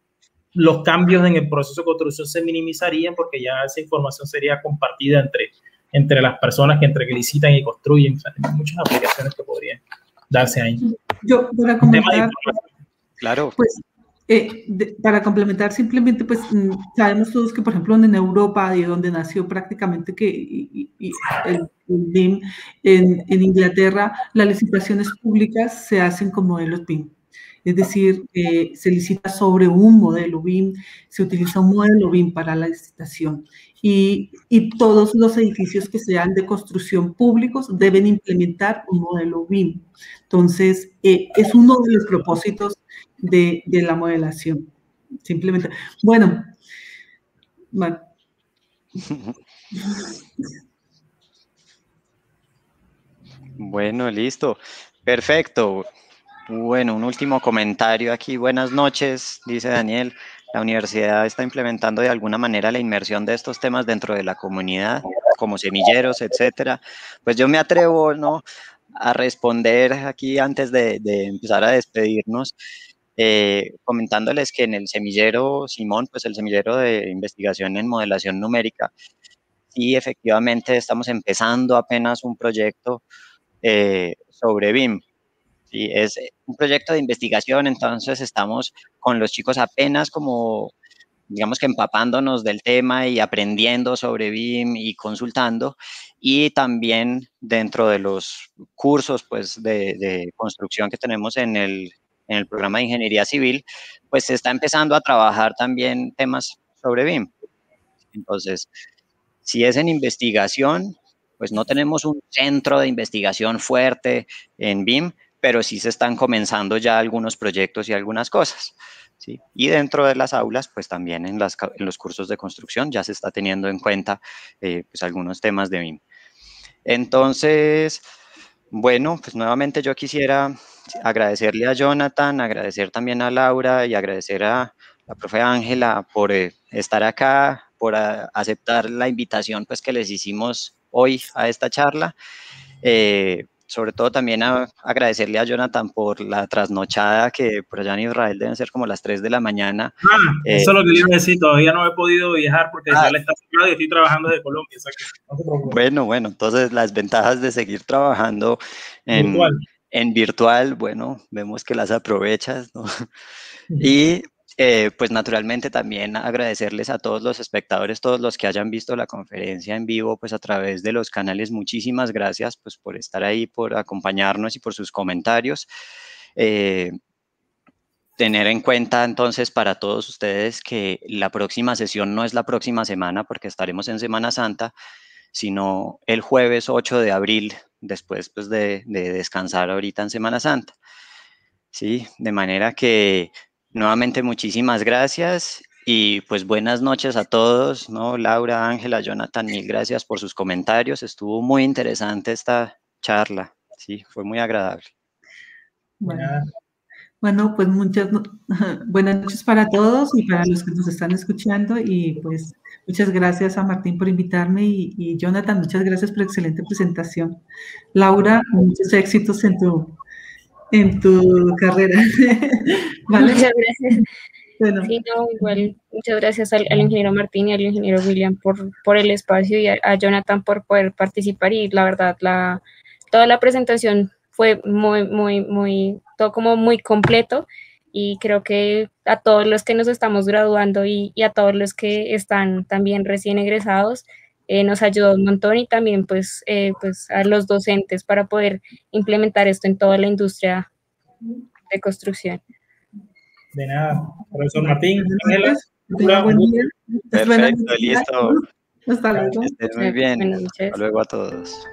los cambios en el proceso de construcción se minimizarían porque ya esa información sería compartida entre las personas que licitan y construyen. O sea, hay muchas aplicaciones que podrían darse ahí. Yo, para comentar, claro. Pues, para complementar simplemente, pues sabemos todos que, por ejemplo, en Europa, de donde nació prácticamente el BIM, en Inglaterra, las licitaciones públicas se hacen con modelos BIM. Es decir, se licita sobre un modelo BIM, se utiliza un modelo BIM para la licitación y todos los edificios que sean de construcción públicos deben implementar un modelo BIM. Entonces, es uno de los propósitos de la modelación. Simplemente. Bueno. Bueno, listo. Perfecto. Bueno, un último comentario aquí. Buenas noches, dice Daniel. La universidad está implementando de alguna manera la inmersión de estos temas dentro de la comunidad, como semilleros, etcétera. Pues yo me atrevo, ¿no?, a responder aquí antes de empezar a despedirnos, comentándoles que en el semillero Simón, pues el semillero de investigación en modelación numérica, sí, efectivamente estamos empezando apenas un proyecto sobre BIM. Sí, es un proyecto de investigación, entonces estamos con los chicos apenas como, digamos que empapándonos del tema y aprendiendo sobre BIM y consultando, y también dentro de los cursos pues, de construcción que tenemos en el programa de Ingeniería Civil, pues se está empezando a trabajar también temas sobre BIM. Entonces, si es en investigación, pues no tenemos un centro de investigación fuerte en BIM, pero sí se están comenzando ya algunos proyectos y algunas cosas, ¿sí? Y dentro de las aulas, pues también en los cursos de construcción ya se está teniendo en cuenta pues algunos temas de BIM. Entonces, bueno, pues nuevamente yo quisiera agradecerle a Jonathan, agradecer también a Laura y agradecer a la profe Ángela por estar acá, por aceptar la invitación pues, que les hicimos hoy a esta charla. Sobre todo también agradecerle a Jonathan por la trasnochada que por allá en Israel deben ser como las 3 de la mañana. Eso es lo que le iba a decir, todavía no he podido viajar porque Israel está cerrado y estoy trabajando desde Colombia. O sea que no se preocupe. Bueno, entonces las ventajas de seguir trabajando en virtual, bueno, vemos que las aprovechas, ¿no? Y pues naturalmente también agradecerles a todos los espectadores, todos los que hayan visto la conferencia en vivo, pues a través de los canales, muchísimas gracias pues por estar ahí, por acompañarnos y por sus comentarios. Tener en cuenta entonces para todos ustedes que la próxima sesión no es la próxima semana porque estaremos en Semana Santa, sino el jueves 8 de abril, después pues, de descansar ahorita en Semana Santa. Sí, de manera que nuevamente muchísimas gracias y pues buenas noches a todos, ¿no? Laura, Ángela, Jonathan, mil gracias por sus comentarios. Estuvo muy interesante esta charla, sí, fue muy agradable. Bueno, pues muchas buenas noches para todos y para los que nos están escuchando y pues muchas gracias a Martín por invitarme y Jonathan, muchas gracias por excelente presentación. Laura, muchos éxitos en tu carrera. ¿Vale? Muchas gracias. Bueno. Sí, no, igual, muchas gracias al ingeniero Martín y al ingeniero William por el espacio y a Jonathan por poder participar y la verdad, toda la presentación fue todo como muy completo y creo que a todos los que nos estamos graduando y a todos los que están también recién egresados, nos ayudó un montón y también pues a los docentes para poder implementar esto en toda la industria de construcción. De nada, profesor Martín, Ángela. Buen día. Perfecto, listo. Hasta luego. Que estén muy bien. Hasta luego a todos.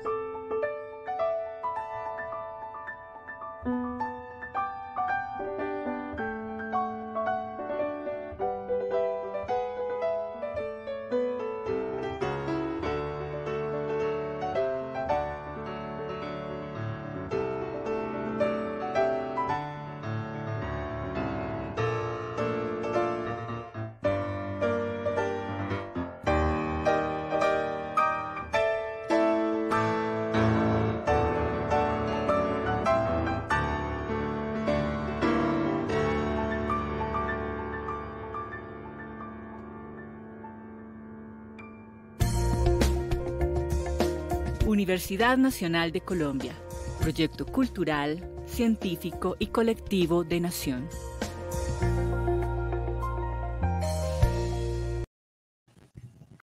Universidad Nacional de Colombia, proyecto cultural, científico y colectivo de Nación.